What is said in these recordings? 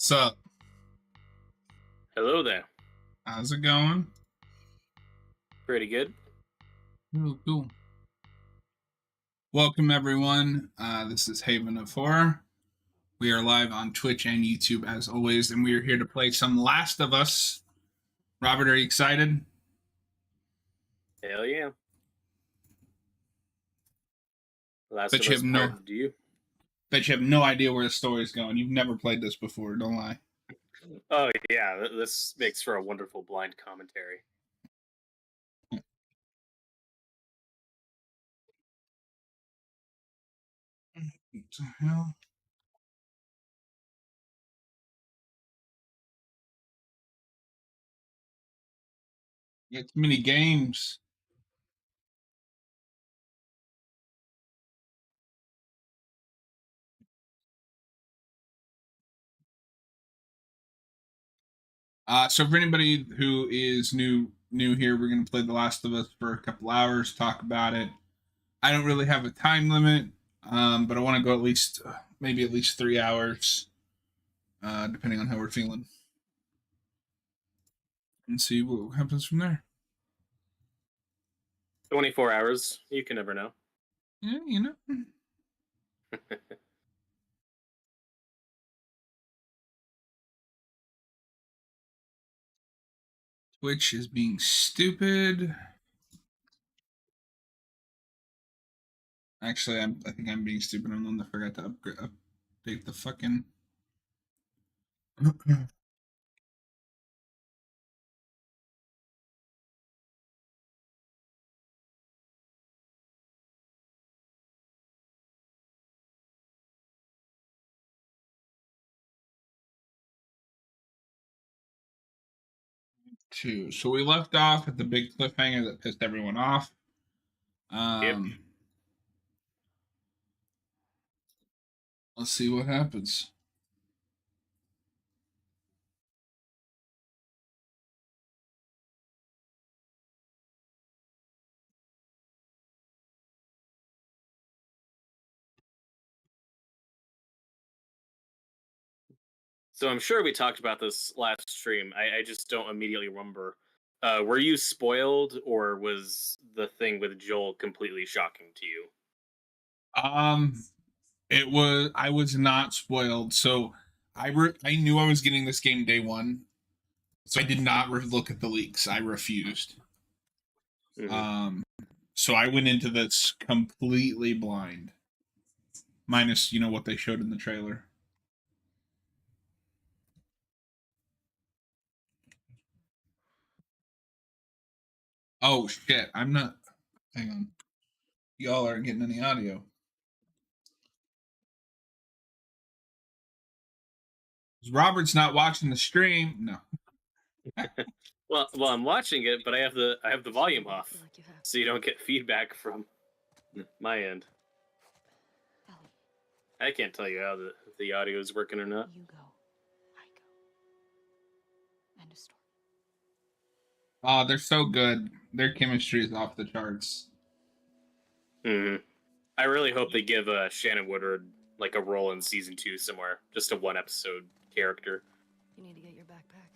What's up? Hello there. How's it going? Pretty good. Cool. Welcome, everyone. This is Haven of Horror. We are live on Twitch and YouTube, as always, and we are here to play some Last of Us. Robert, are you excited? Hell yeah. Last Bet of you Us have Part, do you? Bet you have no idea where the story's going. You've never played this before, don't lie. Oh yeah, this makes for a wonderful blind commentary. What the hell? You got too many games. So for anybody who is new here, we're gonna play The Last of Us for a couple hours, talk about it. I don't really have a time limit, but I want to go maybe at least 3 hours, depending on how we're feeling, and see what happens from there. 24 hours. You can never know. Yeah, you know. Twitch is being stupid. Actually, I think I'm being stupid. I'm the one that forgot to update the fucking. Two. So we left off at the big cliffhanger that pissed everyone off. Yep. Let's see what happens. So I'm sure we talked about this last stream. I just don't immediately remember. Were you spoiled, or was the thing with Joel completely shocking to you? I was not spoiled. So I knew I was getting this game day one. So I did not look at the leaks. I refused. Mm-hmm. So I went into this completely blind, minus what they showed in the trailer. Oh shit! I'm not. Hang on. Y'all aren't getting any audio. Robert's not watching the stream. No. well, I'm watching it, but I have the volume off, so you don't get feedback from my end. I can't tell you how the audio is working or not. You go, I go. End of story. Oh, they're so good. Their chemistry is off the charts. Mm-hmm. I really hope they give Shannon Woodward like a role in season 2 somewhere, just a one episode character. You need to get your backpack.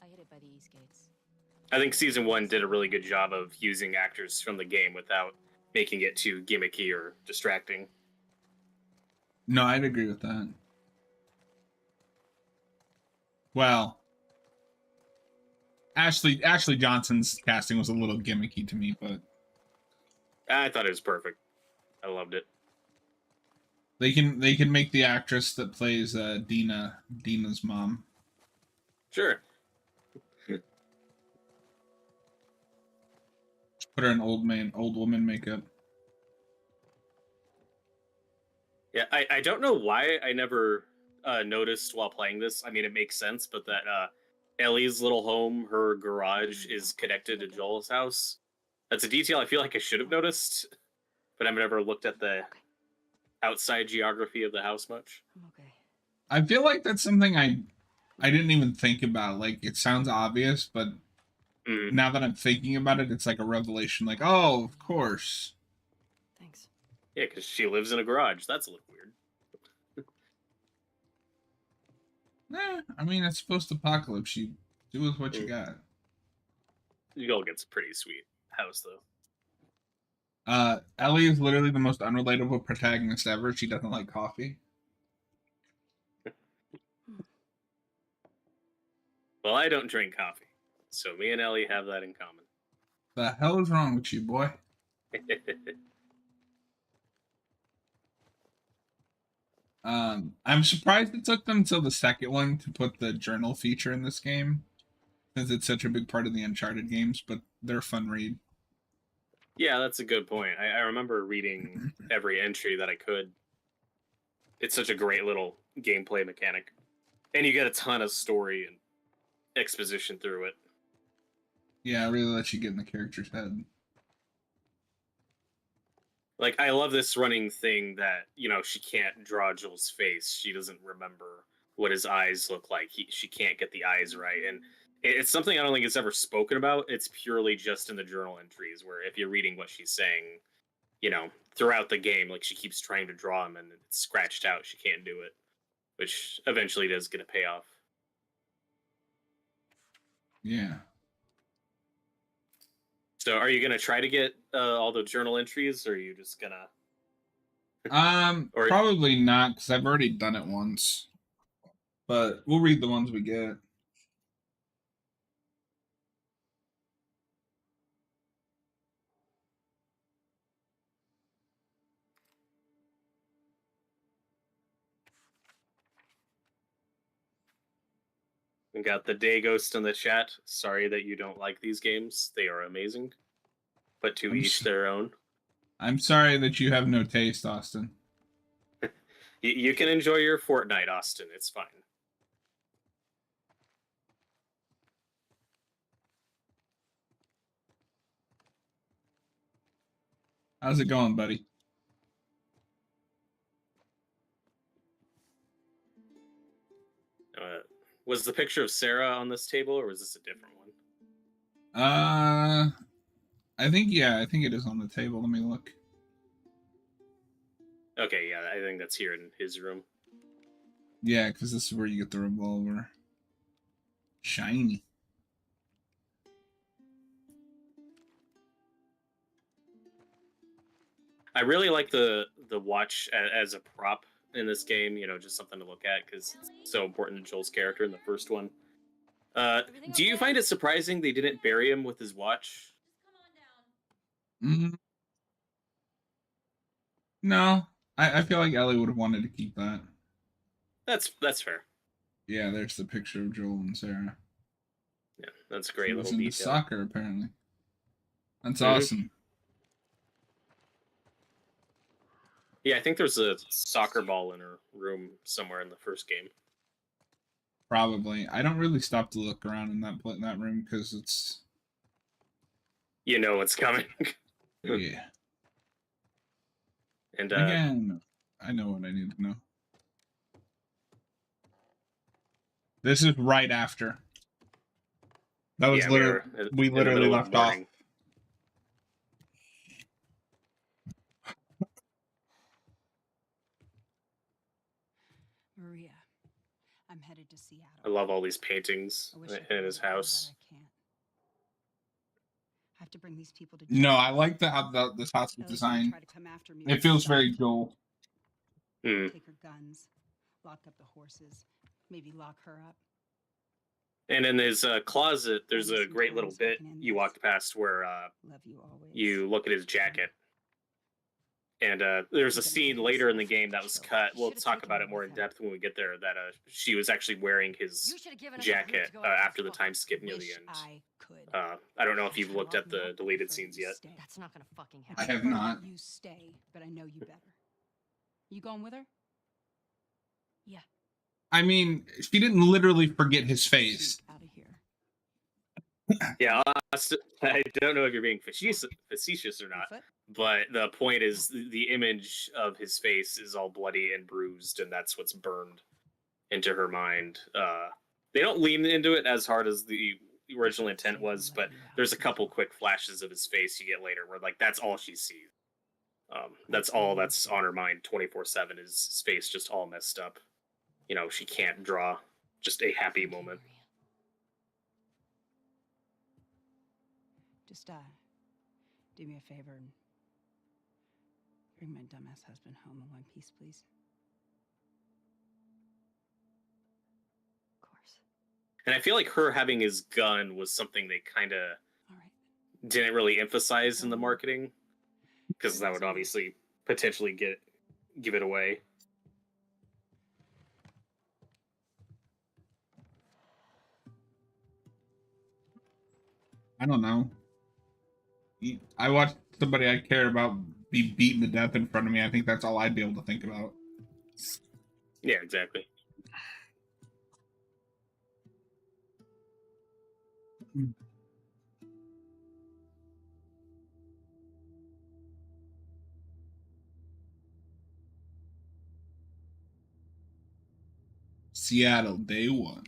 I hid it by the east gates. I think season 1 did a really good job of using actors from the game without making it too gimmicky or distracting. No, I'd agree with that. Well, Ashley Johnson's casting was a little gimmicky to me, but I thought it was perfect. I loved it. They can make the actress that plays Dina's mom. Sure. Put her in old woman makeup. Yeah, I don't know why I never noticed while playing this. I mean, it makes sense, but that Ellie's little home, her garage, is connected to Joel's house. That's a detail I feel like I should have noticed, but I've never looked at the outside geography of the house much. I'm okay. I feel like that's something I didn't even think about. Like, it sounds obvious, but now that I'm thinking about it, it's like a revelation. Like, oh, of course. Thanks. Yeah, because she lives in a garage. That's a little weird. I mean, it's post-apocalypse. You do with what you got. Joel gets a pretty sweet house, though. Ellie is literally the most unrelatable protagonist ever. She doesn't like coffee. Well, I don't drink coffee, so me and Ellie have that in common. The hell is wrong with you, boy? I'm surprised it took them till the second one to put the journal feature in this game, since it's such a big part of the Uncharted games, but they're a fun read. Yeah, that's a good point. I remember reading every entry that I could. It's such a great little gameplay mechanic. And you get a ton of story and exposition through it. Yeah, it really lets you get in the character's head. Like, I love this running thing that, she can't draw Joel's face. She doesn't remember what his eyes look like. She can't get the eyes right. And it's something I don't think it's ever spoken about. It's purely just in the journal entries, where if you're reading what she's saying, throughout the game, like, she keeps trying to draw him and it's scratched out. She can't do it, which eventually does get a payoff. Yeah. So are you going to try to get all the journal entries, or are you just going to... Probably not, because I've already done it once. But we'll read the ones we get. We got the Day Ghost in the chat. Sorry that you don't like these games. They are amazing. But to each their own. I'm sorry that you have no taste, Austin. You can enjoy your Fortnite, Austin. It's fine. How's it going, buddy? Was the picture of Sarah on this table, or was this a different one? I think it is on the table. Let me look. Okay, yeah, I think that's here in his room. Yeah, because this is where you get the revolver. Shiny. I really like the watch as a prop in this game, just something to look at, because it's so important to Joel's character in the first one. Do you find it surprising they didn't bury him with his watch? No, I feel like Ellie would have wanted to keep that. That's fair. Yeah, there's the picture of Joel and Sarah. Yeah, that's a great She little was into detail. soccer, apparently. That's awesome. Yeah, I think there's a soccer ball in her room somewhere in the first game. Probably. I don't really stop to look around in that room because it's... You know what's coming. Yeah. And again, I know what I need to know. This is right after. That was we literally left off. Maria, I'm headed to Seattle. I love all these paintings in his house. I can't. I have to bring these people to... No, I like how this house was designed. It feels very Joel. Take her guns, lock up the horses, maybe lock her up. And in his closet, there's a great little bit you walked past where you look at his jacket. And there's a scene later in the game that was cut. We'll talk about it more in depth when we get there. That she was actually wearing his jacket after the time skip near the end. I don't know if you've looked at the deleted scenes yet. That's not gonna fucking happen. I have not. You stay, but I know you better. You going with her? Yeah. I mean, she didn't literally forget his face. Out of here. Yeah, I don't know if you're being facetious or not, but the point is the image of his face is all bloody and bruised, and that's what's burned into her mind. They don't lean into it as hard as the original intent was, but there's a couple quick flashes of his face you get later where, like, that's all she sees. That's all that's on her mind 24/7 is his face just all messed up. She can't draw just a happy moment. Just do me a favor and bring my dumbass husband home in one piece, please. Of course. And I feel like her having his gun was something they kind of All right. didn't really emphasize in the marketing, because that would obviously potentially give it away. I don't know. I watched somebody I care about be beaten to death in front of me. I think that's all I'd be able to think about. Yeah, exactly. Seattle, day one.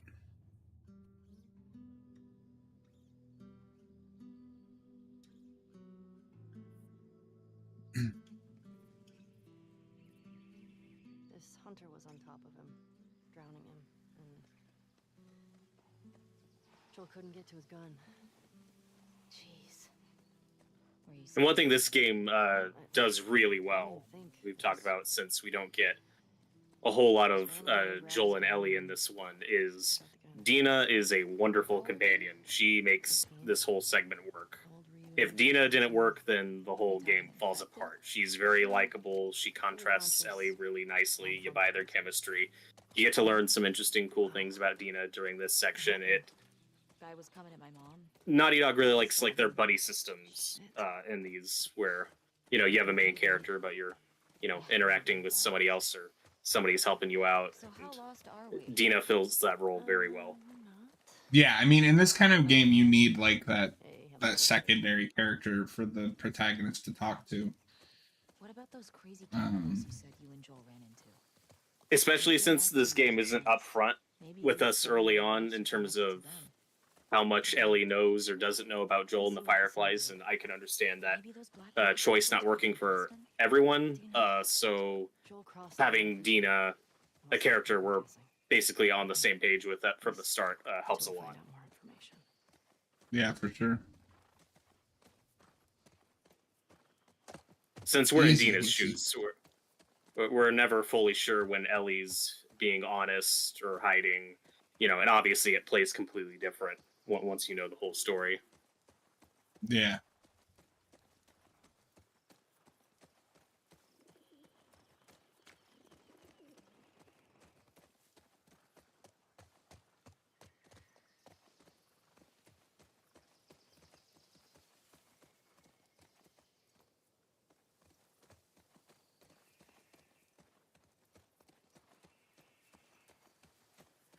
This hunter was on top of him, drowning him, and Joel couldn't get to his gun. Jeez. And one thing this game does really well, we've talked about since we don't get a whole lot of Joel and Ellie in this one, is Dina is a wonderful companion. She makes this whole segment work. If Dina didn't work, then the whole game falls apart. She's very likable. She contrasts Ellie really nicely. You buy their chemistry. You get to learn some interesting, cool things about Dina during this section. Guy was coming at my mom. Naughty Dog really likes like their buddy systems in these, where you have a main character, but you're interacting with somebody else or somebody's helping you out. So how lost are we? Dina fills that role very well. Yeah, I mean, in this kind of game, you need like that secondary character for the protagonist to talk to. What about those crazy cannibals you said you and Joel ran into? Especially since this game isn't upfront with us early on in terms of how much Ellie knows or doesn't know about Joel and the Fireflies, and I can understand that choice not working for everyone. So having Dina, a character we're basically on the same page with that from the start, helps a lot. Yeah, for sure. Since we're in Dina's shoes, we're never fully sure when Ellie's being honest or hiding, and obviously it plays completely different once you know the whole story. Yeah.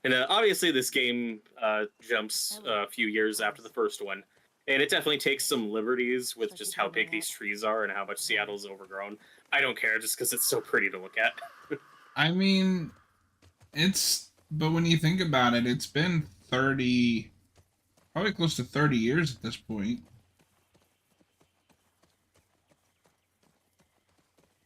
And obviously this game jumps a few years after the first one, and it definitely takes some liberties with just how big these trees are and how much Seattle's overgrown. I don't care, just because it's so pretty to look at. I mean, but when you think about it, it's been probably close to 30 years at this point.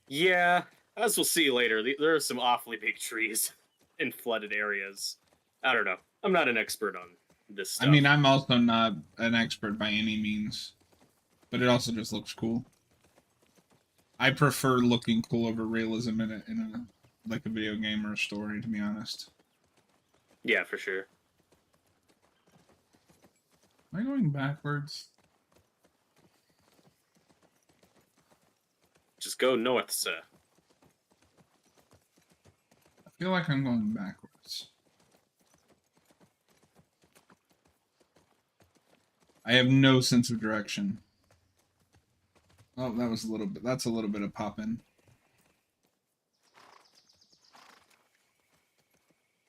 Yeah, as we'll see later, there are some awfully big trees in flooded areas. I don't know. I'm not an expert on this stuff. I mean, I'm also not an expert by any means, but it also just looks cool. I prefer looking cool over realism in a like a video game or a story, to be honest. Yeah, for sure. Am I going backwards? Just go north, sir. I feel like I'm going backwards. I have no sense of direction. Oh, that's a little bit of pop-in.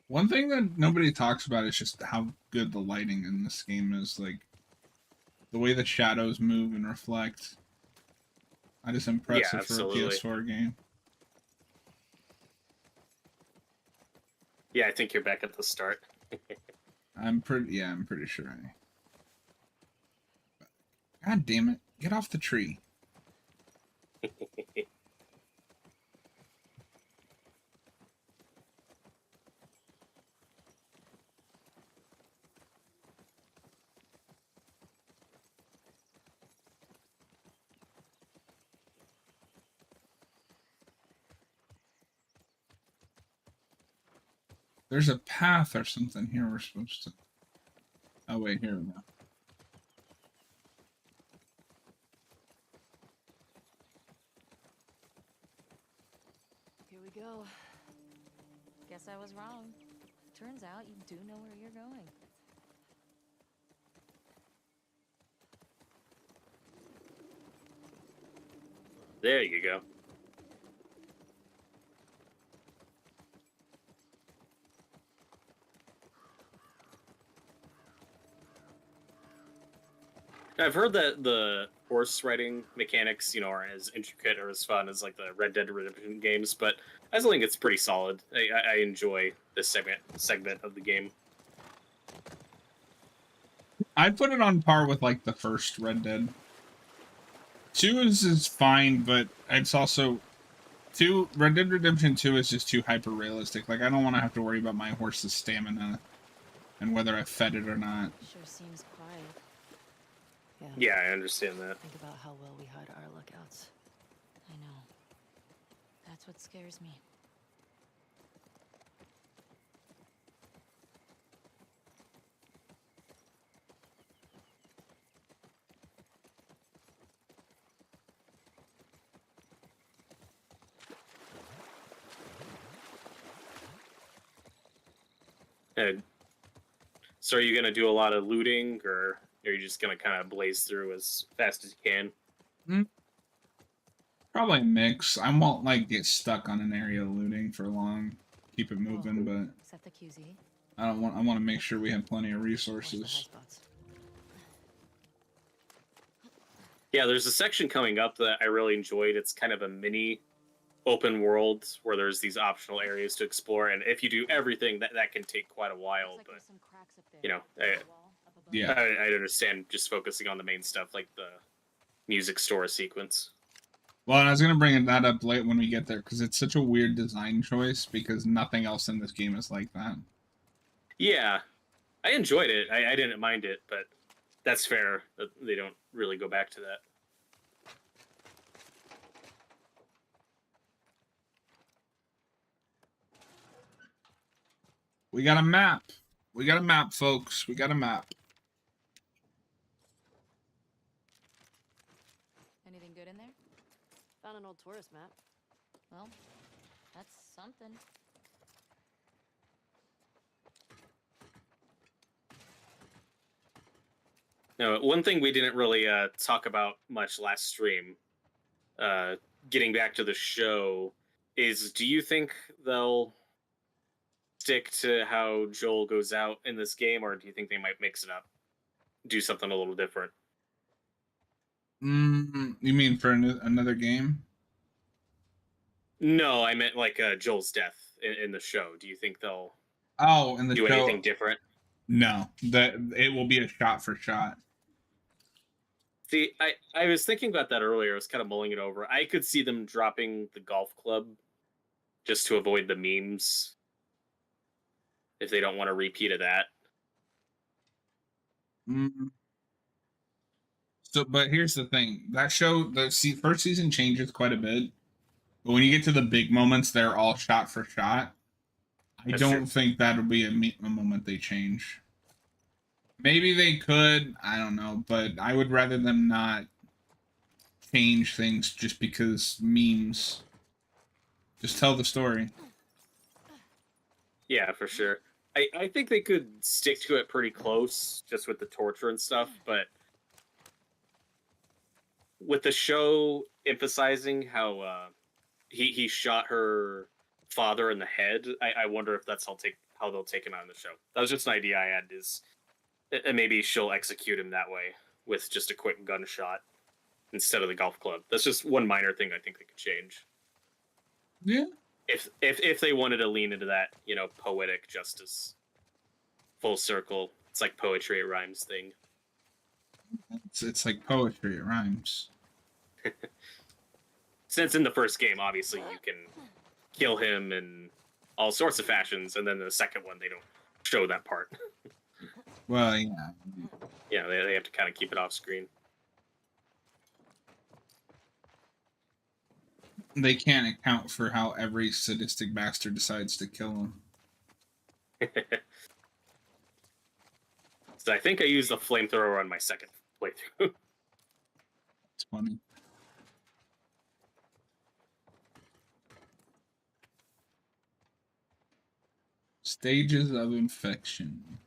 One thing that nobody talks about is just how good the lighting in this game is. Like, the way the shadows move and reflect. That is impressive for a PS4 game. Yeah, I think you're back at the start. I'm pretty sure God damn it. Get off the tree. There's a path or something here we're supposed to... Oh, wait, here we go. Here we go. Guess I was wrong. Turns out you do know where you're going. There you go. I've heard that the horse riding mechanics, aren't as intricate or as fun as like the Red Dead Redemption games, but I still think it's pretty solid. I enjoy this segment of the game. I'd put it on par with like the first Red Dead. 2 is fine, but it's also Red Dead Redemption 2 is just too hyper realistic. Like I don't want to have to worry about my horse's stamina and whether I fed it or not. Sure seems quiet. Yeah, I understand that. Think about how well we hide our lookouts. I know. That's what scares me. So are you going to do a lot of looting, or are you just going to kind of blaze through as fast as you can? Probably a mix. I won't like get stuck on an area looting for long. Keep it moving, but Set the QZ. I want to make sure we have plenty of Watch the high resources. spots. Yeah, there's a section coming up that I really enjoyed. It's kind of a mini open world where there's these optional areas to explore, and if you do everything, that can take quite a while. Looks like But there's some cracks up there. Yeah. I understand just focusing on the main stuff, like the music store sequence. Well, and I was gonna bring that up late when we get there because it's such a weird design choice because nothing else in this game is like that. Yeah, I enjoyed it. I didn't mind it, but that's fair that they don't really go back to that. We got a map. We got a map, folks. We got a map. Anything good in there? Found an old tourist map. Well, that's something. Now, one thing we didn't really talk about much last stream, getting back to the show, is do you think they'll stick to how Joel goes out in this game, or do you think they might mix it up, do something a little different? You mean for another game? No, I meant like Joel's death in the show. Do you think they'll In the do show, anything different? No, that it will be a shot for shot. See, I was thinking about that earlier. I was kind of mulling it over. I could see them dropping the golf club just to avoid the memes if they don't want a repeat of that. So, but here's the thing: that show, first season changes quite a bit, but when you get to the big moments, they're all shot for shot. I That's don't true. think that'll be a moment they change. Maybe they could, I don't know, but I would rather them not change things just because memes. Just tell the story. Yeah, for sure. I think they could stick to it pretty close, just with the torture and stuff, but with the show emphasizing how he shot her father in the head, I wonder if that's how they'll take him out in the show. That was just an idea I had, is maybe she'll execute him that way with just a quick gunshot instead of the golf club. That's just one minor thing I think they could change. Yeah. If they wanted to lean into that, poetic justice, full circle, it's like poetry, it rhymes thing. It's like poetry, it rhymes. Since in the first game, obviously, you can kill him in all sorts of fashions, and then the second one, they don't show that part. Well, yeah. Yeah, they have to kind of keep it off screen. They can't account for how every sadistic bastard decides to kill him. So I think I used the flamethrower on my second playthrough. It's funny. Stages of infection.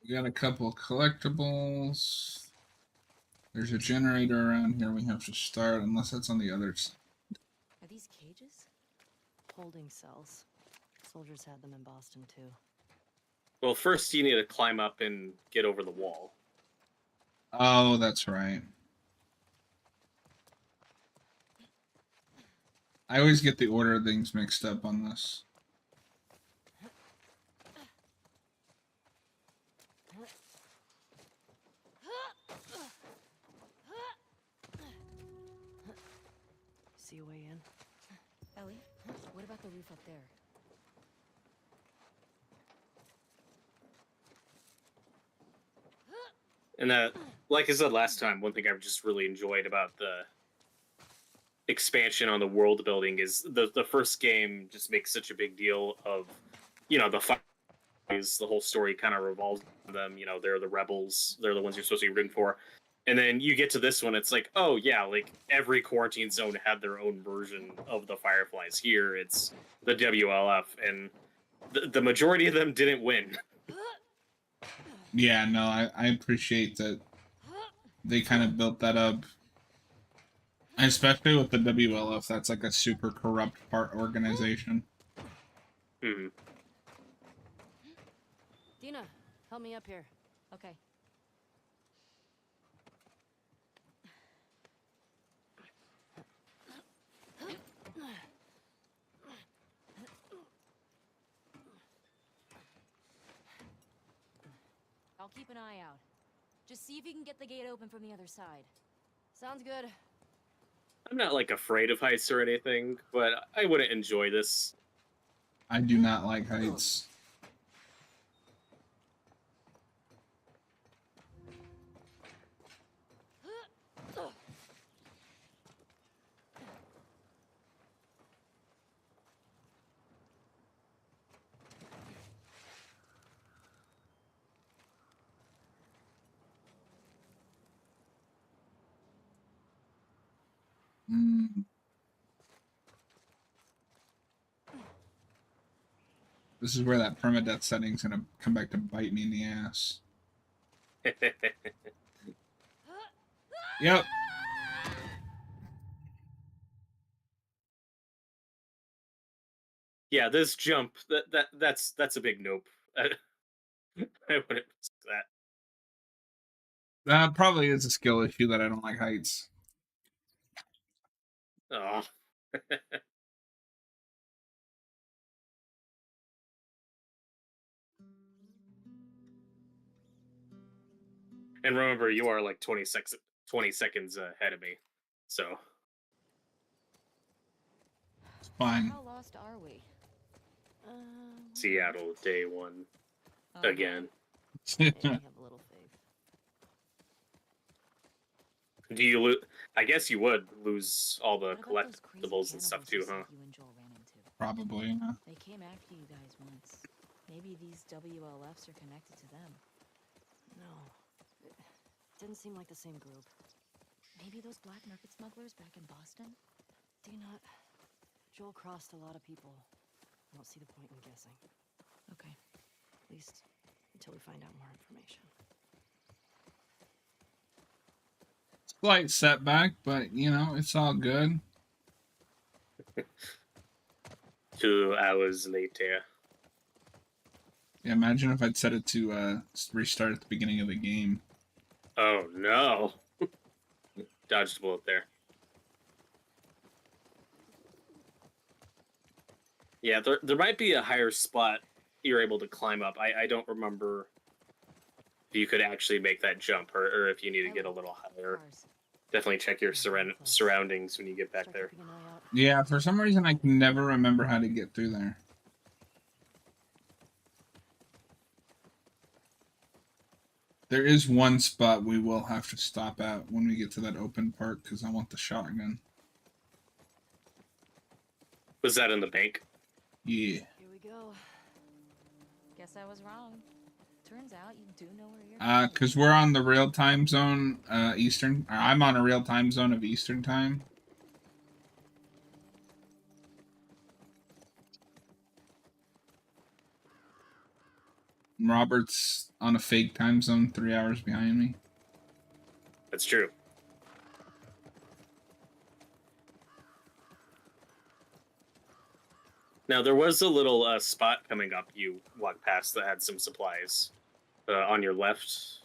We got a couple of collectibles. There's a generator around here we have to start, unless that's on the other side. Are these cages? Holding cells. Soldiers had them in Boston too. Well, first you need to climb up and get over the wall. Oh, that's right. I always get the order of things mixed up on this. See a way in? Ellie, what about the roof up there? And like I said last time, one thing I've just really enjoyed about the expansion on the world building is the first game just makes such a big deal of, you know, the fighters, the whole story kind of revolves around them. You know, they're the rebels, they're the ones you're supposed to be rooting for. And then you get to this one, it's like, oh yeah, like every quarantine zone had their own version of the Fireflies. Here, it's the WLF, and the majority of them didn't win. Yeah, no, I appreciate that they kind of built that up. Especially with the WLF, that's like a super corrupt part organization. Hmm. Dina, help me up here. Okay. I'll keep an eye out. Just see if you can get the gate open from the other side. Sounds good. I'm not like afraid of heights or anything, but I wouldn't enjoy this. I do not like heights. Mm. This is where that permadeath setting's gonna come back to bite me in the ass. Yep. Yeah, this jump that's a big nope. I wouldn't risk that. That probably is a skill issue that I don't like heights. Oh. And remember, you are like 20 seconds ahead of me, so It's fine. How lost are we? Seattle day one again. Maybe have a little faith. Do you lose? I guess you would lose all the What about those crazy collectibles and stuff too, cannibals huh? you said you and Joel ran into? Probably, yeah. They came after you guys once. Maybe these WLFs are connected to them. No. It didn't seem like the same group. Maybe those black market smugglers back in Boston? Do not. Joel crossed a lot of people. I don't see the point in guessing. Okay. At least until we find out more information. Slight setback, but you know, it's all good. 2 hours later. Yeah, imagine if I'd set it to restart at the beginning of the game. Oh no! Dodged a bullet there. Yeah, there might be a higher spot you're able to climb up. I don't remember if you could actually make that jump, or if you need to get a little higher. Cars. Definitely check your surroundings when you get back Start there. keeping an eye out. Yeah, for some reason I can never remember how to get through there. Start keeping an eye out. Yeah, for some reason I can never remember how to get through there. Start keeping an eye out. Cars. There is one spot we will have to stop at when we get to that open part because I want the shotgun. Was that in the bank? Yeah. Here we go. Guess I was wrong. Turns out you do know where you're going. Because we're on the real time zone, Eastern. I'm on a real time zone of Eastern time. Robert's on a fake time zone 3 hours behind me. That's true. Now, there was a little spot coming up you walked past that had some supplies on your left.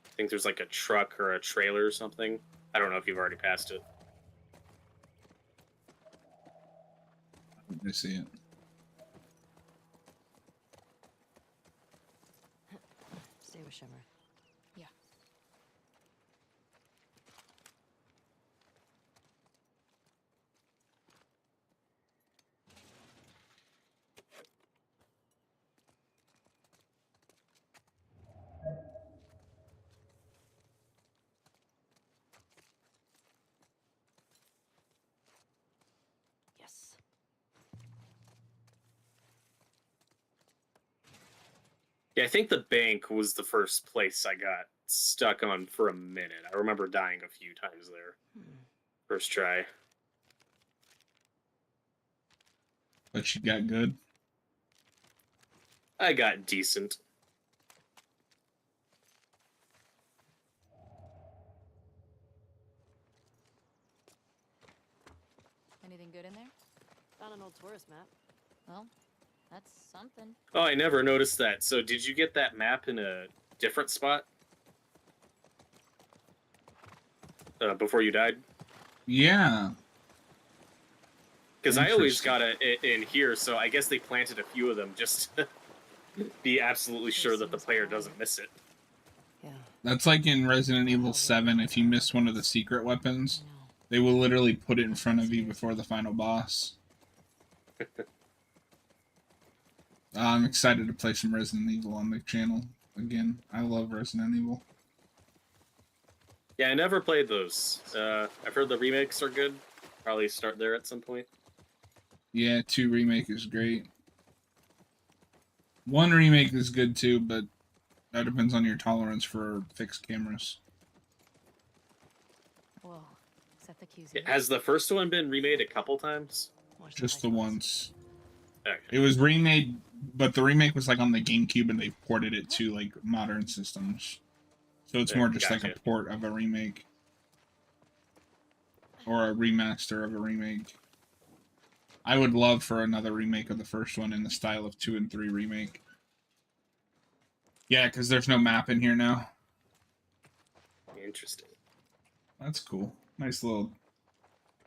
I think there's like a truck or a trailer or something. I don't know if you've already passed it. I see it. Stay with Shimmer. Yeah. Yes. Yeah, I think the bank was the first place I got stuck on for a minute. I remember dying a few times there. First try. But she got good. I got decent. Anything good in there? Found an old tourist map. Well, that's something. Oh, I never noticed that. So did you get that map in a different spot? Before you died? Yeah. Because I always got it in here, so I guess they planted a few of them just to be absolutely sure that the player doesn't miss it. Yeah. That's like in Resident Evil 7. If you miss one of the secret weapons, I know. they will literally put it in front of you before the final boss. I'm excited to play some Resident Evil on the channel again. I love Resident Evil. Yeah, I never played those. I've heard the remakes are good. Probably start there at some point. Yeah, 2 remake is great. 1 remake is good too, but that depends on your tolerance for fixed cameras. Whoa. Set the cues. Has the first one been remade a couple times? Watch Just the lights. once. Okay. It was remade, but the remake was like on the GameCube and they ported it to like modern systems. So it's more just like a Gotcha. port of a remake. Or a remaster of a remake. I would love for another remake of the first one in the style of 2 and 3 remake. Yeah, because there's no map in here now. Interesting. That's cool. Nice little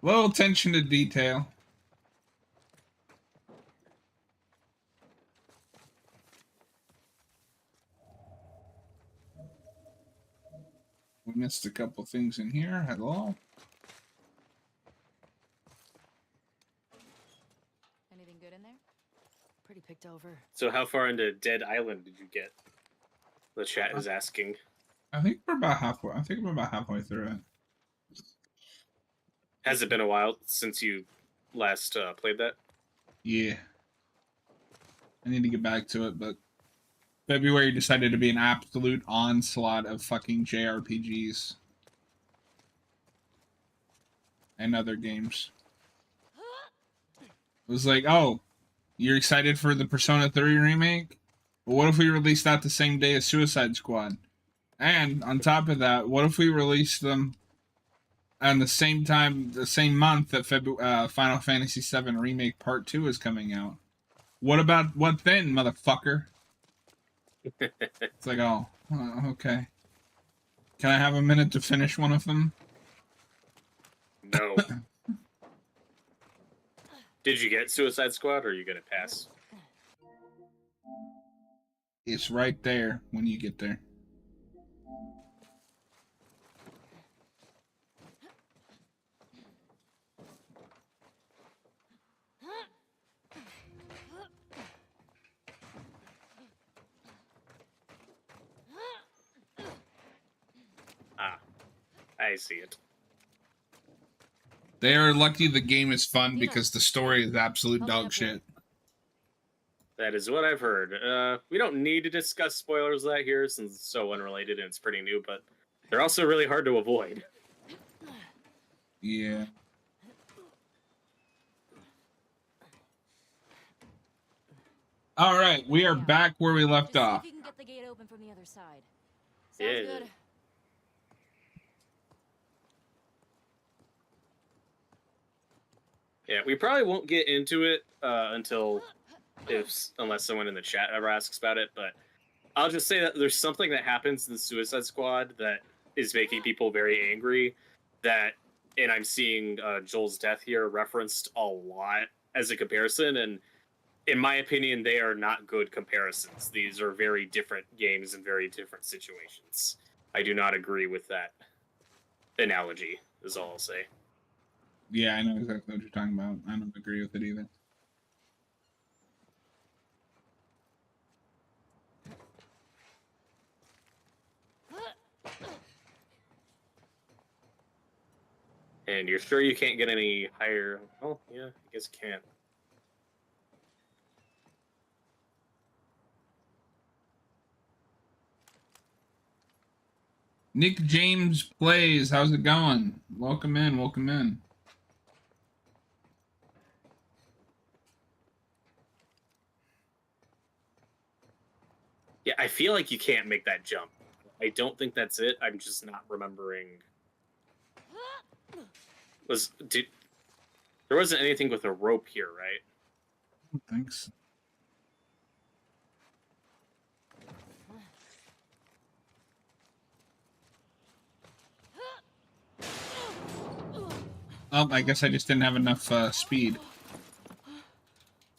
attention to detail. We missed a couple things in here. Hello. Anything good in there? Pretty picked over. So how far into Dead Island did you get? The chat is asking. I think we're about halfway. I think we're about halfway through it. Has it been a while since you last played that? Yeah. I need to get back to it, but February decided to be an absolute onslaught of fucking JRPGs and other games. It was like, oh, you're excited for the Persona 3 remake? Well, what if we released that the same day as Suicide Squad? And on top of that, what if we released them at the same time, the same month that Final Fantasy VII Remake Part 2 is coming out? What then, motherfucker? It's like, oh, okay. Can I have a minute to finish one of them? No. Did you get Suicide Squad, or are you gonna pass? It's right there when you get there. I see it. They are lucky the game is fun Dina, because the story is absolute help me dog up here. shit. That is what I've heard. We don't need to discuss spoilers of that here since it's so unrelated and it's pretty new, but they're also really hard to avoid. Yeah. All right, we are back where we left Just see off. if you can get the gate open from the other side. Sounds Yeah. good. Yeah, we probably won't get into it unless someone in the chat ever asks about it, but I'll just say that there's something that happens in the Suicide Squad that is making people very angry, and I'm seeing Joel's death here referenced a lot as a comparison, and in my opinion, they are not good comparisons. These are very different games and very different situations. I do not agree with that analogy, is all I'll say. Yeah, I know exactly what you're talking about. I don't agree with it either. And you're sure you can't get any higher? Oh, yeah, I guess you can't. Nick James plays. How's it going? Welcome in. Welcome in. Yeah, I feel like you can't make that jump. I don't think that's it. I'm just not remembering. There wasn't anything with a rope here, right? Thanks. Oh, I guess I just didn't have enough speed.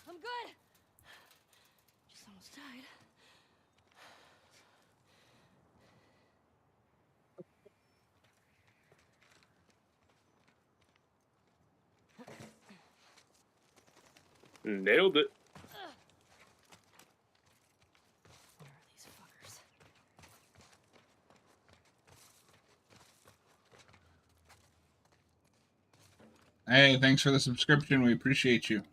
I'm good. Just almost died. Nailed it. Where are these fuckers? Hey, thanks for the subscription. We appreciate you.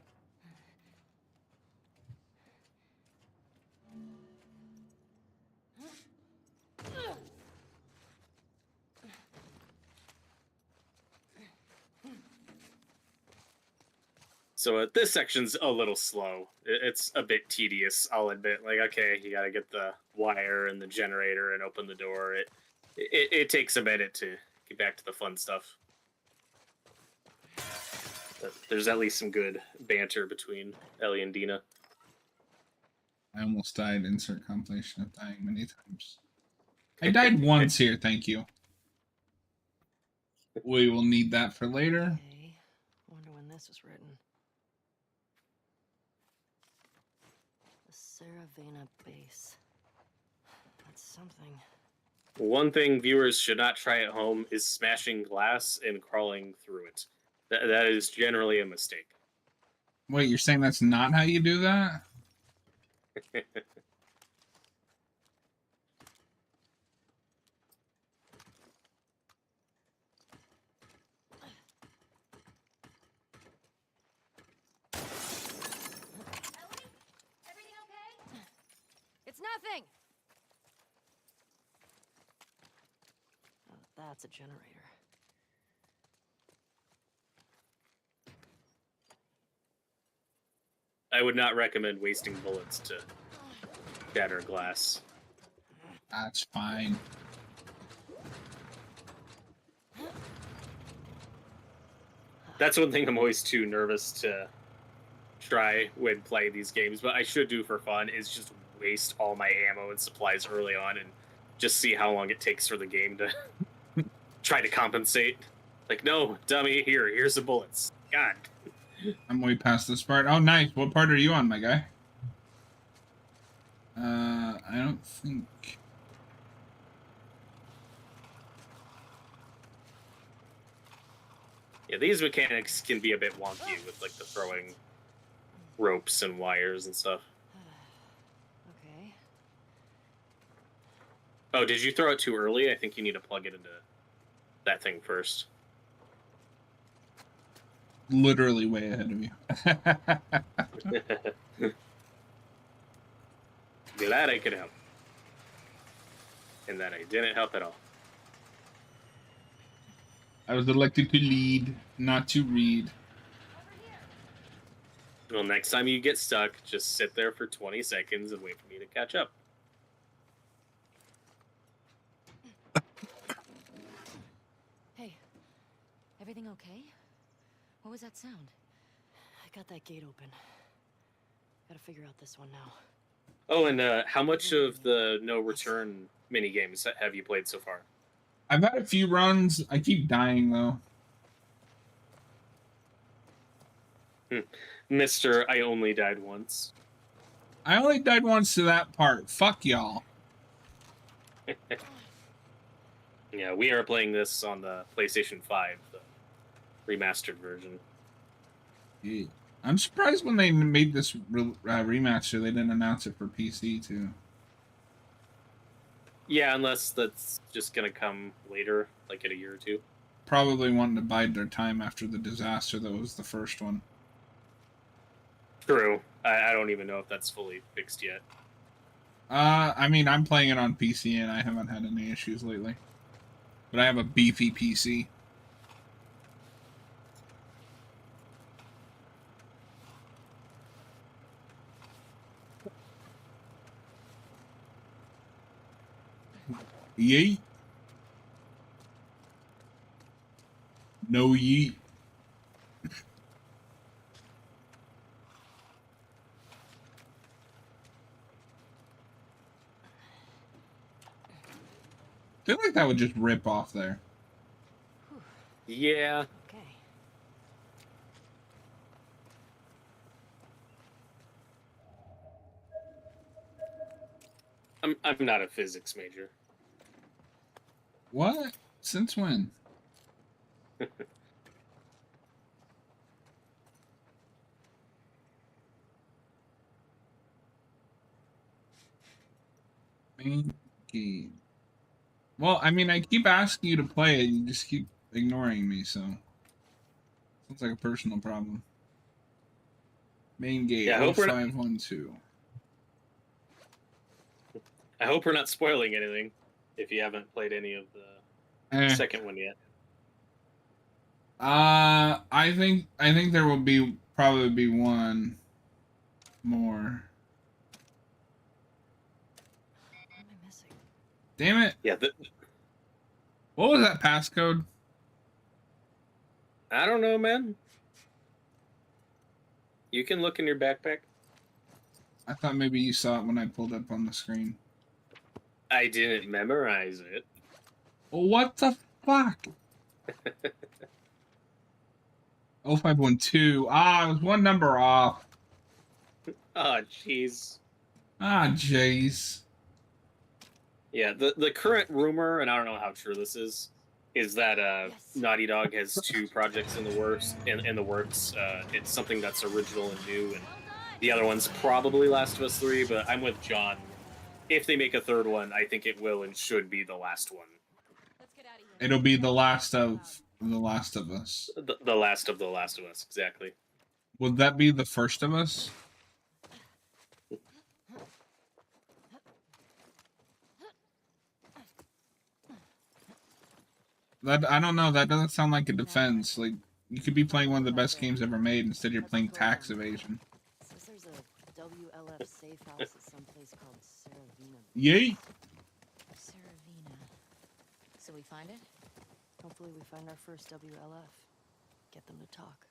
So this section's a little slow. It's a bit tedious, I'll admit. Like, okay, you gotta get the wire and the generator and open the door. It takes a minute to get back to the fun stuff. But there's at least some good banter between Ellie and Dina. I almost died. Insert compilation of dying many times. I died once here, thank you. We will need that for later. Okay. Wonder when this was written. The Saravana base. That's something. One thing viewers should not try at home is smashing glass and crawling through it. That is generally a mistake. Wait, you're saying that's not how you do that? Everything okay? It's nothing. Oh, that's a generator. I would not recommend wasting bullets to shatter glass. That's fine. That's one thing I'm always too nervous to try when playing these games, but I should do for fun is just waste all my ammo and supplies early on and just see how long it takes for the game to try to compensate. Like, no, dummy, here's the bullets. God. I'm way past this part. Oh, nice. What part are you on, my guy? I don't think... Yeah, these mechanics can be a bit wonky with, like, the throwing ropes and wires and stuff. Okay. Oh, did you throw it too early? I think you need to plug it into that thing first. Literally way ahead of you. Glad I could help. And that I didn't help at all. I was elected to lead, not to read. Well, next time you get stuck, just sit there for 20 seconds and wait for me to catch up. Hey, everything okay? What was that sound? I got that gate open. Gotta figure out this one now. Oh, and how much of the no return mini games have you played so far? I've had a few runs. I keep dying though. Mr. I only died once. I only died once to that part. Fuck y'all. Yeah, we are playing this on the PlayStation 5, the remastered version. Yeah. I'm surprised when they made this remaster, they didn't announce it for PC too. Yeah, unless that's just gonna come later, like in a year or two. Probably wanting to bide their time after the disaster that was the first one. True. I don't even know if that's fully fixed yet. I mean, I'm playing it on PC and I haven't had any issues lately. But I have a beefy PC. Yeet. No yeet. I feel like that would just rip off there. Yeah. Okay. I'm not a physics major. What? Since when? Main game. Well, I mean, I keep asking you to play it, and you just keep ignoring me, so... Sounds like a personal problem. Main game, Yeah, I hope we're not- 0512. I hope we're not spoiling anything if you haven't played any of the second one yet. I think there will probably be one more. What am I missing? Damn it. Yeah, What was that passcode? I don't know, man. You can look in your backpack. I thought maybe you saw it when I pulled up on the screen. I didn't memorize it. What the fuck? 0512. Ah, I was one number off. Oh, jeez. Ah, jeez. Yeah, the current rumor, and I don't know how true this is that Yes. Naughty Dog has 2 projects in the works. It's something that's original and new, and the other one's probably Last of Us 3. But I'm with John. If they make a third one, I think it will and should be the last one. Let's get out of here. It'll be the last of The Last of Us. The last of The Last of Us, exactly. Would that be the first of us? That I don't know. That doesn't sound like a defense. Like you could be playing one of the best games ever made. Instead, you're playing tax evasion. Says there's a WLF safe house at some place called Saravina. Yay! Saravina. So we find it? Hopefully we find our first WLF. Get them to talk.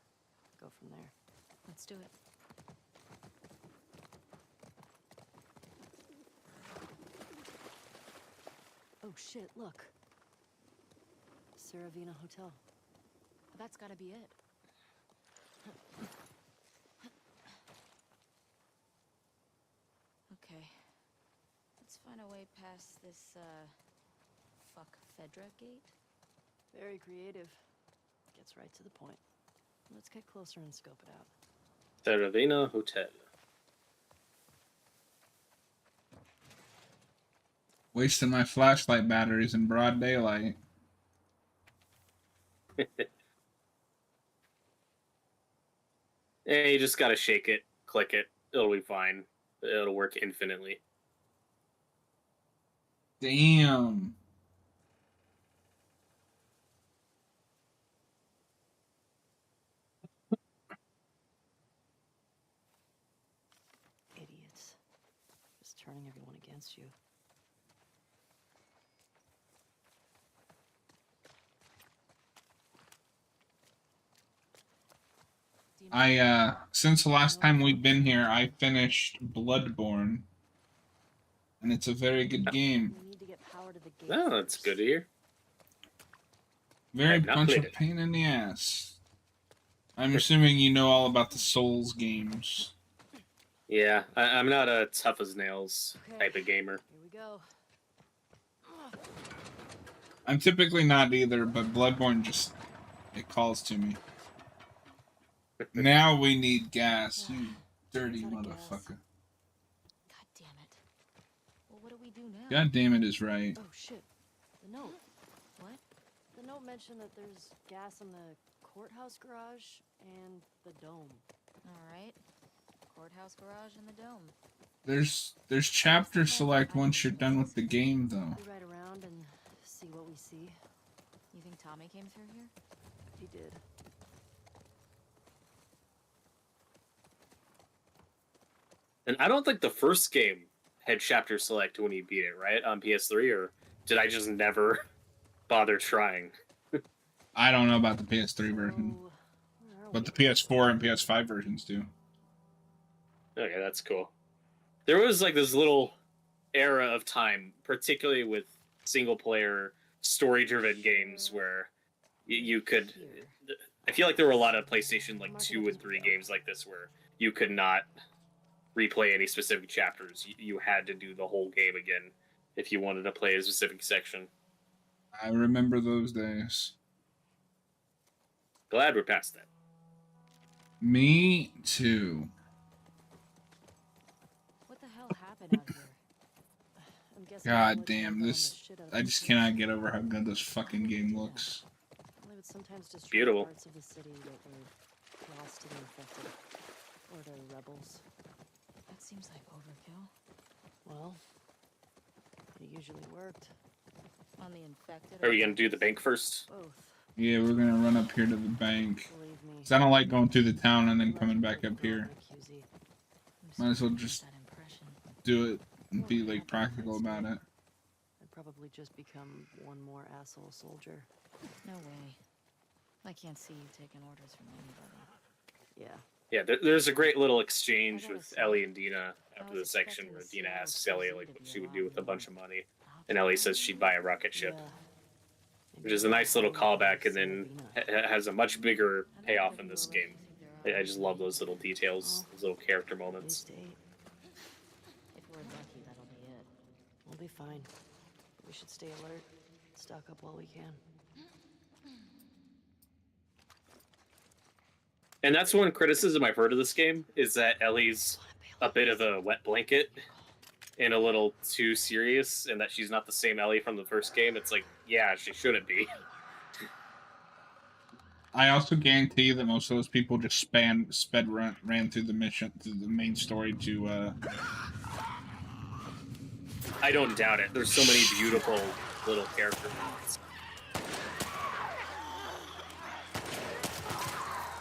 Go from there. Let's do it. Oh shit, look. Saravina Hotel. That's gotta be it. Okay. Let's find a way past this, fuck Fedra gate. Very creative. Gets right to the point. Let's get closer and scope it out. Saravina Hotel. Wasting my flashlight batteries in broad daylight. Yeah, you just gotta shake it, click it. It'll be fine. It'll work infinitely. Damn. Idiots. Just turning everyone against you. Since the last time we've been here, I finished Bloodborne. And it's a very good game. We need to get power to the gate Oh, that's first. good to hear. Very I've not much a played it. pain in the ass. I'm assuming you know all about the Souls games. Yeah, I'm not a tough as nails type of gamer. Here we go. I'm typically not either, but Bloodborne just, it calls to me. Now we need gas, you dirty Out of gas. motherfucker. God damn it. Well, what do we do now? God damn it is right. Oh shit. The note. What? The note mentioned that there's gas in the courthouse garage and the dome. All right. Courthouse garage and the dome. There's chapter select once you're done with the game though. We ride around and see what we see. You think Tommy came through here? He did. And I don't think the first game had chapter select when you beat it, right? On PS3, or did I just never bother trying? I don't know about the PS3 version, So, where are but the we? PS4 and PS5 versions do. Okay, that's cool. There was like this little era of time, particularly with single-player, story-driven games, where you could. Here. I feel like there were a lot of PlayStation like 2 and 3 games like this where you could not replay any specific chapters. You had to do the whole game again if you wanted to play a specific section. I remember those days. Glad we're past that. Me too. What the hell happened out here? I'm guessing God Alex damn, worked on this, the shit out of I this just place. cannot get over how good this fucking game looks. Well, they would sometimes destroy Beautiful. parts of the city that were lost to the infected or the rebels. That seems like overkill. Well, it usually worked. On the infected. Are we going to do the bank first? Both, Yeah, we're gonna run up here to the bank. believe me. 'Cause I don't like going through the town and then coming Legend back of up here. Robert Wilde. Might as well Get just that impression. do it and be like practical about it. I'd probably just become one more asshole soldier. No way. I can't see you taking orders from anybody. Yeah. Yeah, there's a great little exchange I gotta with say, Ellie and Dina I after was the section expecting where to see Dina how asks crazy Ellie to like what be she would around do with a you. bunch of money, I'll and be Ellie around says she'd you. buy a rocket ship, Yeah. which is a nice little callback, and then has a much bigger I don't payoff think in you this were game. listening to I just love those little details, those little character At moments. least 8. If we're lucky, that'll be it. We'll be fine. We should stay alert. Stock up while we can. And that's one criticism I've heard of this game, is that Ellie's a bit of a wet blanket and a little too serious, and that she's not the same Ellie from the first game. It's like, yeah, she shouldn't be. I also guarantee you that most of those people just ran through the mission, through the main story to, I don't doubt it. There's so many beautiful little character moments.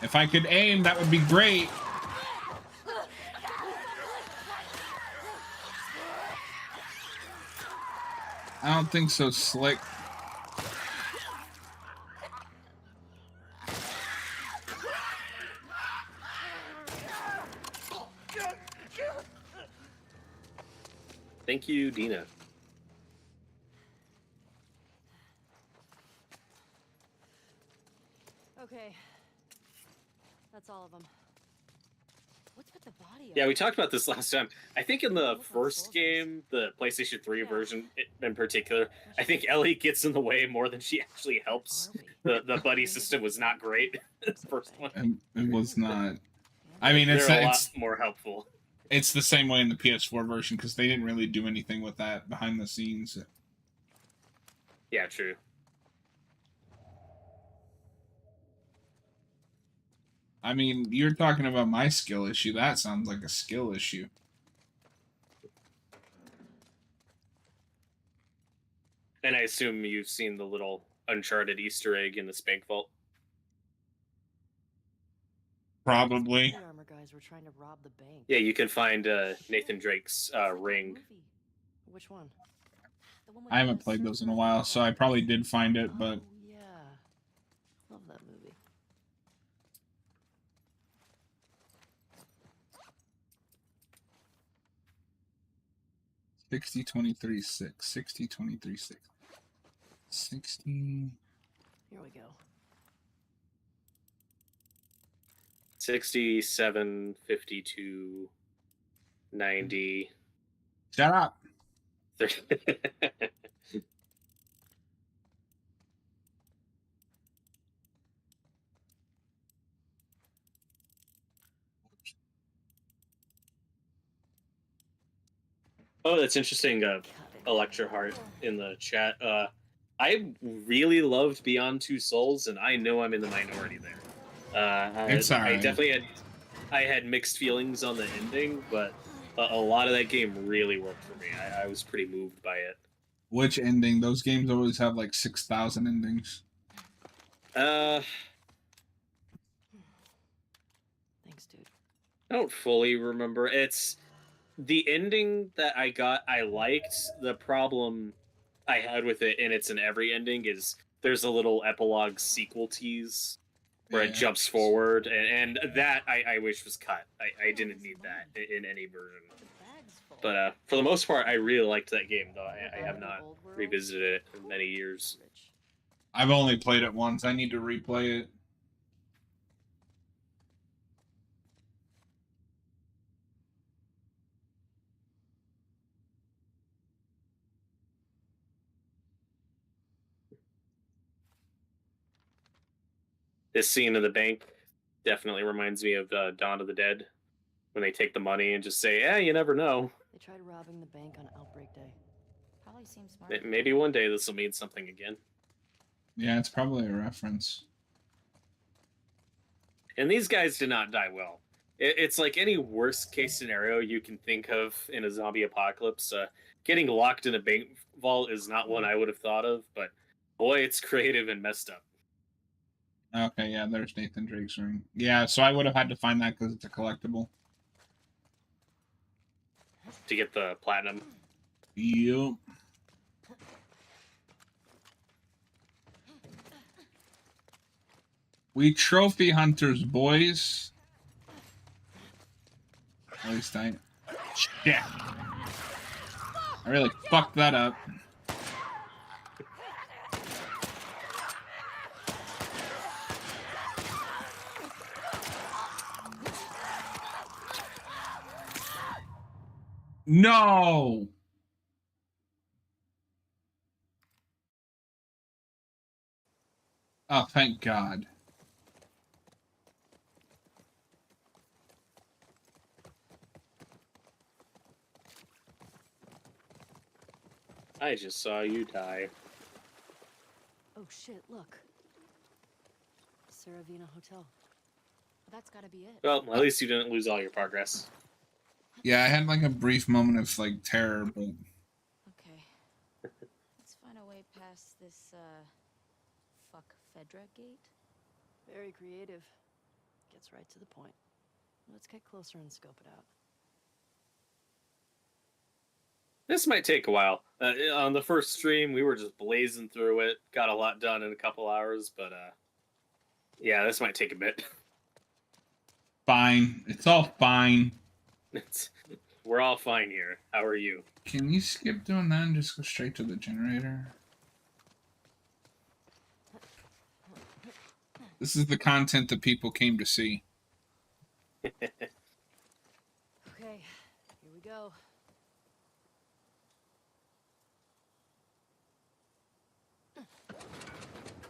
If I could aim, that would be great. I don't think so, Slick. Thank you, Dina. Okay. That's all of them. What's with the body? Yeah, we talked about this last time. I think in the first game, the PlayStation 3 version in particular, I think Ellie gets in the way more than she actually helps. The buddy system was not great. The first one. It was not. I mean, it's They're a lot more helpful. it's the same way in the PS4 version because they didn't really do anything with that behind the scenes. Yeah, true. I mean, you're talking about my skill issue. That sounds like a skill issue. And I assume you've seen the little Uncharted Easter egg in the Spank Vault. Probably. The armor guys were trying to rob the bank. Yeah, you can find Nathan Drake's ring. Which one? The one with I haven't the played those in a surfer while, so I probably did find it, but Oh, yeah. Love that movie. $60, 23, 6. $60, 23, 6. 60. Here we go. 67, 52, 90. Shut up. 30. Oh, that's interesting. Electra Heart in the chat. I really loved Beyond Two Souls, and I know I'm in the minority there. It's I alright. definitely had mixed feelings on the ending, but a lot of that game really worked for me. I was pretty moved by it. Which ending? Those games always have like 6,000 endings. Thanks, dude. I don't fully remember. It's the ending that I got. I liked. The problem I had with it, and it's in every ending, is there's a little epilogue sequel tease where it jumps forward, and that I wish was cut. I didn't need that in any version. But for the most part, I really liked that game, though I have not revisited it in many years. I've only played it once. I need to replay it. This scene in the bank definitely reminds me of Dawn of the Dead, when they take the money and just say, "Yeah, you never know. They tried robbing the bank on Outbreak Day. Probably seems smart. Maybe one day this will mean something again." Yeah, it's probably a reference. And these guys did not die well. It's like any worst case scenario you can think of in a zombie apocalypse. Getting locked in a bank vault is not one I would have thought of, but boy, it's creative and messed up. Okay, yeah, there's Nathan Drake's ring. Yeah, so I would have had to find that because it's a collectible. To get the platinum. Yep. We trophy hunters, boys. At least I... Shit. I really fucked that up. No! Oh, thank God. I just saw you die. Oh shit, look. Saravina Hotel. That's gotta be it. Well, at least you didn't lose all your progress. Yeah, I had like a brief moment of like terror, but Okay. Let's find a way past this, fuck Fedra gate. Very creative. Gets right to the point. Let's get closer and scope it out. This might take a while. On the first stream, we were just blazing through it. Got a lot done in a couple hours, but yeah, this might take a bit. fine. It's all fine. We're all fine here. How are you? Can you skip doing that and just go straight to the generator? This is the content that people came to see. Okay, here we go.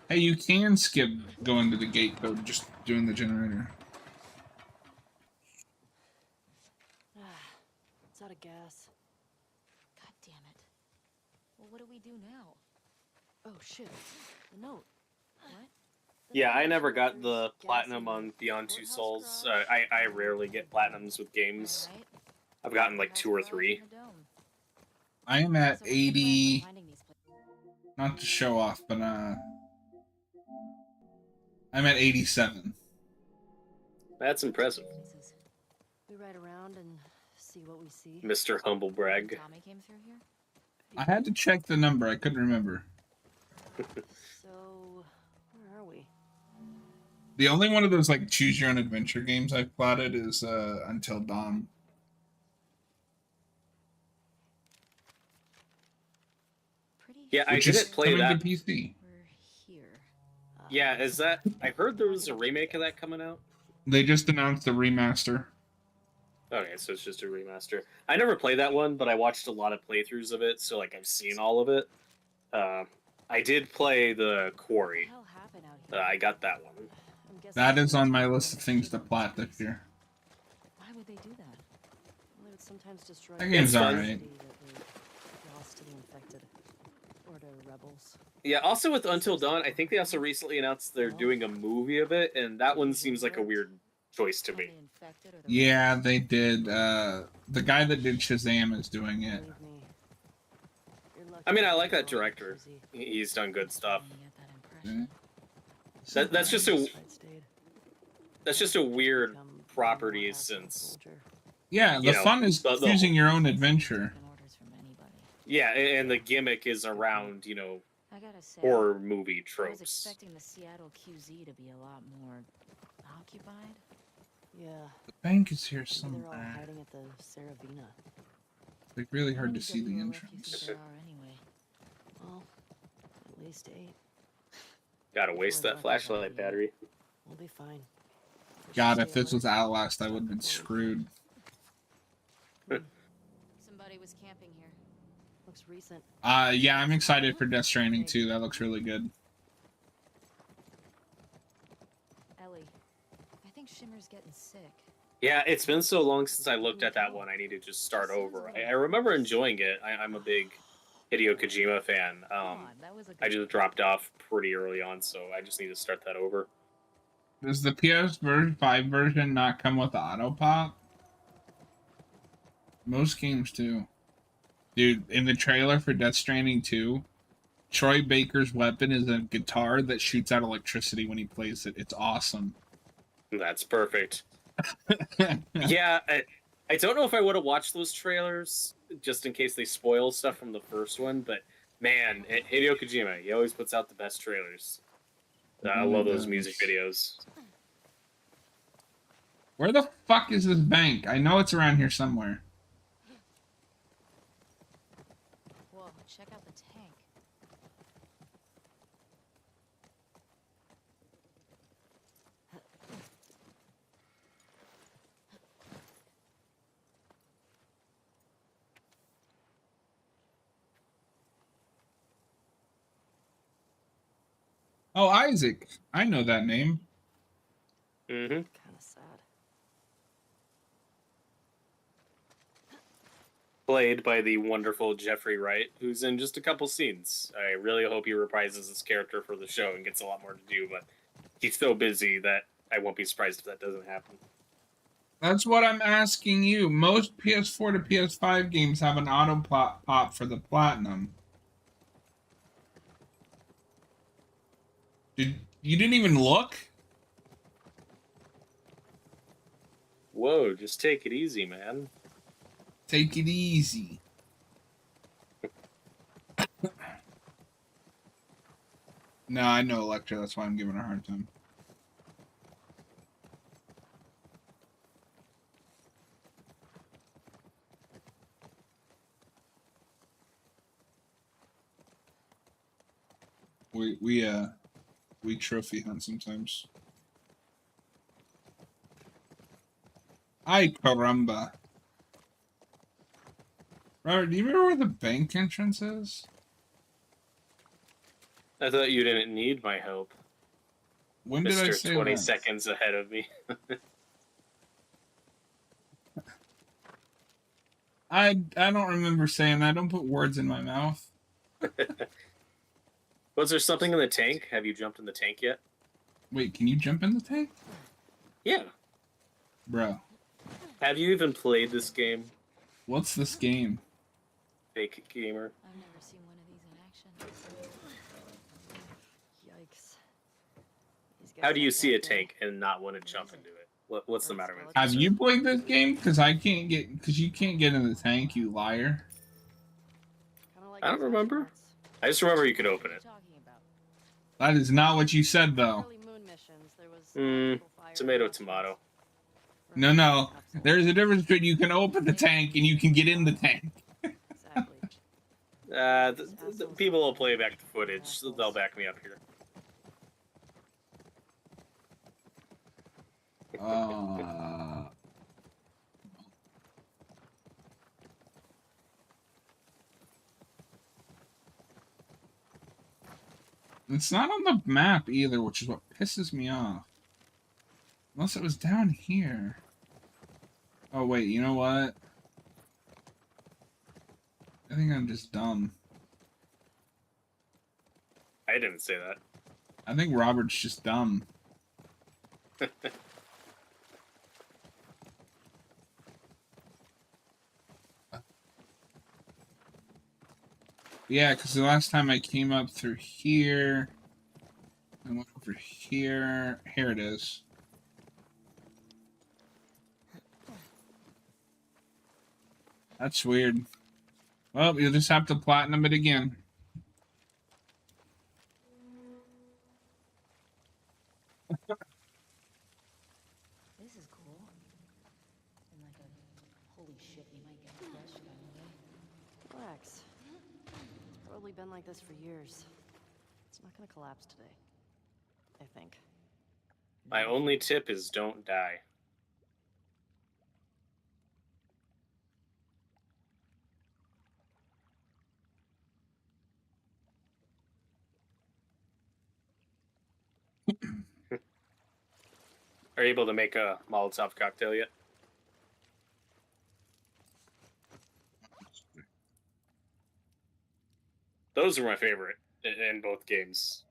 Hey, you can skip going to the gate code, just doing the generator. It's out of gas. God damn it. Well, what do we do now? Oh shit, a note. What? Yeah, I never got the platinum on Beyond Two Souls. I rarely get platinums with games. I've gotten like 2 or 3. I am at 80. Not to show off, but I'm at 87. That's impressive, We ride around and see what we see. Mr. Humble Brag. Tommy came through here? I had to check the number. I couldn't remember. So, where are we? The only one of those like choose your own adventure games I've plotted is Until Dawn. Pretty Yeah, I Which is didn't play coming that. to PC. We're here. Yeah, is that? I heard there was a remake of that coming out. They just announced a remaster. Okay, so it's just a remaster. I never played that one, but I watched a lot of playthroughs of it, so like I've seen all of it. I did play the Quarry. What the hell happened out here? I got that one. I'm guessing That it's is on my something list of things to plot this year. Why would they do that? Well, it would sometimes destroy That game's It's fun. alright. city that were lost to the infected or to rebels. Yeah, also with Until Dawn, I think they also recently announced they're doing a movie of it, and that one seems like a weird choice to On me. the infected or the Yeah, rebels? they did. The guy that did Shazam is doing it. Believe me, you're lucky I mean, I to like be that born director. Susie. He's done good stuff. Didn't get that impression. That's just a Fight stayed. that's just a weird Become one property more asshole since soldier. Yeah, the You know, fun is the- choosing your own adventure. Taking orders from anybody. yeah, and the gimmick is around I gotta say, horror movie I was tropes. expecting the Seattle QZ to be a lot more occupied. Yeah, The bank is here maybe they're all somewhere. hiding at the Saravina. It's like really How hard many to see the WLF you entrance. think there are anyway? Well, at least 8. Gotta waste that flashlight battery. We'll be fine. We should God, stay if this was alert. Outlast, I would have been screwed. Somebody was camping here. Looks recent. Yeah, I'm excited for Death Stranding too. That looks really good. Ellie, I think Shimmer's getting sick. Yeah, it's been so long since I looked at that one. I need to just start over. I remember enjoying it. I'm a big Hideo Kojima fan. Come on, that was a good I just dropped off pretty early on, so I just need to start that over. Does the PS5 version not come with auto pop? Most games do. Dude, in the trailer for Death Stranding 2, Troy Baker's weapon is a guitar that shoots out electricity when he plays it. It's awesome. That's perfect. Yeah, I don't know if I would have watched those trailers just in case they spoil stuff from the first one, but man, Hideo Kojima, he always puts out the best trailers. I love those music videos. Where the fuck is this bank? I know it's around here somewhere. Whoa, check out the tank. Oh, Isaac. I know that name. Mm-hmm. Kind of sad. Played by the wonderful Jeffrey Wright, who's in just a couple scenes. I really hope he reprises his character for the show and gets a lot more to do, but he's so busy that I won't be surprised if that doesn't happen. That's what I'm asking you. Most PS4 to PS5 games have an auto pop for the platinum. You didn't even look? Whoa, just take it easy, man. Take it easy. No, I know Electra. That's why I'm giving her a hard time. We trophy hunt sometimes. Ay caramba. Robert, do you remember where the bank entrance is? I thought you didn't need my help. When did I Mr. say 20 that? seconds ahead of me. I don't remember saying that. Don't put words in my mouth. Was there something in the tank? Have you jumped in the tank yet? Wait, can you jump in the tank? Yeah. Bro, Have you even played this game, what's this game? fake gamer? I've never seen one of these in action. Yikes. These guys How do you got see a that thing. tank and not want to jump into it? What's the matter with you? Have you played this game? Because you can't get in the tank, you liar. Kinda like I don't those remember. astronauts. I just remember you could open What are it. you talking about? That is not what you said, though. Early moon missions, there was Mm, fire tomato, announcements. tomato. No, no. Capsule. There's a difference between you can open the tank and you can get in the tank. Exactly. The people will play back the footage. So they'll back me up here. It's not on the map either, which is what pisses me off. Unless it was down here. Oh, wait, you know what? I think I'm just dumb. I didn't say that. I think Robert's just dumb. Yeah, because the last time I came up through here, I went over here. Here it is. That's weird. Well, you'll just have to platinum it again. This is cool. And like a holy shit, we might get crushed on the way. Relax. It's probably been like this for years. It's not gonna collapse today. I think. My only tip is don't die. Are you able to make a Molotov cocktail yet? Those are my favorite in both games.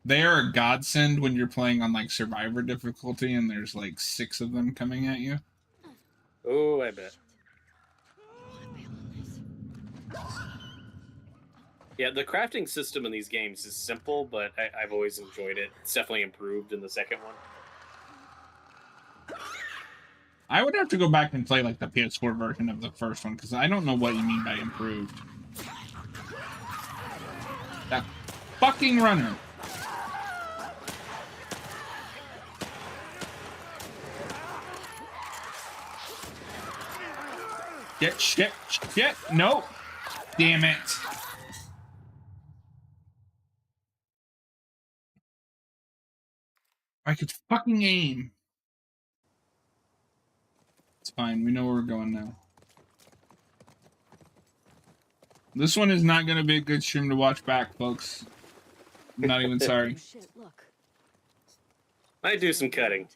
They are a godsend when you're playing on like Survivor difficulty and there's like 6 of them coming at you. Oh, I bet. Yeah, the crafting system in these games is simple, but I've always enjoyed it. It's definitely improved in the second one. I would have to go back and play like the PS4 version of the first one because I don't know what you mean by improved. That fucking runner. Shit. Nope. Damn it. I could fucking aim. It's fine. We know where we're going now. This one is not going to be a good stream to watch back, folks. I'm not even sorry. Oh, shit, look. I do some cutting.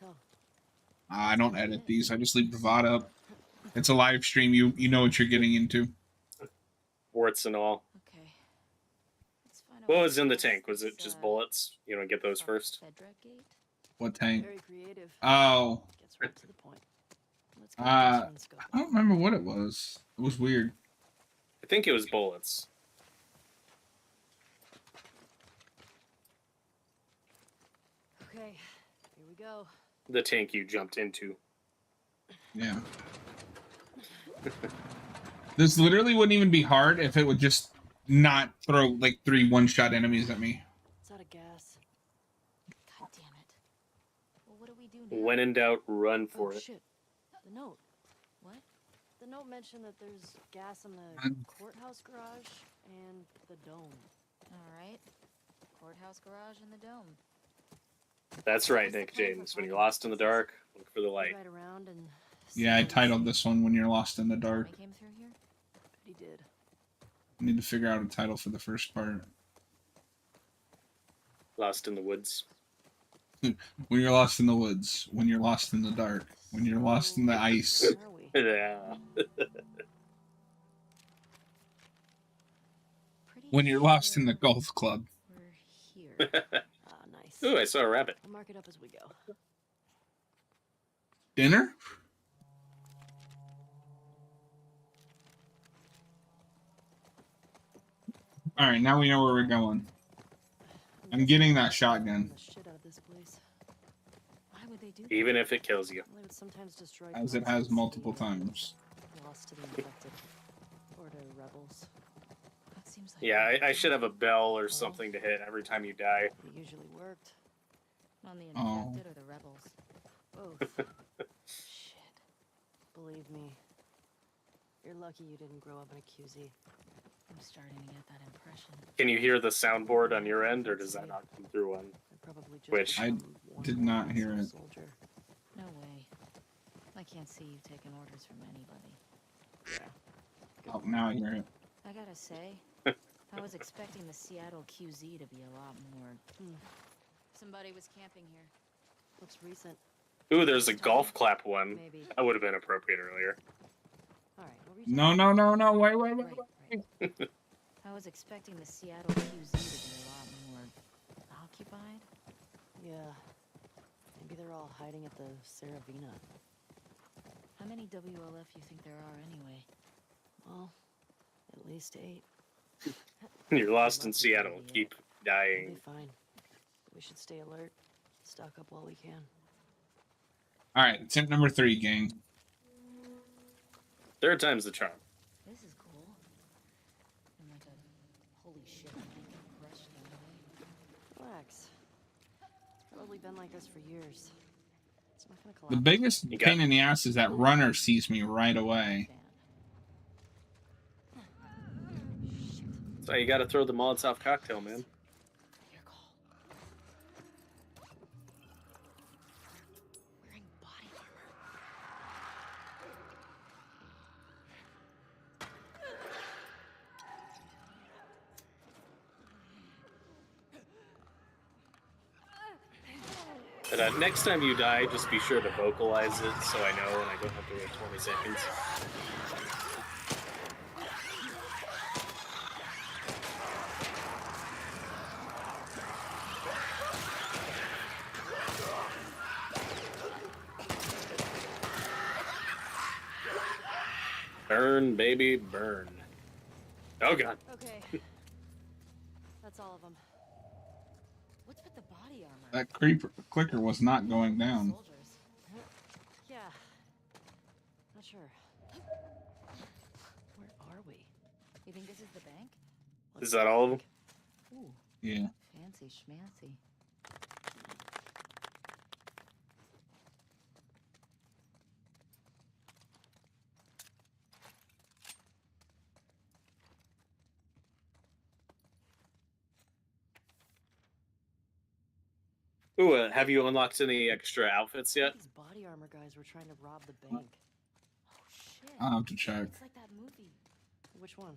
I don't edit these. I just leave the VOD up. It's a live stream. You know what you're getting into. Warts and all. Okay. Let's find out What what was in the this tank? Was it is, just bullets? You don't get those first? Fedra Gate? What tank? Very creative. Oh. Gets right to the point. Let's get a closer scope. I don't remember what it was. It was weird. I think it was bullets. Okay, here we go. The tank you jumped into. Yeah. This literally wouldn't even be hard if it would just not throw like 3 one-shot enemies at me. It's out of gas. God damn it. Well, what do we do now? When in doubt, run Oh for it. shit. The note. What? The note mentioned that there's gas in the courthouse garage and the dome. Alright. Courthouse garage and the dome. That's right, Nick James. When you're lost in the dark, look for the light. Ride around and Yeah, I see titled this one When You're Lost in the Dark. Tommy came through here? Bet he did. I need to figure out a title for the first part. Lost in the woods. When you're lost in the woods. When you're lost in the dark. When you're lost in the ice. Where are we? Yeah. When you're lost in the golf club. We're here. Ah, nice. Ooh, I saw a rabbit. We'll mark it up as we go. Dinner? All right, now we know where we're going. I'm getting that shotgun. The shit out of this place. Why would they do that? Even if it kills you. They would sometimes destroy As it parts of has the multiple city, times. lost to the infected or to rebels. That seems like Yeah, I should have a bell or something to hit every time you die. It usually worked. on the Oh. infected or the rebels. Both. Shit. Believe me. You're lucky you didn't grow up in a QZ. I'm starting to get that impression. Can you hear the soundboard on your end, or does that not come through on? I'd probably just Which? I become one did more not hear asshole it. Soldier. No way. I can't see you taking orders from anybody. Yeah. Oh, now I hear it. I gotta say, I was expecting the Seattle QZ to be a lot more. Somebody was camping here. Looks recent. Ooh, there's a golf clap one. Maybe. That would have been appropriate earlier. All right. What were you No, talking no, no, no. Wait. Right. I was expecting the Seattle QZ to be a lot more occupied. Yeah. Maybe they're all hiding at the Saravina. How many WLF you think there are anyway? Well, at least 8. You're lost in Seattle. Keep We'll dying. be fine. We should stay alert. Stock up while we can. All right, tip number 3, gang. Third time's the charm. This is cool. And like a holy shit, I think I'm crushed the other way. Relax. It's probably been like this for years. It's not gonna collapse. The biggest You got- pain in the ass is that runner sees me right away. So you got to throw the Molotov cocktail, man. Your call. Wearing body But next time you die, just be sure to vocalize it so I know and I don't have to wait 20 seconds. Burn, baby, burn. Oh, God. Okay. That's all of them. What's with the body armor? That clicker was not going down. Soldiers. Yeah. Not sure. Where are we? You think this is the bank? Is that all of them? Ooh, Yeah. fancy schmancy. Ooh, have you unlocked any extra outfits yet? These body armor guys were trying to rob the bank. Oh shit. I'll have to check. It's like that movie. Which one?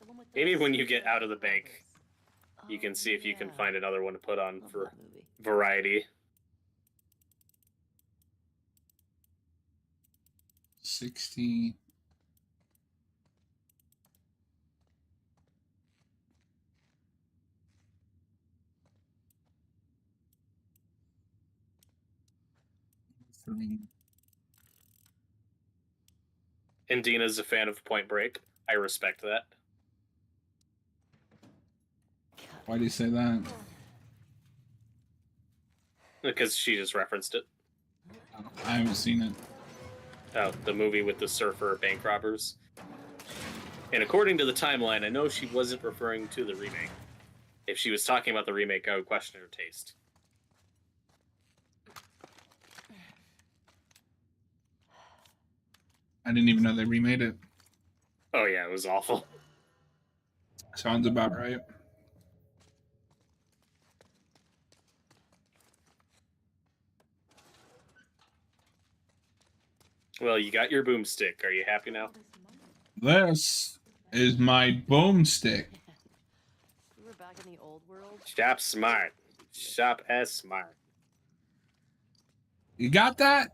The one with Maybe those when you get out of the robbers. bank, you can see if you can yeah. find another one to put on Love for that movie. variety. 60. And Dina's a fan of Point Break. I respect that. Why do you say that? Because she just referenced it. I haven't seen it. Oh, the movie with the surfer bank robbers. And according to the timeline, I know she wasn't referring to the remake. If she was talking about the remake, I would question her taste. I didn't even know they remade it. Oh yeah, it was awful. Sounds about right. Well, you got your boomstick. Are you happy now? This is my boomstick. We were back in the old world. Shop smart. Shop as smart. You got that?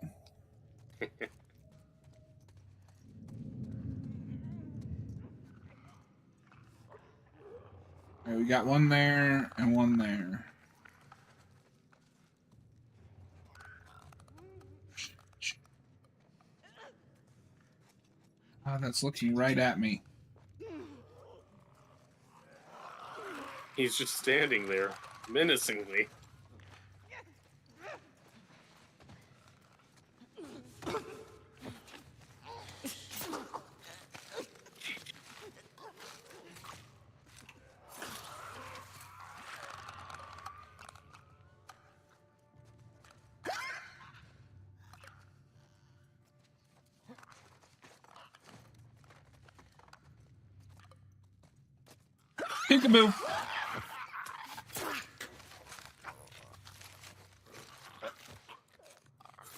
All right, we got one there and one there. Oh, that's looking right at me. He's just standing there, menacingly. Peekaboo.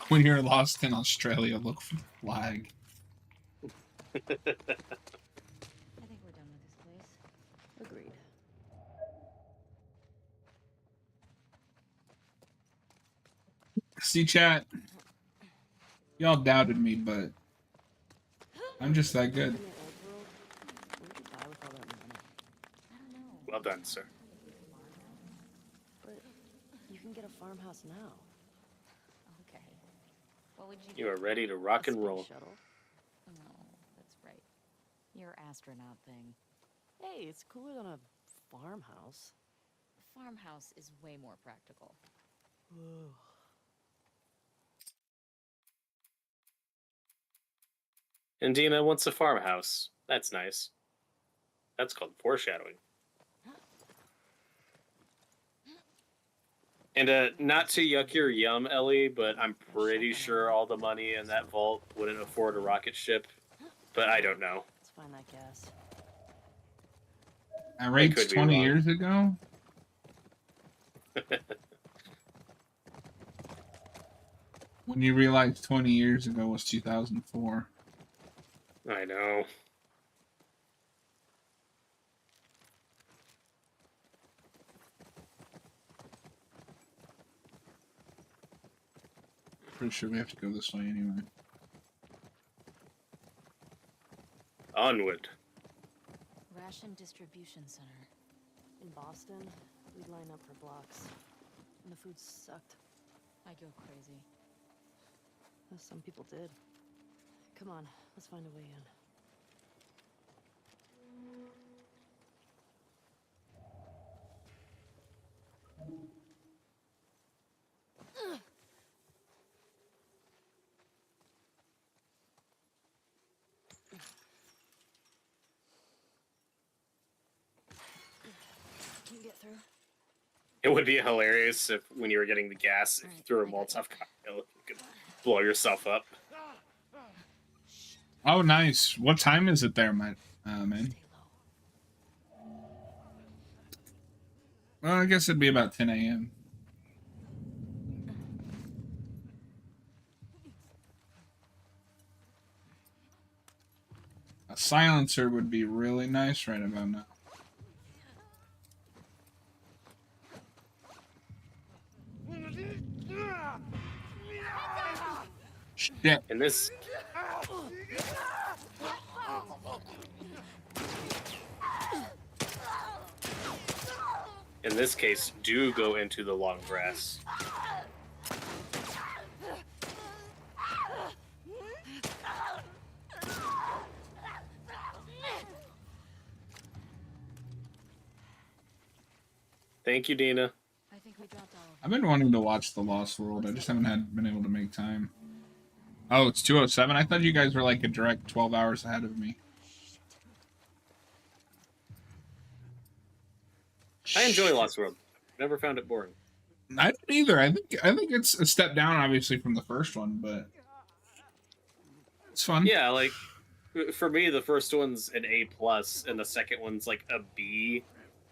When you're lost in Australia, look for the flag. I think we're done with this place. Agreed. See, chat? Y'all doubted me, but I'm just that good. In the old world, where'd you buy with all that money? I don't know. Well done, sir. But you can get a farmhouse now. Okay. What would you do? You are ready to rock A and space roll. shuttle. No, that's right. Your astronaut thing. Hey, it's cooler than a farmhouse. A farmhouse is way more practical. Whoa. And Dina wants a farmhouse. That's nice. That's called foreshadowing. And not to yuck your yum, Ellie, but I'm pretty sure all the money in that vault wouldn't afford a rocket ship. But I don't know. Let's find that gas. At rates could be 20 wrong. years ago? When you realize 20 years ago was 2004. I know. Pretty sure we have to go this way anyway. Onward. Ration distribution center. In Boston, we'd line up for blocks. And the food sucked. I go crazy. As some people did. Come on, let's find a way in. Can you get through? It would be hilarious if, when you were getting the gas, if you threw a Molotov cocktail, you could blow yourself up. Oh, nice. What time is it there, man? Stay low. Well, I guess it'd be about 10 a.m. A silencer would be really nice right about now. Shit. In this... In this case, do go into the long grass. Thank you, Dina. I think we dropped all of I've been wanting to watch The Lost World. I just haven't been able to make time. Oh, it's 2:07. I thought you guys were like a direct 12 hours ahead of me. I enjoy Lost World. Never found it boring. I don't either. I think it's a step down, obviously, from the first one, but it's fun. Yeah, like for me, the first one's an A+, and the second one's like a B.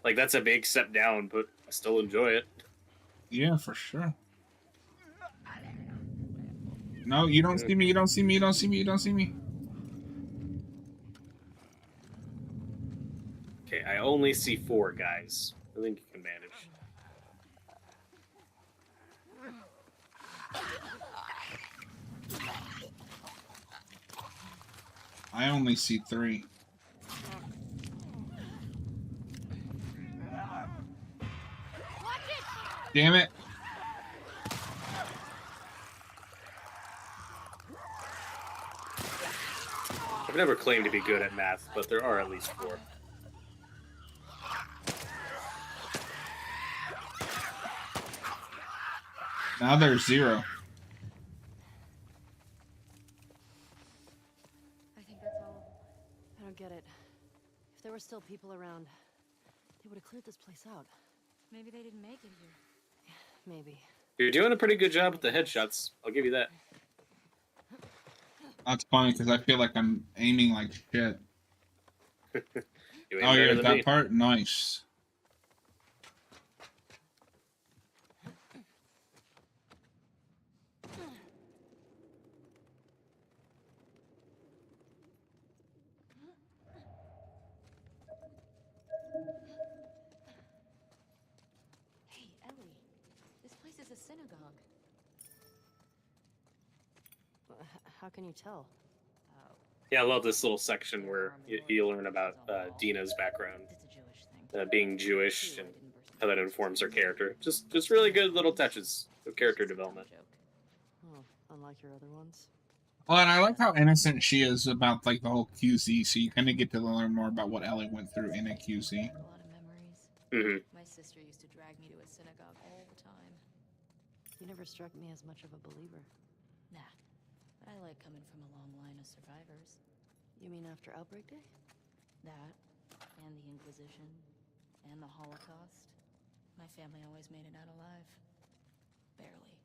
Like that's a big step down, but I still enjoy it. Yeah, for sure. No, you don't see me. You don't see me. You don't see me. You don't see me. Okay, I only see 4 guys. I think you can manage. I only see 3. Damn it. I've never claimed to be good at math, but there are at least 4. Now there's 0. I think that's all of them. I don't get it. If there were still people around, they would have cleared this place out. Maybe they didn't make it here. Maybe. You're doing a pretty good job with the headshots. I'll give you that. That's funny because I feel like I'm aiming like shit. You ain't Oh, you're better at than that me. part? Nice. Hey, Ellie. This place is a synagogue. How can you tell? Oh, Yeah, I love this little section where you learn about Dina's background, it's a Jewish thing. being Jewish, Too, I and didn't burst how that into informs her flames. character. Just really good little touches of character It's just a dumb development. joke. Oh, unlike your other ones. Well, and I like how innocent she is about like the whole QZ, so you kind of get to learn more about what Ellie went through in a QZ. A lot of memories. Hmm. My sister used to drag me to a synagogue all the time. You never struck me as much of a believer. Nah, but I like coming from a long line of survivors. You mean after Outbreak Day? That, and the Inquisition, and the Holocaust. My family always made it out alive. Barely.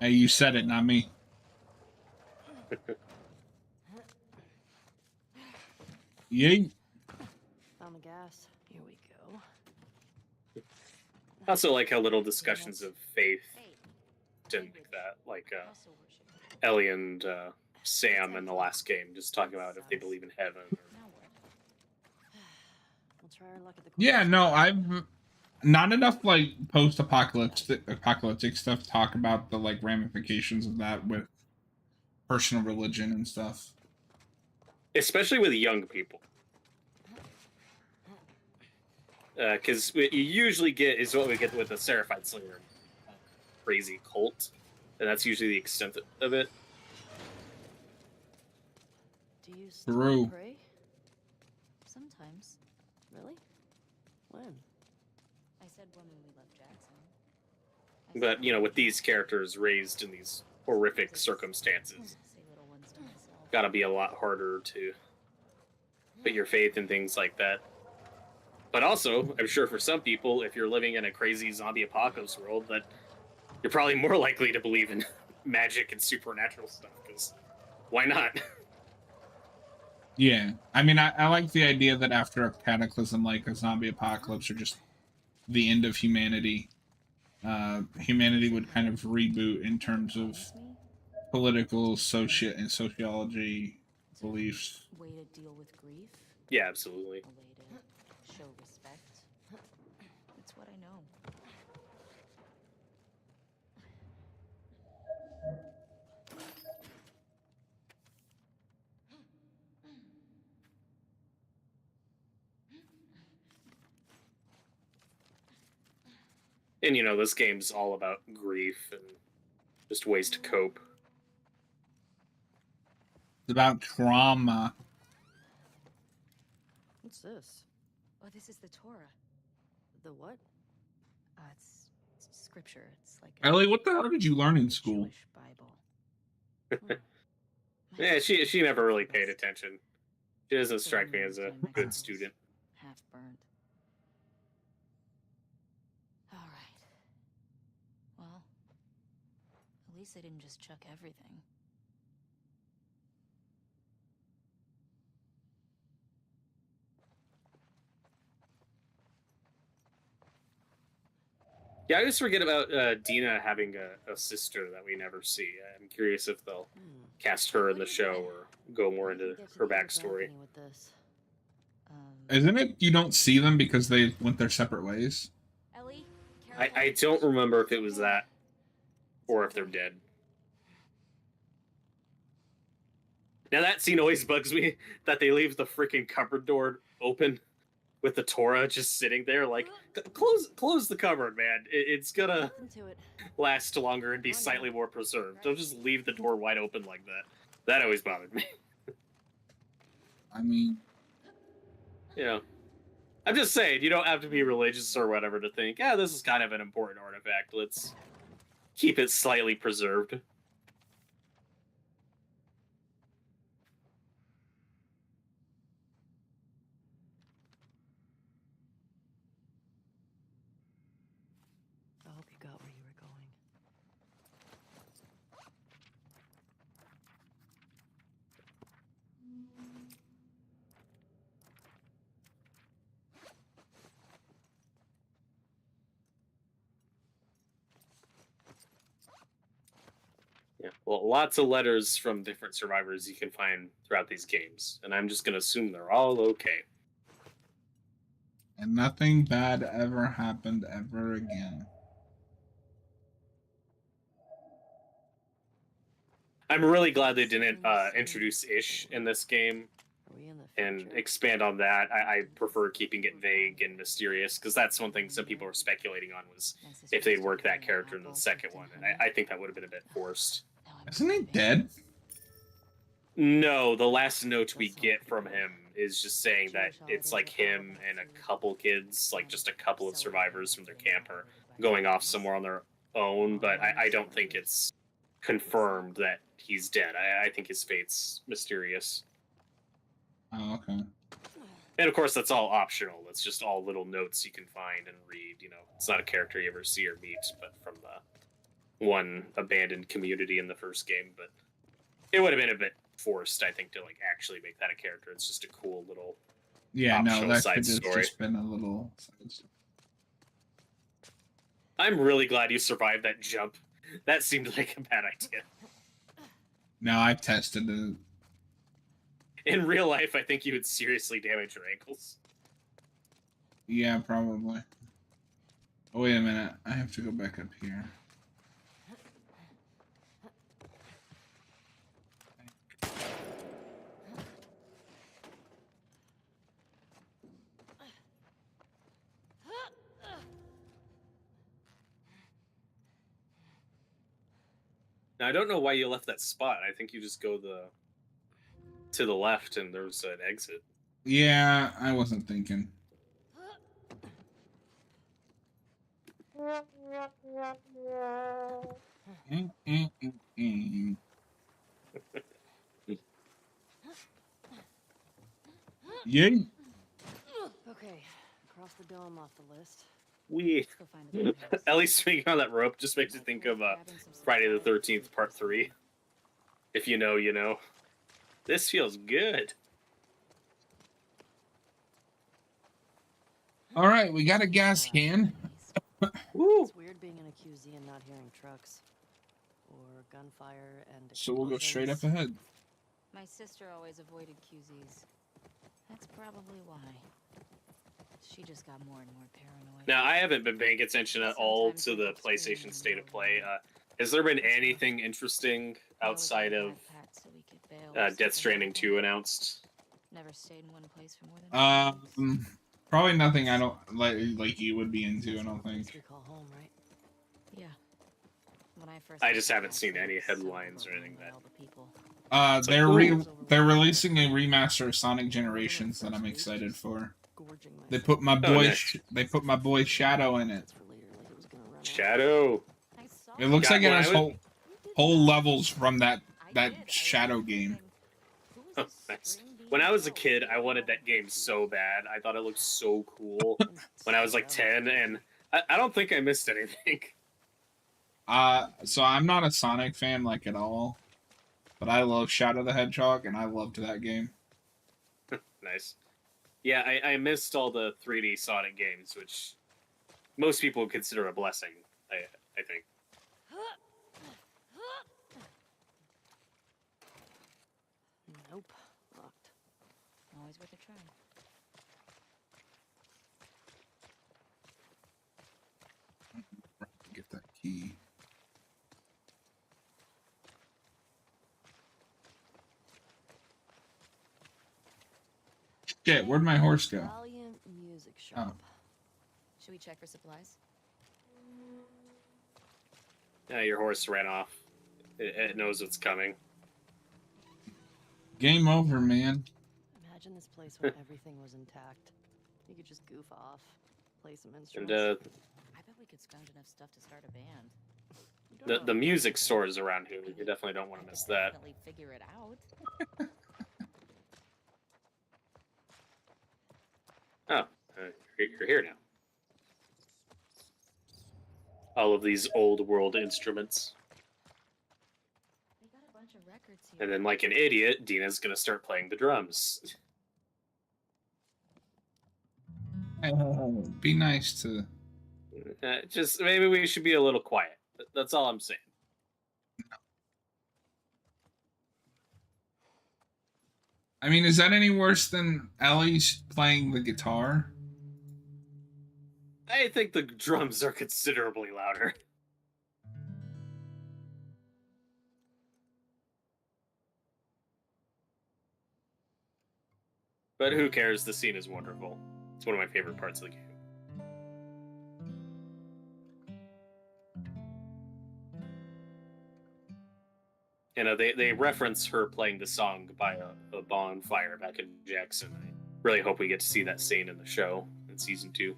Hey, you said it, not me. Yay. Found the gas. Here we go. I also like how little discussions of faith Hey, and like that, like muscle worship. Ellie and Sam in the last game, just talking about if they believe in heaven. Or... Now what? We'll try our luck at the Yeah, courthouse. no, I've not enough like apocalyptic stuff talk about the like ramifications of that with personal religion and stuff. Especially with young people. Because what you usually get is what we get with the Seraphied Slinger crazy cult. And that's usually the extent of it. Do you still True. pray? Sometimes. Really? When? I said when we left Jackson. But, you know, with these characters raised in these horrific circumstances, Say little ones to myself. gotta be a lot harder to put your faith in things like that. But also, I'm sure for some people, if you're living in a crazy zombie apocalypse world, that you're probably more likely to believe in magic and supernatural stuff, because why not? Yeah, I mean, I like the idea that after a cataclysm like a zombie apocalypse or just the end of humanity, humanity would kind of reboot in terms of Promise me? political, sociology, It's a beliefs. way to deal with grief. Yeah, absolutely. A way to show respect. It's what I know. And, you know, this game's all about grief and just ways to cope. It's about trauma. What's this? Oh, this is the Torah. The what? It's scripture. It's like a Ellie, what the hell did you learn in school? Jewish Bible. Yeah, she never really paid attention. She doesn't strike me as a good student. Half burned. All right. Well, at least they didn't just chuck everything. Yeah, I always forget about Dina having a sister that we never see. I'm curious if they'll cast her in the show or go more into her backstory. With this. Isn't it you don't see them because they went their separate ways? Ellie, I don't remember if it was that or if they're dead. Now that scene always bugs me, that they leave the freaking cupboard door open with the Torah just sitting there. Like, close the cupboard, man. It's gonna Nothing to it. last longer and be slightly more preserved. Don't just leave the door wide open like that. That always bothered me. I mean, You know, I'm just saying, you don't have to be religious or whatever to think, yeah, this is kind of an important artifact. Let's keep it slightly preserved. I hope you got where you were going. Yeah, well, lots of letters from different survivors you can find throughout these games, and I'm just gonna assume they're all okay. and nothing bad ever happened ever again. I'm really glad they didn't introduce Ish in this game Are we in the and future? expand on that. I prefer keeping it vague and mysterious, because that's one thing some people were speculating on, was if they'd work that character in the second one, and I think that would have been a bit forced. Isn't he dead? No, the last note we get from him is just saying that it's like him and a couple kids, like just a couple of survivors from their camp, are going off somewhere on their own, but I don't think it's confirmed that he's dead. I think his fate's mysterious. Oh, okay. And of course, that's all optional. That's just all little notes you can find and read. You know, it's not a character you ever see or meet, but from the one abandoned community in the first game. But it would have been a bit forced, I think, to like actually make that a character. It's just a cool little. Yeah, no, Optional that side could have story. just been a little side story. I'm really glad you survived that jump. That seemed like a bad idea. No, I tested it. In real life, I think you would seriously damage your ankles. Yeah, probably. Oh, wait a minute. I have to go back up here. Now, I don't know why you left that spot. I think you just go to the left and there's an exit. Yeah, I wasn't thinking. Yay! Okay, cross the dome off the list. We Let's go find a warehouse. at least swinging on that rope just makes you think of Friday the 13th Part 3. If you know, you know. This feels good. All right, we got a gas can. Woo! It's weird being in a QZ and not hearing trucks. Or gunfire and So we'll go straight up explosions. ahead. My sister always avoided QZs. That's probably why. She just got more and more paranoid. Now, I haven't been paying attention at all to the PlayStation State of Play. Has there been anything interesting outside of Death Stranding 2 announced? Never stayed in one place for more than 2 days. Probably nothing I don't like you would be into, I don't think. We call home, right? Yeah. When I first I got just to haven't that seen place, any so headlines or anything lonely that. all the people. They're releasing a remaster of Sonic Generations that I'm excited for. Gorging They myself. put my boy nice. they put my boy Shadow in it. That's for later, like it was gonna run out. Shadow. I saw It looks Yeah, like it when has I was- whole levels from that I that did. I was Shadow thinking, game. who is Oh, this nice. string When I was a bean kid, girl? I wanted that game so bad. I thought it looked so cool when I was like So, 10, and I don't think I missed anything. So I'm not a Sonic fan like at all, but I love Shadow the Hedgehog and I loved that game. Nice. Yeah, I missed all the 3D Sonic games, which most people would consider a blessing, I think. Nope. Locked. Always worth a try. Get that key. Shit, where'd my horse go? Valiant Music Shop. Should we check for supplies? Yeah, your horse ran off. It knows what's coming. Game over, man. Imagine this place when everything was intact. You could just goof off, play some instruments. And I bet we could scrounge enough stuff to start a band. the music stores around here, you definitely don't want to miss that. Definitely figure it out. Oh, you're here now. All of these old world instruments. We got a bunch of records here. And then, like an idiot, Dina's gonna start playing the drums. Be nice to. Just maybe we should be a little quiet. That's all I'm saying. I mean, is that any worse than Ellie's playing the guitar? I think the drums are considerably louder. But who cares? The scene is wonderful. It's one of my favorite parts of the game. You know, they reference her playing the song by a bonfire back in Jackson. I really hope we get to see that scene in the show in season 2.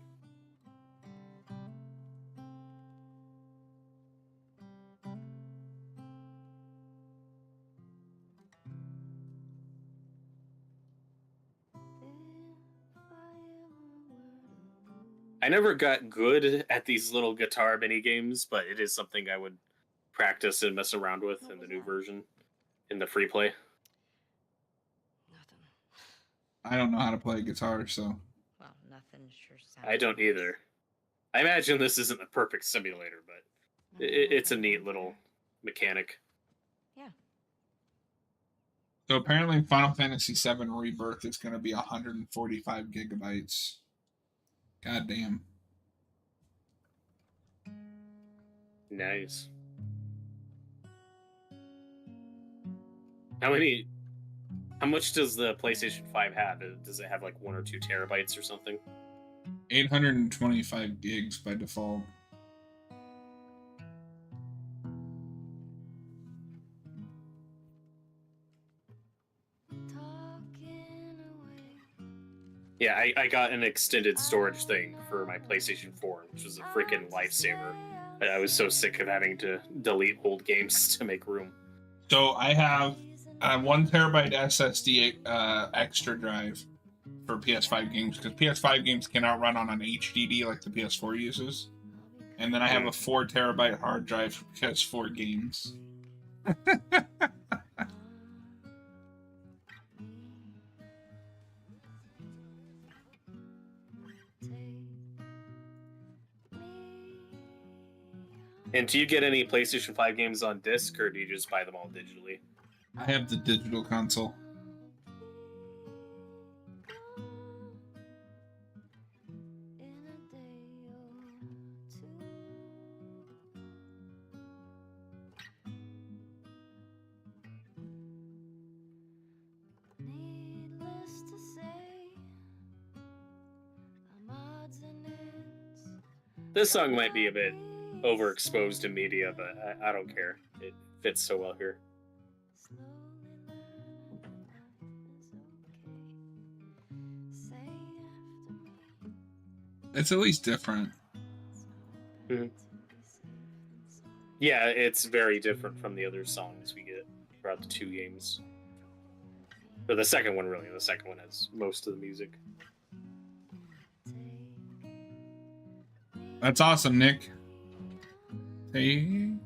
I never got good at these little guitar mini games, but it is something I would practice and mess around with in the new version, in the free play. Nothing. I don't know how to play guitar, so. Well, nothing sure sounds. I don't either. I imagine this isn't the perfect simulator, but it's a neat little mechanic. Yeah. So apparently Final Fantasy VII Rebirth is going to be 145 gigabytes. God damn. Nice. How much does the PlayStation 5 have? Does it have like 1 or 2 terabytes or something? 825 gigs by default. Yeah, I got an extended storage thing for my PlayStation 4, which was a freaking lifesaver. I was so sick of having to delete old games to make room. So I have a 1 terabyte SSD extra drive for PS5 games, because PS5 games cannot run on an HDD like the PS4 uses. And then I have a 4 terabyte hard drive for PS4 games. And do you get any PlayStation 5 games on disc, or do you just buy them all digitally? I have the digital console. This song might be a bit overexposed in media, but I don't care. It fits so well here. It's at least different. Mm-hmm. Yeah, it's very different from the other songs we get throughout the 2 games. Or the second one, really. The second one has most of the music. That's awesome, Nick. Take me.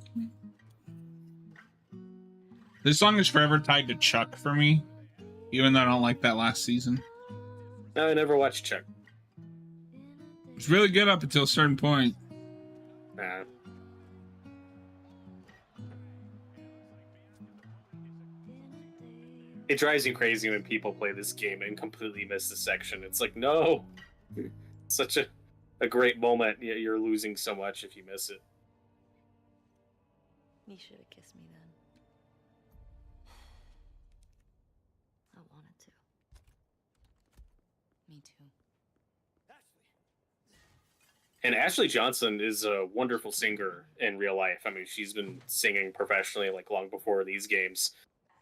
This song is forever tied to Chuck for me, even though I don't like that last season. No, I never watched Chuck. It's really good up until a certain point. Nah. It drives you crazy when people play this game and completely miss the section. It's like, no! Such a great moment. You're losing so much if you miss it. You should have kissed me then. I wanted to. Me too. And Ashley Johnson is a wonderful singer in real life. I mean, she's been singing professionally like long before these games.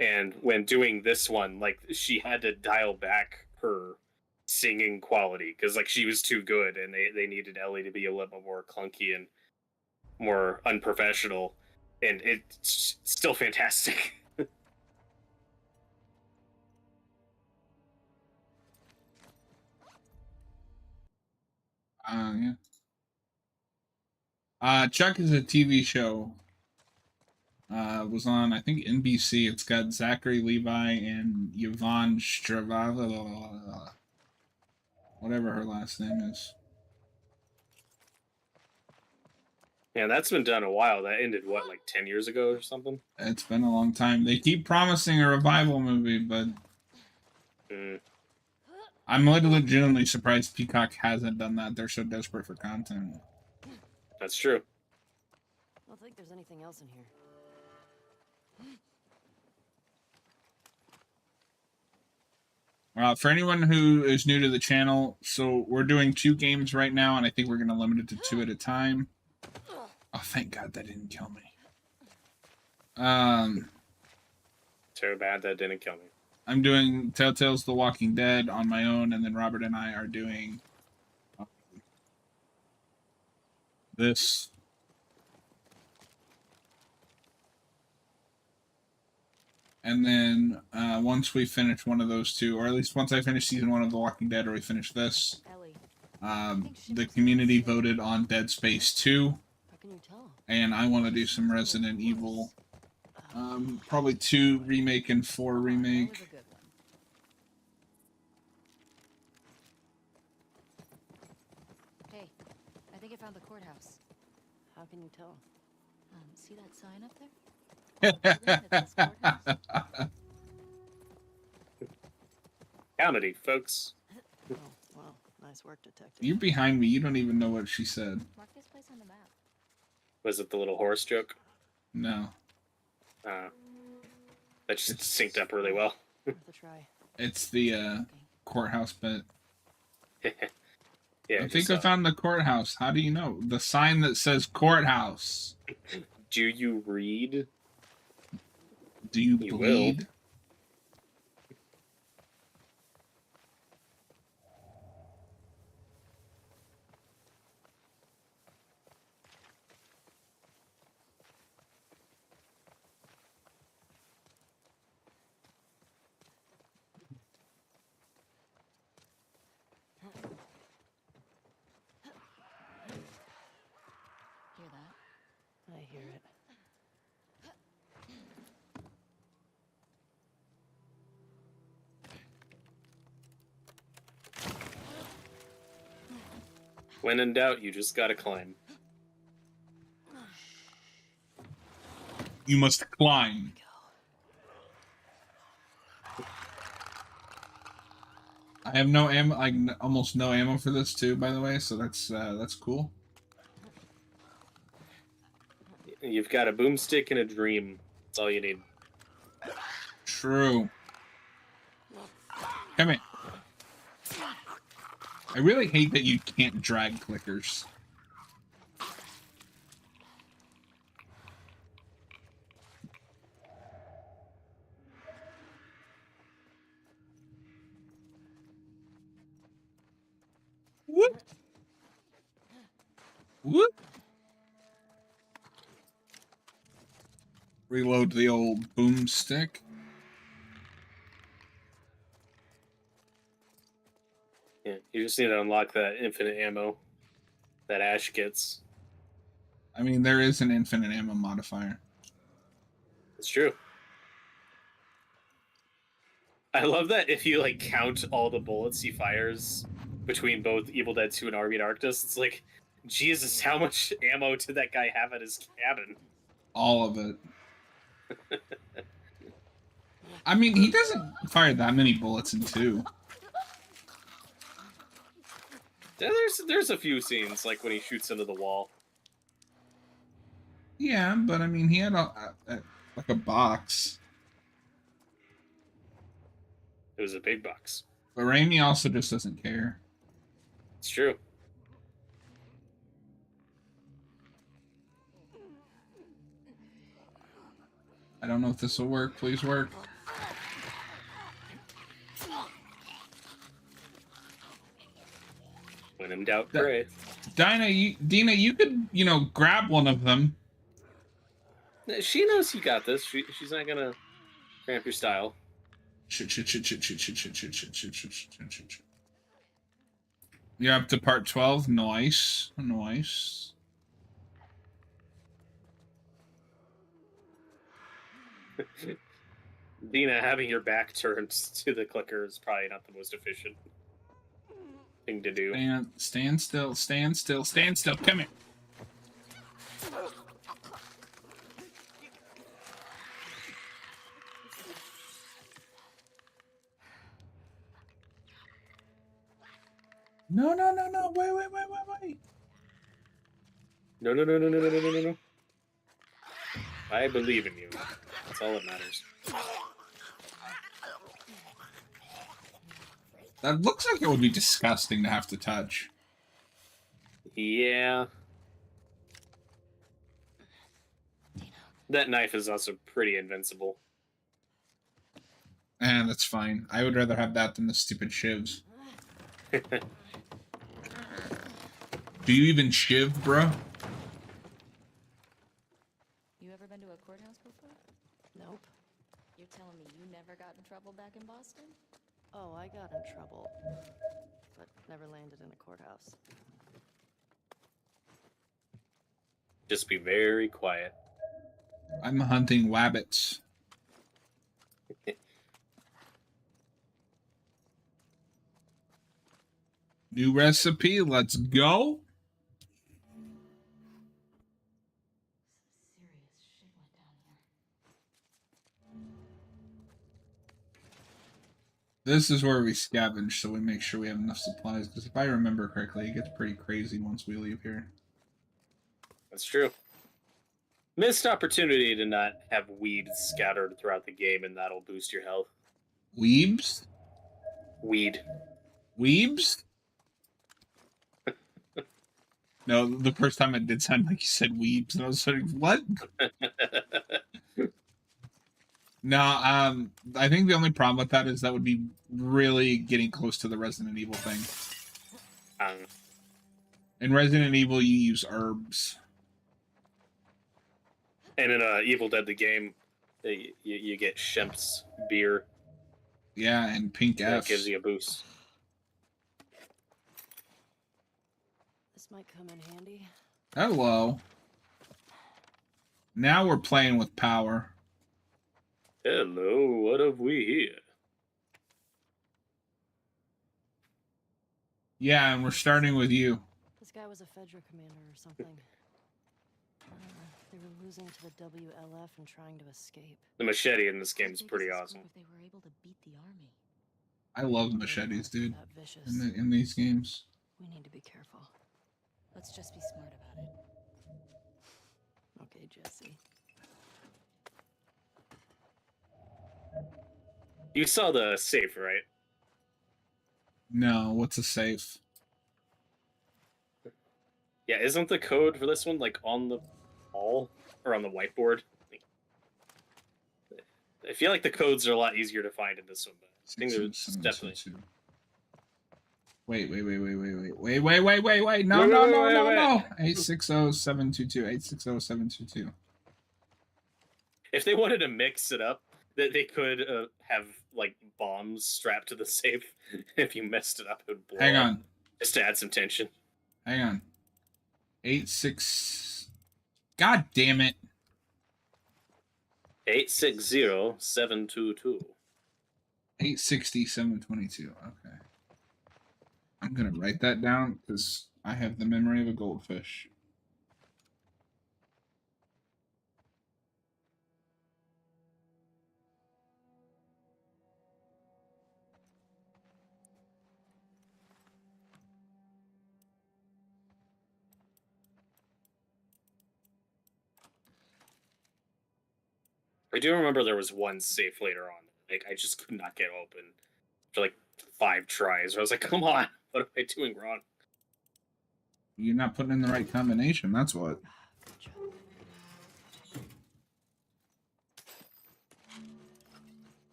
And when doing this one, like she had to dial back her singing quality because like she was too good, and they needed Ellie to be a little more clunky and more unprofessional. And it's still fantastic. Yeah. Chuck is a TV show. Was on, I think, NBC. It's got Zachary Levi and Yvonne Stravava, whatever her last name is. Yeah, that's been done a while. That ended, what, like 10 years ago or something? It's been a long time. They keep promising a revival movie, but I'm legitimately surprised Peacock hasn't done that. They're so desperate for content. That's true. I don't think there's anything else in here. For anyone who is new to the channel, so we're doing 2 games right now, and I think we're going to limit it to 2 at a time. Oh, thank God that didn't kill me. Too bad that didn't kill me. I'm doing Telltale's The Walking Dead on my own, and then Robert and I are doing this. And then once we finish one of those 2, or at least once I finish season 1 of The Walking Dead, or we finish this, Ellie, the community voted on Dead Space 2, how can you tell? and I want to do some Resident Evil. Probably 2 remake and 4 That was remake. a good one. Hey, I think I found the courthouse. How can you tell? See that sign up there? That says courthouse? Comedy, folks. Oh, wow. Nice work, detective. You're behind me. You don't even know what she said. Mark this place on the map. Was it the little horse joke? No. That just synced up really well. Worth a try. It's the courthouse bit. Yeah, I think I found the courthouse. How do you know? The sign that says courthouse. Do you read? Do you You bleed? Hear that? I hear it. When in doubt, you just gotta climb. You must climb. I have no ammo, like almost no ammo for this too, by the way. So that's cool. You've got a boomstick and a dream. That's all you need. True. Come here. I really hate that you can't drag clickers. Whoop. Whoop. Reload the old boomstick. Yeah, you just need to unlock that infinite ammo that Ash gets. I mean, there is an infinite ammo modifier. It's true. I love that if you like count all the bullets he fires between both Evil Dead 2 and Army Darkness, it's like, Jesus, how much ammo did that guy have at his cabin? All of it. I mean, he doesn't fire that many bullets in 2. There's a few scenes, like when he shoots into the wall. Yeah, but I mean, he had like a box. It was a big box. But Raimi also just doesn't care. It's true. I don't know if this will work. Please work. When in doubt, pray. Dina, you could, grab one of them. She knows you got this. She's not gonna cramp your style. Shit. You're up to part 12. Nice. Dina, having your back turned to the clicker is probably not the most efficient thing to do. Stand still. Come here. No. Wait. No. I believe in you. That's all that matters. That looks like it would be disgusting to have to touch. Yeah. That knife is also pretty invincible. And that's fine. I would rather have that than the stupid shivs. Do you even shiv, bro? You ever been to a courthouse before? Nope. You're telling me you never got in trouble back in Boston? Oh, I got in trouble, but never landed in a courthouse. Just be very quiet. I'm hunting wabbits. New recipe, let's go. Serious shit went down here. This is where we scavenge, so we make sure we have enough supplies. Because if I remember correctly, it gets pretty crazy once we leave here. That's true. Missed opportunity to not have weeds scattered throughout the game, and that'll boost your health. Weebs? Weebs? No, the first time it did sound like you said weebs, and I was like, what? No, I think the only problem with that is that would be really getting close to the Resident Evil thing. In Resident Evil, you use herbs. And in Evil Dead the game, you get Shemp's beer. Yeah, and pink That F. gives you a boost. This might come in handy. Hello. Now we're playing with power. Hello, what have we here? Yeah, and we're starting with you. This guy was a Fedra commander or something. They were losing to the WLF and trying to escape. The machete in this game is How big pretty this awesome. group if they were able to beat the army? I love machetes, dude. That vicious. In these games. We need to be careful. Let's just be smart about it. Okay, Jesse. You saw the safe, right? No, what's a safe? Yeah, isn't the code for this one like on the wall or on the whiteboard? I feel like the codes are a lot easier to find in this one, but I think there's definitely. Wait. No. Wait, wait. 860722. 860722. If they wanted to mix it up, that they could have like bombs strapped to the safe. If you messed it up, it would blow. Hang up, on. just to add some tension. Hang on. 86. God damn it. 860722. 860722. Okay. I'm gonna write that down because I have the memory of a goldfish. I do remember there was one safe later on. Like I just could not get open for like 5 tries. I was like, come on, what am I doing wrong? You're not putting in the right combination. That's what. Gotcha.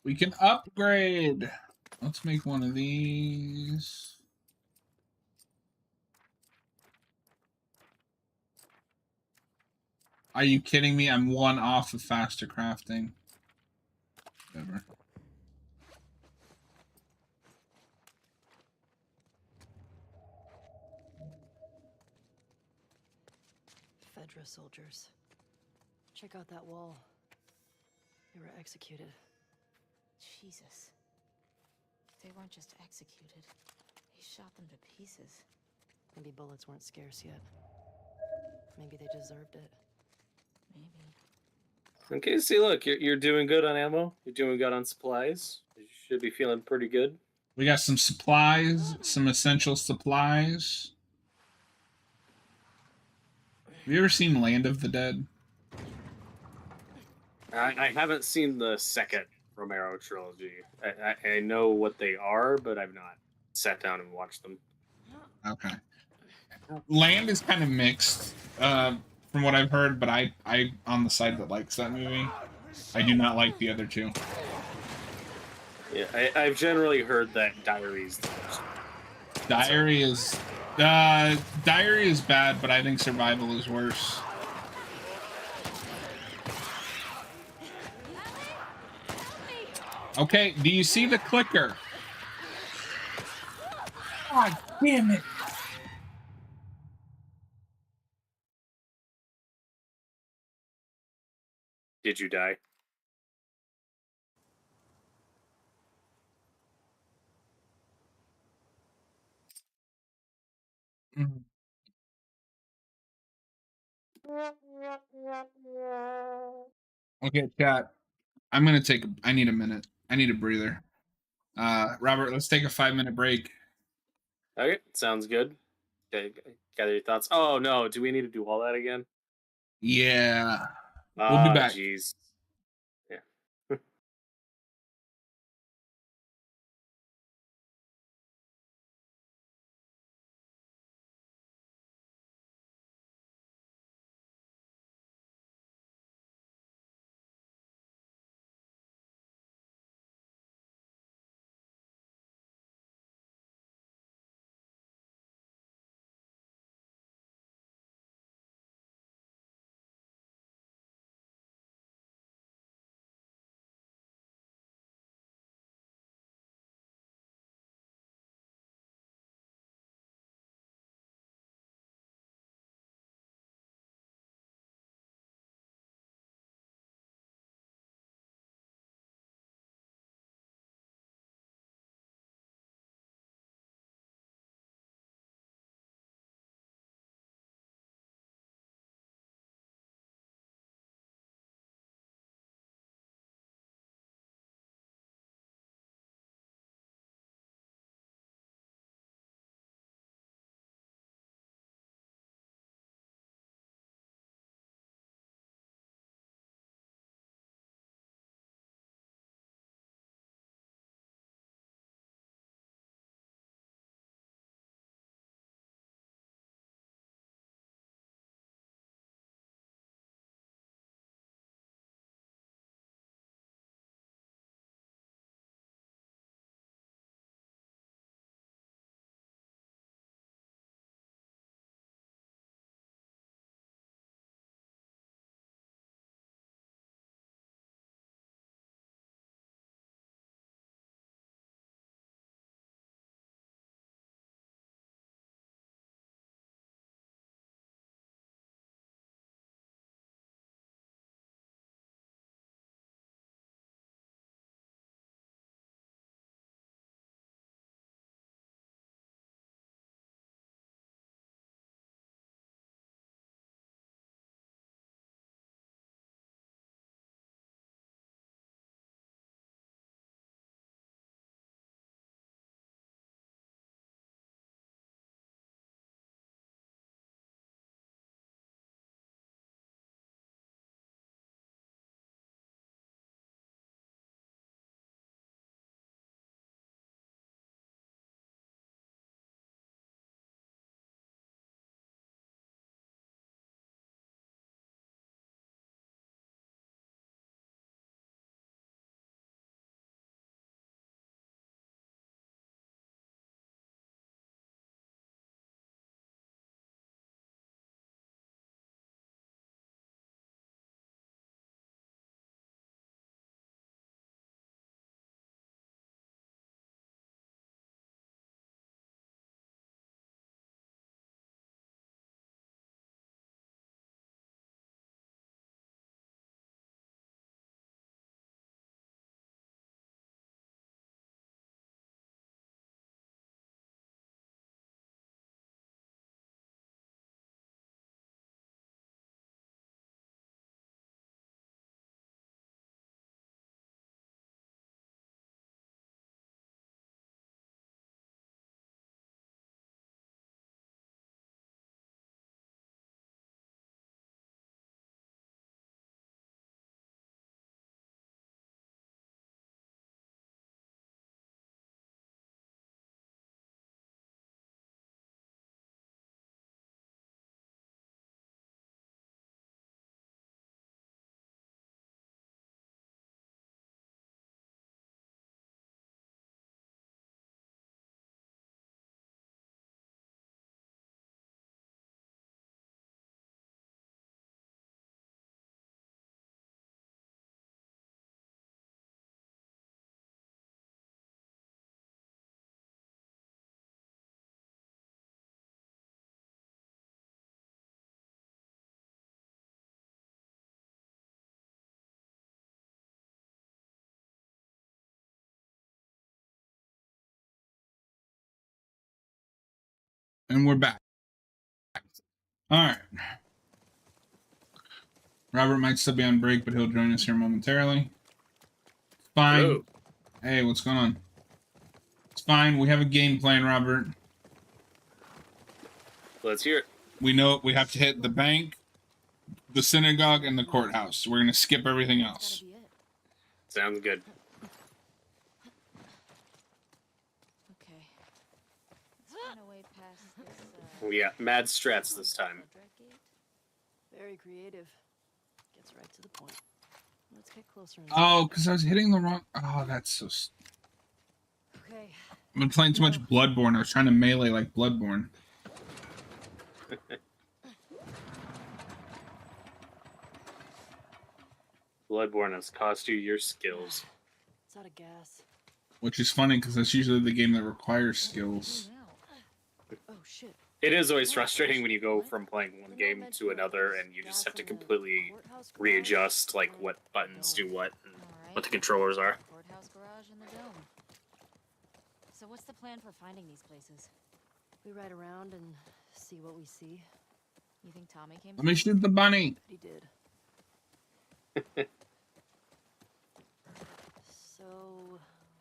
We can upgrade. Let's make one of these. Are you kidding me? I'm 1 off of faster crafting. Whatever. Fedra soldiers. Check out that wall. They were executed. Jesus. They weren't just executed. He shot them to pieces. Maybe bullets weren't scarce yet. Maybe they deserved it. Maybe. Okay, see, look, you're doing good on ammo. You're doing good on supplies. You should be feeling pretty good. We got some supplies, some essential supplies. Have you ever seen Land of the Dead? I haven't seen the second Romero trilogy. I know what they are, but I've not sat down and watched them. Okay. Land is kind of mixed, from what I've heard, but I on the side that likes that movie. I do not like the other two. Yeah, I've generally heard that Diary's the worst. Diary is bad, but I think Survival is worse. Okay, do you see the clicker? God damn it. Did you die? Mm. Okay, chat. I'm gonna take. I need a minute. I need a breather. Robert, let's take a 5-minute break. Okay, sounds good. Okay, gather your thoughts. Oh no, do we need to do all that again? Yeah, we'll be back. Jeez. And we're back. All right. Robert might still be on break, but he'll join us here momentarily. Fine. Hello. Hey, what's going on? It's fine. We have a game plan, Robert. Let's hear it. We know we have to hit the bank, the synagogue, and the courthouse. We're going to skip everything That's else. gotta be it. Sounds good. Okay. Let's find a way past this. We got mad strats this time. Subject gate. Very creative. Gets right to the point. Let's get closer. And Oh, because I was hitting the wrong... Oh, that's so... Okay. I've been playing too much Bloodborne. I was trying to melee like Bloodborne. Bloodborne has cost you your skills. It's out of gas. Which is funny, because that's usually the game that requires skills. Oh shit. It is always frustrating when you go from playing one game to another and you just have to completely readjust like what buttons do what and what the controllers are. Courthouse garage and the dome. So what's the plan for finding these places? We ride around and see what we see. You think Tommy came? Let me shoot the bunny. He did. So,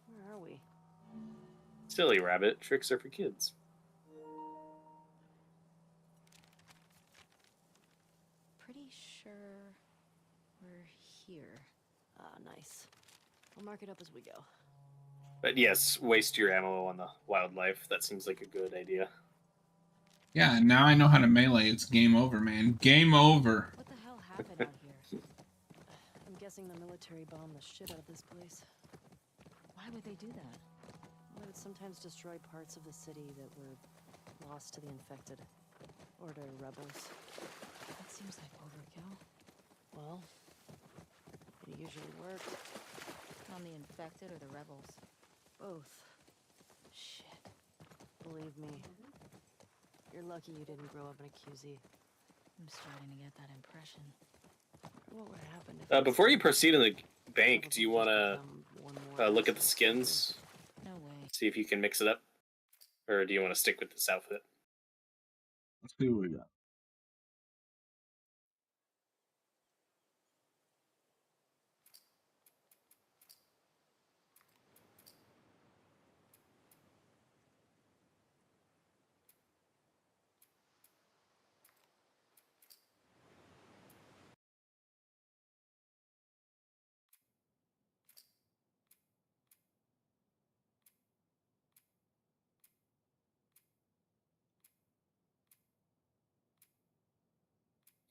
where are we? Silly rabbit, tricks are for kids. Pretty sure we're here. Ah, nice. I'll mark it up as we go. But yes, waste your ammo on the wildlife. That seems like a good idea. Yeah, now I know how to melee. It's game over, man. Game over. What the hell happened out here? I'm guessing the military bombed the shit out of this place. Why would they do that? They would sometimes destroy parts of the city that were lost to the infected. Or to rebels. That seems like overkill. Well, it usually worked. On the infected or the rebels? Both. Shit. Believe me. You're lucky you didn't grow up in a QZ. I'm starting to get that impression. What would happen if Before you proceed in the bank, do you want to look at the skins? No way. See if you can mix it up? Or do you want to stick with this outfit? Let's see what we got.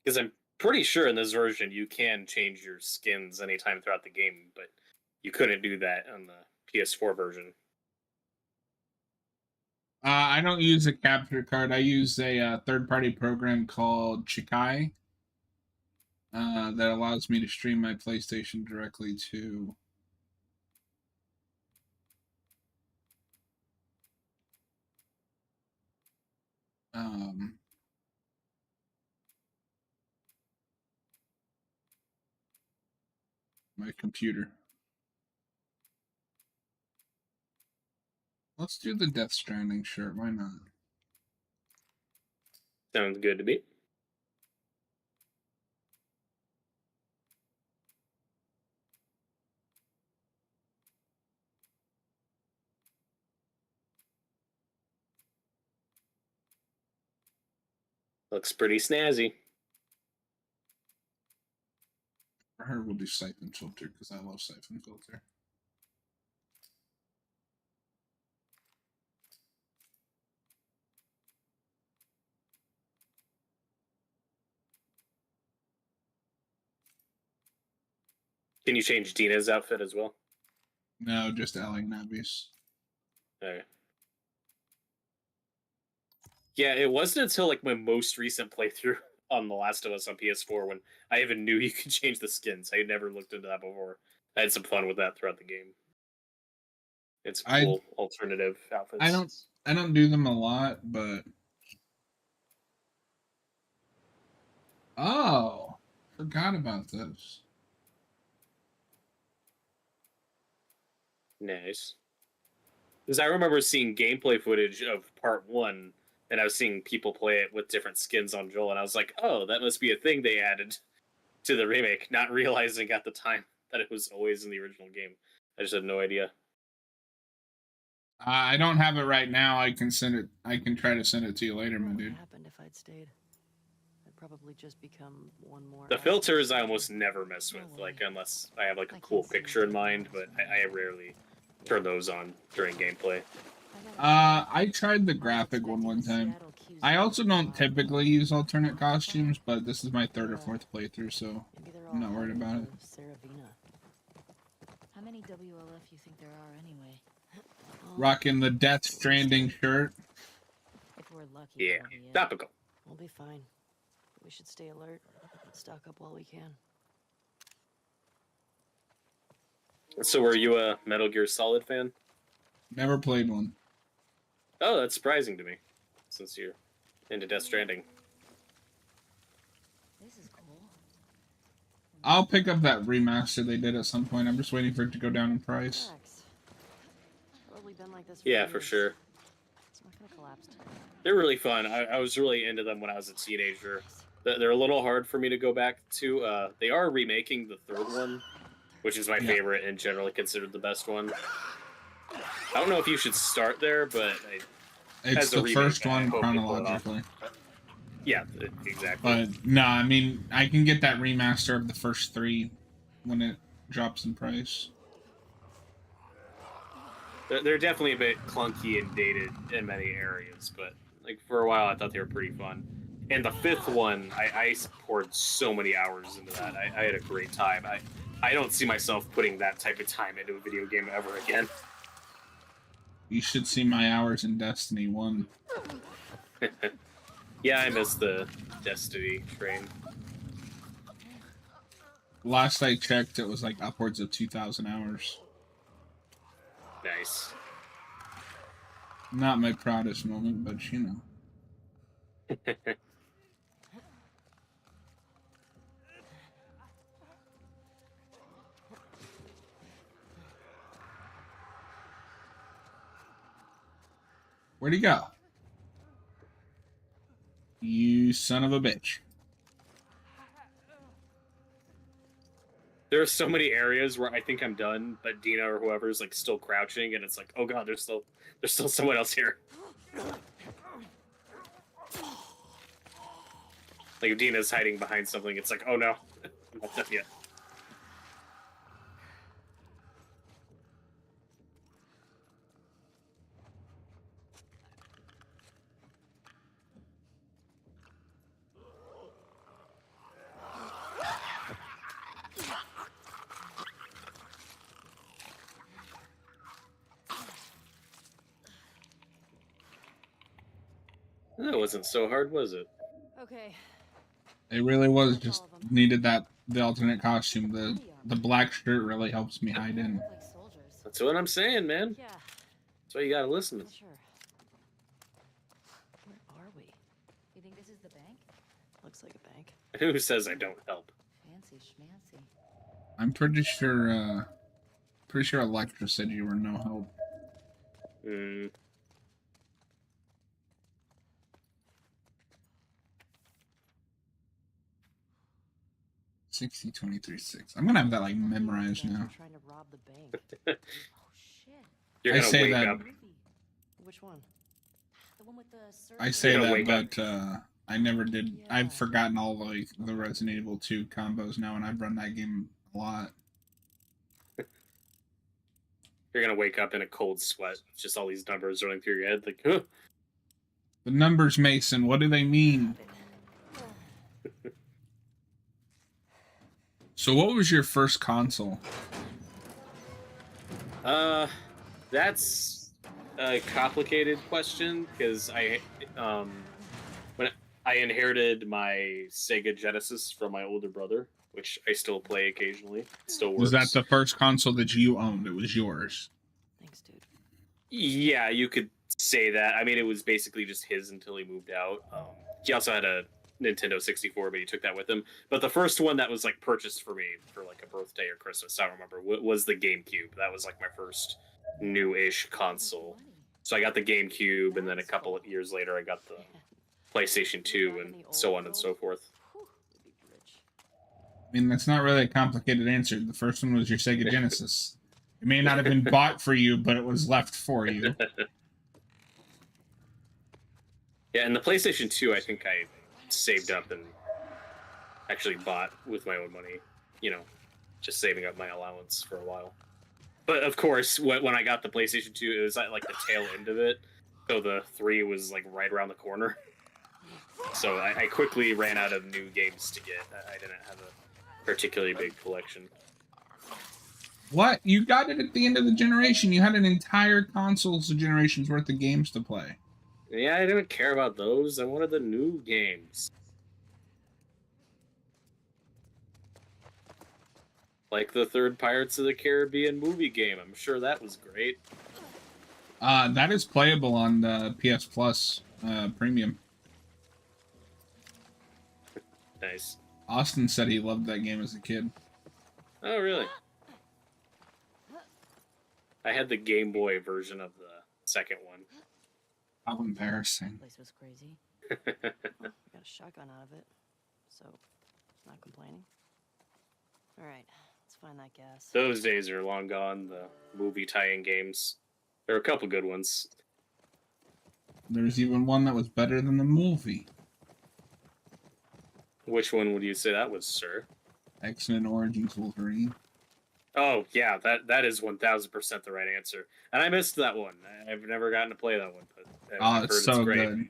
Because I'm pretty sure in this version you can change your skins anytime throughout the game, but you couldn't do that on the PS4 version. I don't use a capture card. I use a third-party program called Chikai that allows me to stream my PlayStation directly to my computer. Let's do the Death Stranding shirt. Why not? Sounds good to me. Looks pretty snazzy. For her, we'll do Siphon Filter because I love Siphon Filter. Can you change Dina's outfit as well? No, just Ellie and Abby's. Okay. Yeah, it wasn't until like my most recent playthrough on The Last of Us on PS4 when I even knew you could change the skins. I had never looked into that before. I had some fun with that throughout the game. It's cool alternative outfits. I don't do them a lot, but oh, forgot about this. Nice. Because I remember seeing gameplay footage of part 1 and I was seeing people play it with different skins on Joel, and I was like, oh, that must be a thing they added to the remake, not realizing at the time that it was always in the original game. I just had no idea. I don't have it right now. I can send it. I can try to send it to you later, my What dude. happened if I'd stayed? I'd probably just become one more. The asset filters to I the- almost never mess with, No like way. unless I have like a I cool can't see picture in myself mind, but I rarely turn those on during gameplay. I tried the graphic one time. I also don't typically use alternate costumes, but this is my third or fourth playthrough, so Maybe they're all I'm not worried hiding about it. for Saravina. How many WLF you think there are anyway? Well, Rocking the Death Stranding shirt. If we're lucky, Yeah, that'll be it. topical. we'll be fine. We should stay alert. Stock up while we can. So, were you a Metal Gear Solid fan? Never played one. Oh, that's surprising to me, since you're into Death Stranding. This is cool. I'll pick up that remaster they did at some point. I'm just waiting for it to go down in price. Relax. Probably been like this for Yeah, years. for sure. It's not gonna collapse today. They're really fun. I was really into them when I was a teenager. They're a little hard for me to go back to. They are remaking the third one, which is my Yeah. favorite and generally considered the best one. I don't know if you should start there, but It's As a the remake, first I one hope you pull it off. chronologically. yeah, exactly. But no, I mean, I can get that remaster of the first three when it drops in price. They're definitely a bit clunky and dated in many areas, but like for a while I thought they were pretty fun. And the fifth one, I poured so many hours into that. I had a great time. I don't see myself putting that type of time into a video game ever again. You should see my hours in Destiny 1. Yeah, I missed the Destiny train. Last I checked, it was like upwards of 2,000 hours. Nice. Not my proudest moment, but you know. Where'd he go? You son of a bitch. There are so many areas where I think I'm done, but Dina or whoever's like still crouching, and it's like, oh god, there's still someone else here. Like if Dina's hiding behind something, it's like, oh no, I'm not done yet. That wasn't so hard, was it? Okay. It really was just needed the alternate costume. The black shirt really helps me hide in. Like soldiers. That's what I'm saying, man. Yeah. That's why you gotta listen. Not sure. Where are we? You think this is the bank? Looks like a bank. Who says I don't help? Fancy schmancy. I'm pretty sure Electra said you were no help. Hmm. $60.23.6. I'm gonna have that like memorized now. Trying to rob the bank. Oh shit. You're I gonna say wake that- up. Movie. Which one? The one with the I surgery. say You're gonna that, wake up. but I never did. Yeah. I've forgotten all like the Resident Evil 2 combos now, and I've run that game a lot. You're gonna wake up in a cold sweat. Just all these numbers running through your head, like, huh? The numbers, Mason. What do they mean? So, what was your first console? That's a complicated question because when I inherited my Sega Genesis from my older brother, which I still play occasionally. It still works. Was that the first console that you owned? It was yours. Thanks, dude. Yeah, you could say that. I mean, it was basically just his until he moved out. He also had a Nintendo 64, but he took that with him. But the first one that was like purchased for me for like a birthday or Christmas, I don't remember, was the GameCube. That was like my first new-ish console. So I got the GameCube, and then a couple of years later, I got the PlayStation 2, and so on and so forth. Whew, we'd be rich. I mean, that's not really a complicated answer. The first one was your Sega Genesis. It may not have been bought for you, but it was left for you. Yeah, and the PlayStation 2, I think I saved up and actually bought with my own money. You know, just saving up my allowance for a while. But of course, when I got the PlayStation 2, it was at like the tail end of it. So the 3 was like right around the corner. So I quickly ran out of new games to get. I didn't have a particularly big collection. What? You got it at the end of the generation. You had an entire console's generation's worth of games to play. Yeah, I didn't care about those. I wanted the new games. Like the third Pirates of the Caribbean movie game. I'm sure that was great. That is playable on the PS Plus Premium. Nice. Austin said he loved that game as a kid. Oh, really? I had the Game Boy version of the second one. How embarrassing. Place was crazy. I got a shotgun out of it, so not complaining. All right, let's find that gas. Those days are long gone, the movie tie-in games. There are a couple good ones. There's even one that was better than the movie. Which one would you say that was, sir? X-Men Origins Wolverine. Oh, yeah, that is 1000% the right answer. And I missed that one. I've never gotten to play that one, but I've It's heard so great. good.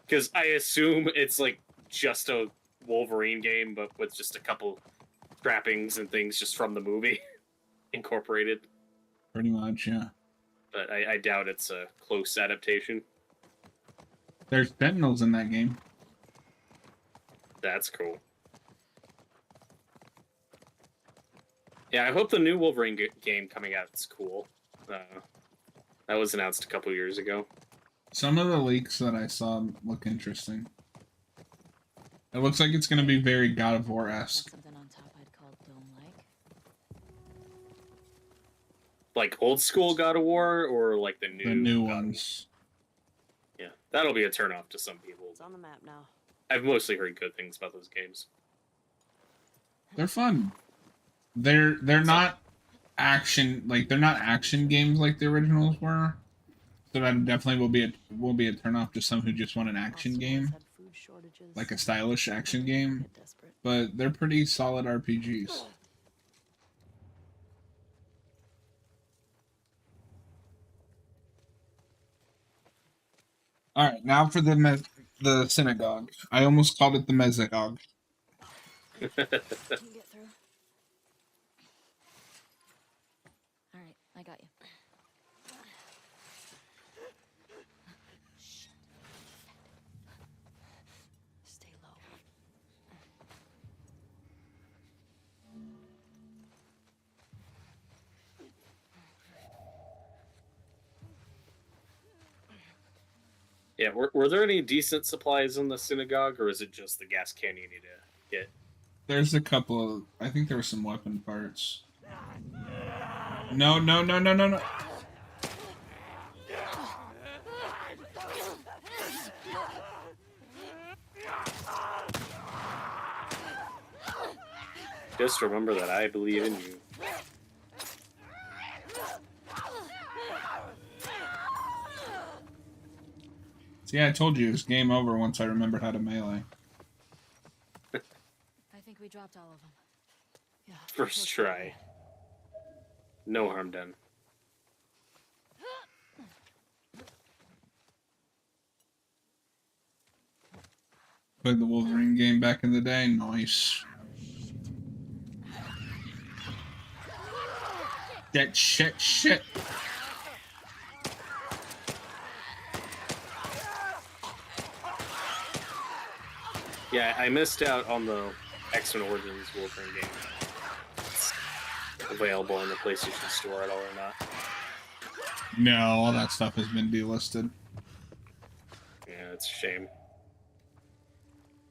Because I assume it's like just a Wolverine game, but with just a couple trappings and things just from the movie incorporated. Pretty much, yeah. But I doubt it's a close adaptation. There's Sentinels in that game. That's cool. Yeah, I hope the new Wolverine game coming out is cool. That was announced a couple years ago. Some of the leaks that I saw look interesting. It looks like it's going to be very God of War-esque. Something on top I'd call dome-like. Like old school God of War or like the new The new God of War? ones. Yeah, that'll be a turnoff to some people. It's on the map now. I've mostly heard good things about those games. They're fun. They're not action, like they're not action games like the originals were. So that definitely will be a turnoff to some who just want an action game, like a stylish action game. But they're pretty solid RPGs. All right, now for the synagogue. I almost called it the mezagogue. Can you get through? All right, I got you. Stay low. Yeah, were there any decent supplies in the synagogue, or is it just the gas can you need to get? There's a couple of, I think there were some weapon parts. No, no, no, no, no, no. Just remember that I believe in you. See, I told you it was game over once I remembered how to melee. I think we dropped all of them. Yeah. First try. No harm done. Played the Wolverine game back in the day. Nice. Shit. Yeah, I missed out on the X-Men Origins Wolverine game. It's available on the PlayStation Store at all or not. No, all that stuff has been delisted. Yeah, it's a shame.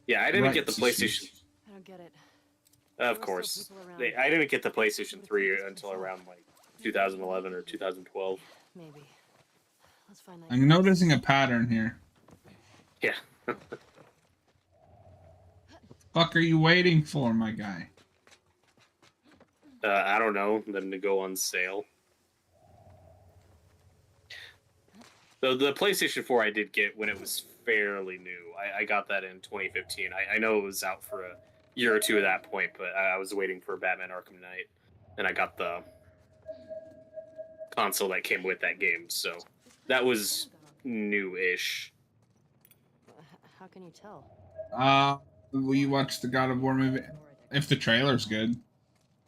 Yeah, I didn't Right, get the PlayStation. I don't get it. Of course. I didn't get the PlayStation 3 until around like 2011 or 2012. Maybe. Let's find that. I'm noticing a pattern here. Yeah. Fuck are you waiting for, my guy? I don't know, them to go on sale. So the PlayStation 4 I did get when it was fairly new. I got that in 2015. I know it was out for a year or two at that point, but I was waiting for Batman Arkham Knight, and I got the console that came with that game, so that was new-ish. How can you tell? Will you watch the God of War movie? If the trailer's good.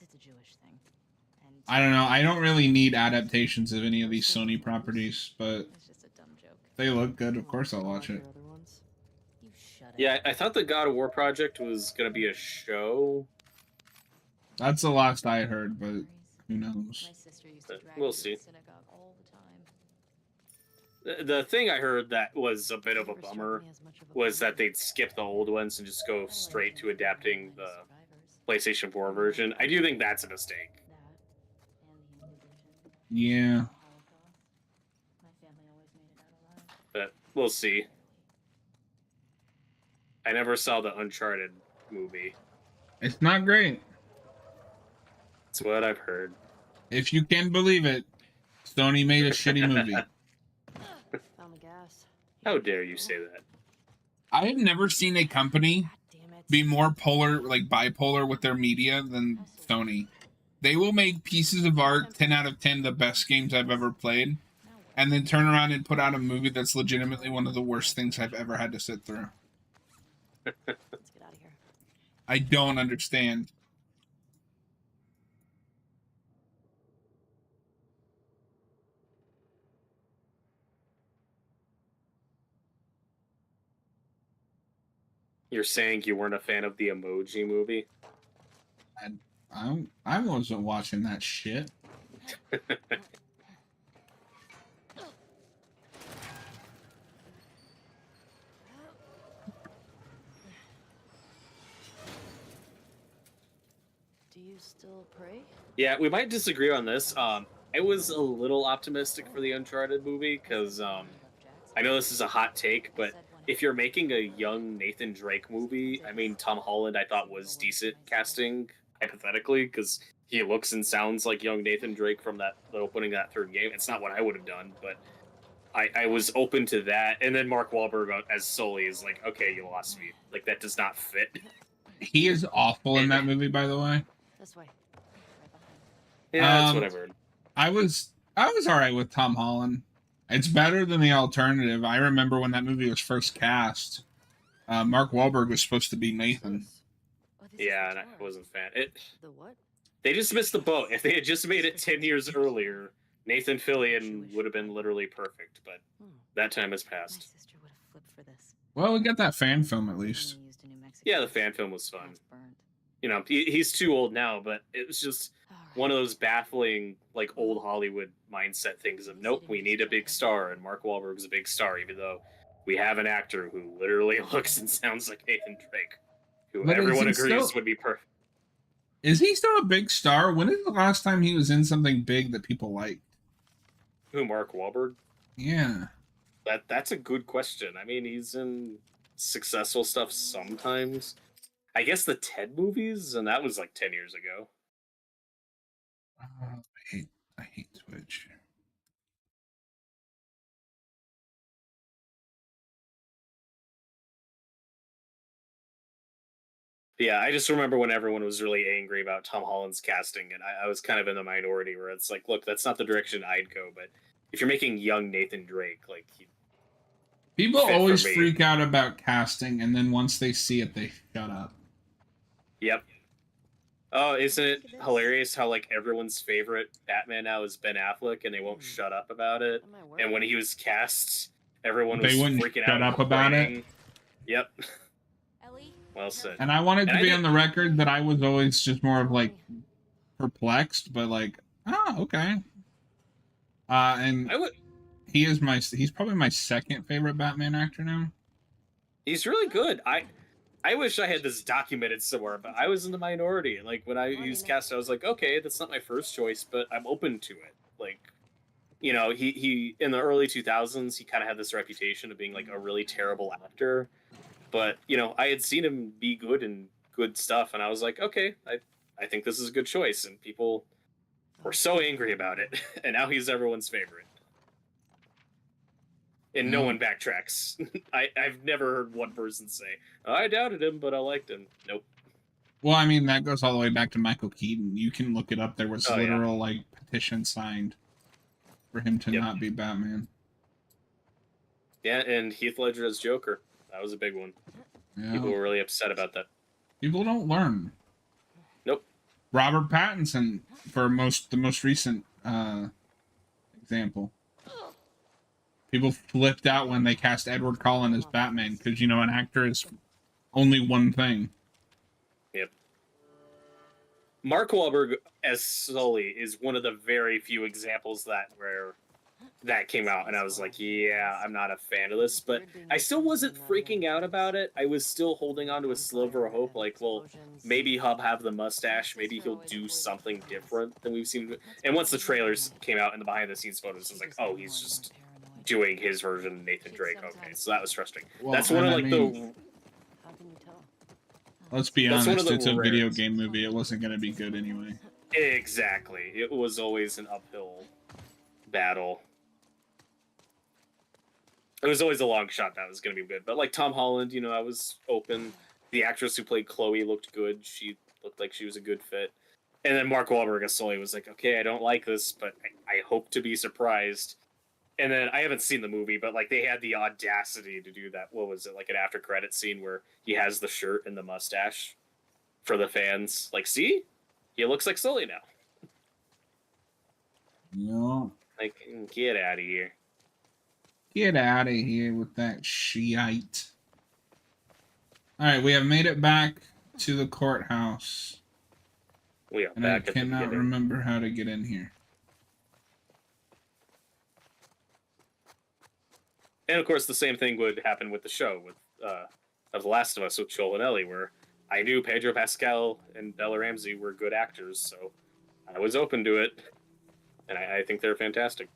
It's a Jewish thing. And I don't know. I don't really need adaptations of any of these Sony properties, but it's just a dumb joke. if they look good, of course I'll watch it. You shut it. Yeah, I thought the God of War project was going to be a show. That's the last I heard, but who knows? My sister used to drag We'll me to see. the synagogue all the time. The thing I heard that was a bit of a bummer was that they'd skip the old ones and just go straight to adapting the PlayStation 4 version. I do think that's a mistake. Yeah. My family always made it out alive. But we'll see. I never saw the Uncharted movie. It's not great. That's what I've heard. If you can believe it, Sony made a shitty movie. Found the gas. How dare you say that? I have never seen a company Damn it. be more polar, like bipolar with their media than Sony. They will make pieces of art, 10 out of 10, the best games I've ever played, and then turn around and put out a movie that's legitimately one of the worst things I've ever had to sit through. Let's get out of here. I don't understand. You're saying you weren't a fan of the Emoji movie? I wasn't watching that shit. Do you still pray? Yeah, we might disagree on this. I was a little optimistic for the Uncharted movie because I know this is a hot take, but if you're making a young Nathan Drake movie, I mean, Tom Holland I thought was decent casting, hypothetically, because he looks and sounds like young Nathan Drake from the opening of that third game. It's not what I would have done, but I was open to that. And then Mark Wahlberg as Sully is like, okay, you lost me. Like, that does not fit. He is awful in that movie, by the way. This way. Right behind. Yeah, that's what I've heard. I was alright with Tom Holland. It's better than the alternative. I remember when that movie was first cast. Mark Wahlberg was supposed to be Nathan. Oh, this is Yeah, the and I tower. wasn't a fan. The what? They just missed the boat. If they had just made it 10 years earlier, Nathan Fillion would have been literally perfect, but that time has My passed. sister would have flipped for this. Well, we got that fan film at least. Only used in New Mexico. Yeah, the fan film was fun. Half burned. You know, he's too old now, but it was just All right. one of those baffling, like, old Hollywood mindset things of, nope, we need a big star, and Mark Wahlberg's a big star, even though we have an actor who literally looks and sounds like Nathan Drake, who But is everyone he agrees still- would be perfect. Is he still a big star? When is the last time he was in something big that people liked? Who, Mark Wahlberg? Yeah. That's a good question. I mean, he's in successful stuff sometimes. I guess the Ted movies, and that was like 10 years ago. I hate Twitch. Yeah, I just remember when everyone was really angry about Tom Holland's casting, and I was kind of in the minority where it's like, look, that's not the direction I'd go, but if you're making young Nathan Drake, like, People fit for always me. freak out about casting, and then once they see it, they shut up. yep. Oh, isn't it hilarious how, like, everyone's favorite Batman now is Ben Affleck, and they won't shut up about it? Am I worried? And when he was cast, everyone They was wouldn't freaking shut out. up about it? crying. Yep. Ellie? Well said. And I wanted to And I be did- on the record that I was always just more of like perplexed, but like, oh, okay. And I would. he's probably my second favorite Batman actor now. He's really good. I wish I had this documented somewhere, but I was in the minority. Like when I used cast, I was like, okay, that's not my first choice, but I'm open to it. Like, you know, he in the early 2000s, he kind of had this reputation of being like a really terrible actor, but you know, I had seen him be good in good stuff, and I was like, okay, I think this is a good choice, and people were so angry about it, and now he's everyone's favorite. And no one backtracks. I've never heard one person say, oh, I doubted him, but I liked him. Nope. Well, I mean, that goes all the way back to Michael Keaton. You can look it up. There was literal like petition signed for him to not be Batman. Yeah, and Heath Ledger as Joker. That was a big one. Yeah. People were really upset about that. People don't learn. Nope. Robert Pattinson for the most recent example. People flipped out when they cast Edward Cullen as Batman because, you know, an actor is only one thing. Yep. Mark Wahlberg as Sully is one of the very few examples where that came out, and I was like, yeah, I'm not a fan of this, but I still wasn't freaking out about it. I was still holding on to a sliver of hope, like, well, maybe he'll have the mustache, maybe he'll do something different than we've seen. And once the trailers came out and the behind-the-scenes photos, I was like, oh, he's just doing his version of Nathan Drake. Okay, so that was frustrating. Well, that's one of like the. How can you tell? Let's be honest, it's a video game movie. It wasn't going to be good anyway. Exactly. It was always an uphill battle. It was always a long shot that was going to be good. But like Tom Holland, you know, I was open. The actress who played Chloe looked good. She looked like she was a good fit. And then Mark Wahlberg as Sully was like, okay, I don't like this, but I hope to be surprised. And then I haven't seen the movie, but like they had the audacity to do that. What was it, like an after credit scene where he has the shirt and the mustache for the fans? Like, see, he looks like Sully now. No. Like, get out of here. Get out of here with that shite. All right, we have made it back to the courthouse. We are and back. I cannot remember how to get in here. And of course, the same thing would happen with the show with of The Last of Us with Joel and Ellie, where I knew Pedro Pascal and Bella Ramsey were good actors, so I was open to it, and I think they're fantastic.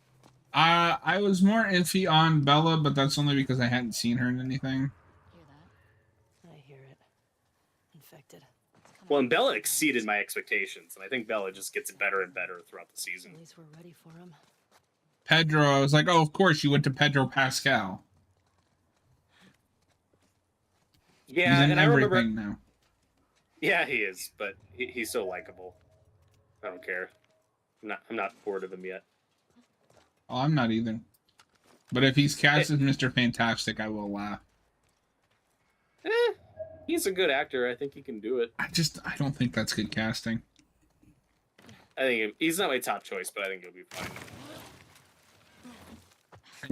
I was more iffy on Bella, but that's only because I hadn't seen her in anything. Hear that? I hear it. Infected. Well, and Bella exceeded my expectations, and I think Bella just gets better and better throughout the season. At least we're ready for him. Pedro, I was like, oh, of course you went to Pedro Pascal. Yeah, He's in and I remember. now. Yeah, he is, but he's so likable. I don't care. I'm not bored of him yet. Oh, I'm not either. But if he's cast as Mr. Fantastic, I will laugh. He's a good actor. I think he can do it. I don't think that's good casting. I think he's not my top choice, but I think he'll be fine.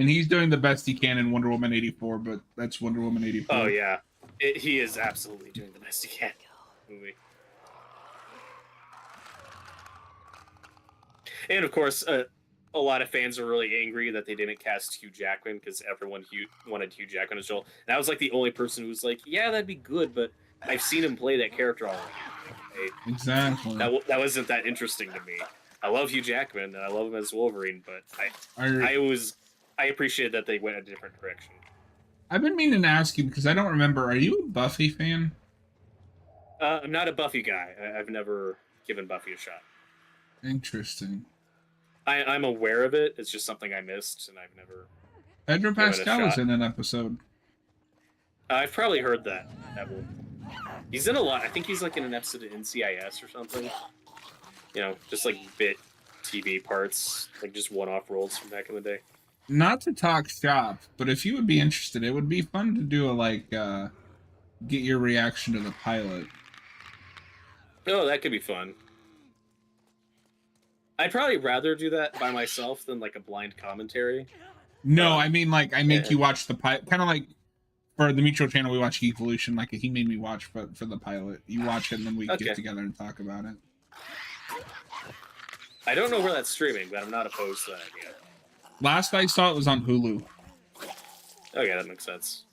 And he's doing the best he can in Wonder Woman 84, but that's Wonder Woman 84. Oh, yeah. He is absolutely doing the best he can. Movie. And, of course, a lot of fans are really angry that they didn't cast Hugh Jackman because everyone wanted Hugh Jackman as Joel. And I was like the only person who was like, yeah, that'd be good, but I've seen him play that character already. Exactly. That wasn't that interesting to me. I love Hugh Jackman, and I love him as Wolverine, but I appreciate that they went a different direction. I've been meaning to ask you because I don't remember. Are you a Buffy fan? I'm not a Buffy guy. I've never given Buffy a shot. Interesting. I'm aware of it. It's just something I missed, and I've never. Pedro Pascal was in an episode. I've probably heard that. He's in a lot. I think he's like in an episode of NCIS or something. You know, just like bit TV parts, like just one-off roles from back in the day. Not to talk shop, but if you would be interested, it would be fun to do a get your reaction to the pilot. Oh, that could be fun. I'd probably rather do that by myself than like a blind commentary. No, I mean like I make you watch the pilot, kind of like for the Mutual channel we watch Evolution. Like he made me watch for the pilot. You watch it and then we get together and talk about it. I don't know where that's streaming, but I'm not opposed to that idea. Last I saw it was on Hulu. Okay, that makes sense.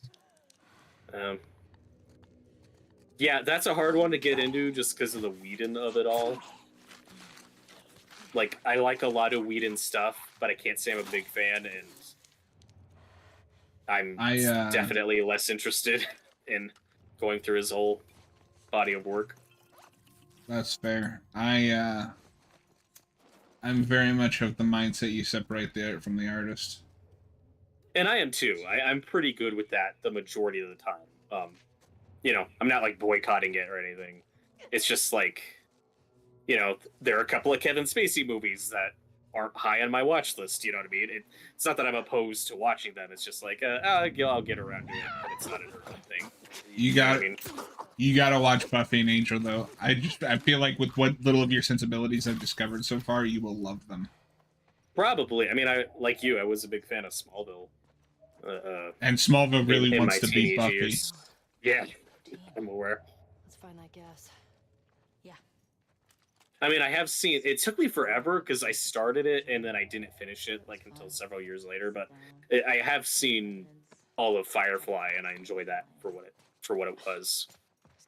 Yeah, that's a hard one to get into just because of the Whedon of it all. Like, I like a lot of Whedon stuff, but I can't say I'm a big fan, and I'm definitely less interested in going through his whole body of work. That's fair. I'm very much of the mindset you separate the art from the artist. And I am too. I'm pretty good with that the majority of the time. You know, I'm not like boycotting it or anything. It's just like, you know, there are a couple of Kevin Spacey movies that aren't high on my watch list. You know what I mean? It's not that I'm opposed to watching them. It's just like, I'll get around to it, but it's not an urgent thing. You gotta watch Buffy and Angel though. I feel like with what little of your sensibilities I've discovered so far, you will love them. Probably. I mean, I like you. I was a big fan of Smallville. And Smallville really wants to be Buffy. Years. Yeah, I'm aware. Let's find that gas. Yeah. I mean, I have seen. It took me forever because I started it and then I didn't finish it like until several years later. But I have seen all of Firefly, and I enjoy that for what it was.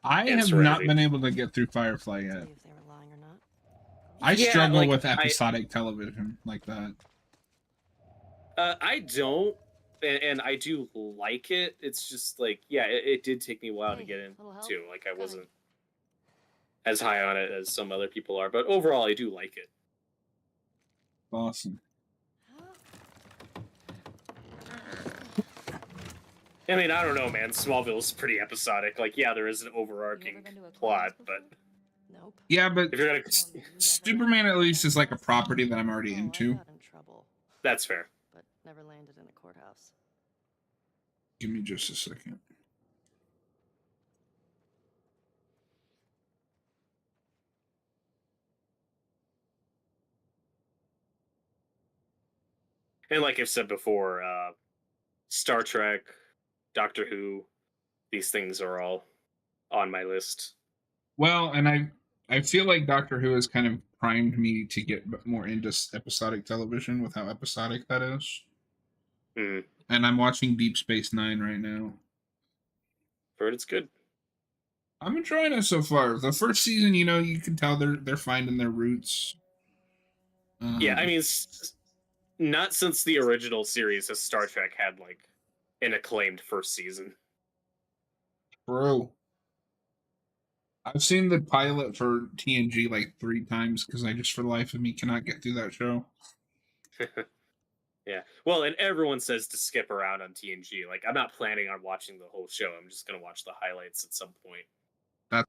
I have not been able to get through Firefly yet. If they were lying or not. I struggle with episodic television like that. I don't, and I do like it. It's just like, yeah, it did take me a while to get into. Like, I wasn't as high on it as some other people are, but overall, I do like it. Awesome. I mean, I don't know, man. Smallville's pretty episodic. Like, yeah, there is an overarching plot, but... Nope. Yeah, but if you're gonna... Superman at least is like a property that I'm already into. I got in trouble, That's fair. but never landed in a courthouse. Give me just a second. And like I've said before, Star Trek, Doctor Who, these things are all on my list. Well, and I feel like Doctor Who has kind of primed me to get more into episodic television with how episodic that is. Mm. And I'm watching Deep Space Nine right now. Heard it's good. I'm enjoying it so far. The first season, you know, you can tell they're finding their roots. Yeah, I mean, not since the original series has Star Trek had like an acclaimed first season. Bro, I've seen the pilot for TNG like 3 times because I just for the life of me cannot get through that show. Yeah, well, and everyone says to skip around on TNG. Like, I'm not planning on watching the whole show. I'm just gonna watch the highlights at some point. That's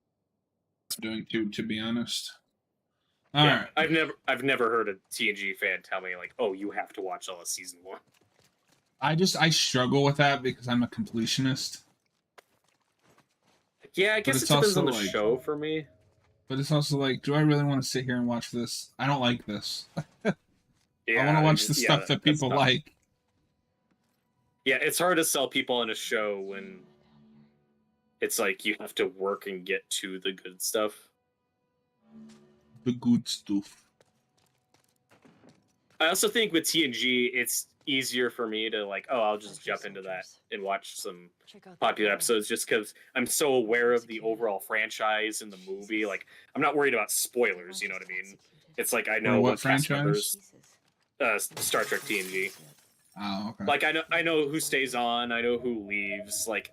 what I'm doing too, to be honest. All right. I've never heard a TNG fan tell me like, "Oh, you have to watch all of season 1." I struggle with that because I'm a completionist. Yeah, I guess it depends on the show for me. But it's also like, do I really want to sit here and watch this? I don't like this. Yeah, I want to watch the stuff that people like. Yeah, it's hard to sell people on a show when it's like you have to work and get to the good stuff. The good stuff. I also think with TNG, it's easier for me to like, oh, I'll just jump into that and watch some popular episodes just because I'm so aware of the overall franchise and the movie. Like, I'm not worried about spoilers, you know what I mean? It's like I know what franchise? Star Trek TNG. Oh, okay. Like I know who stays on, I know who leaves. Like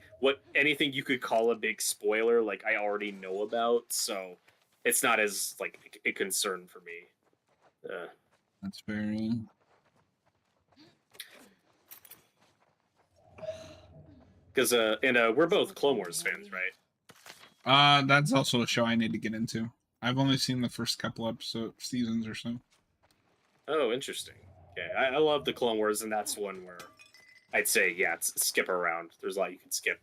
anything you could call a big spoiler, like I already know about, so it's not as like a concern for me. That's very. Because we're both Clone Wars fans, right? That's also a show I need to get into. I've only seen the first couple seasons or so. Oh, interesting. Yeah, I love the Clone Wars, and that's one where I'd say, yeah, skip around. There's a lot you can skip.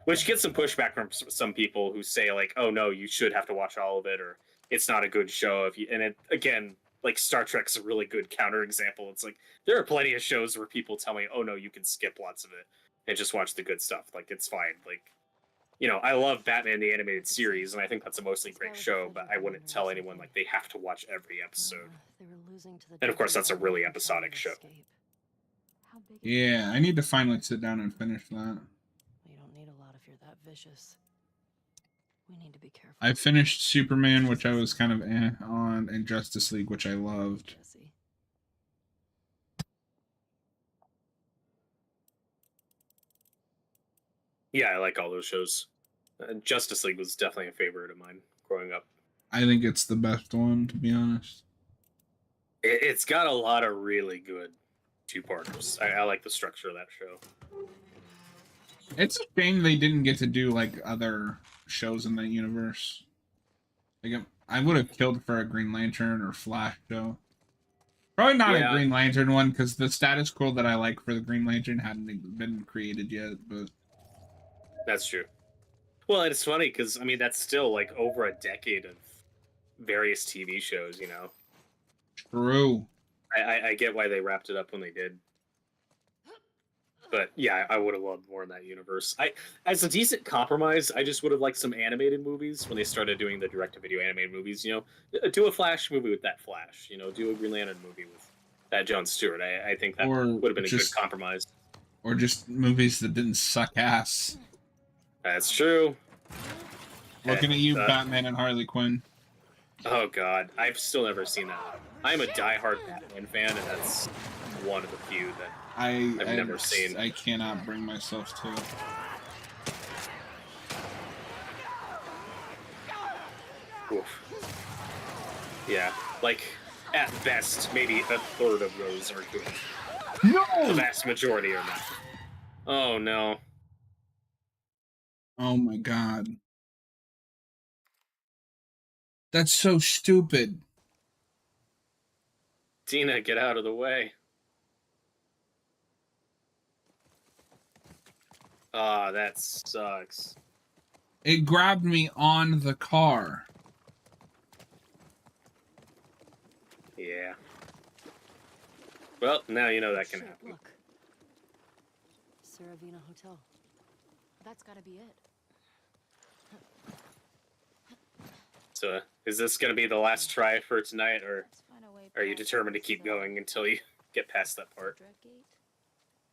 Which gets some pushback from some people who say, like, oh, no, you should have to watch all of it, or it's not a good show. Again, like, Star Trek's a really good counterexample. It's like, there are plenty of shows where people tell me, oh, no, you can skip lots of it and just watch the good stuff. Like, it's fine. Like, you know, I love Batman the Animated Series, and I think that's a mostly great show, but I wouldn't tell anyone, like, they have to watch every episode. And, of course, that's a really episodic show. Yeah, I need to finally sit down and finish that. You don't need a lot if you're that vicious. We need to be careful. I finished Superman, which I was kind of on, and Justice League, which I loved. Jesse. Yeah, I like all those shows. Justice League was definitely a favorite of mine growing up. I think it's the best one, to be honest. It's got a lot of really good two-parters. I like the structure of that show. It's a shame they didn't get to do like other shows in that universe. Like I would have killed for a Green Lantern or Flash show. Probably not Yeah. a Green Lantern one because the status quo that I like for the Green Lantern hadn't been created yet. But That's true. Well, it's funny because, I mean, that's still like over a decade of various TV shows, you know? true. I get why they wrapped it up when they did. But yeah, I would have loved more in that universe. As a decent compromise, I just would have liked some animated movies when they started doing the direct-to-video animated movies. You know, do a Flash movie with that Flash. You know, do a Green Lantern movie with that Jon Stewart. I think that Or would have been a just- good compromise. Or just movies that didn't suck ass. That's true. Looking at you, Uh, Batman and Harley Quinn. Oh God, I've still never seen that. I'm a diehard Batman fan, and that's one of the few that I've never seen. I cannot bring myself to. Oof. Yeah, like at best, maybe a third of those are good. No! The vast majority are not. Oh no. Oh my god. That's so stupid. Tina, get out of the way. Ah, that sucks. It grabbed me on the car. Yeah. Well, now you know that can Shit, happen. Look. Saravina Hotel. That's gotta be it. So, is this going to be the last try for tonight, or Let's find a way are you past determined to this, keep going until you get past that part?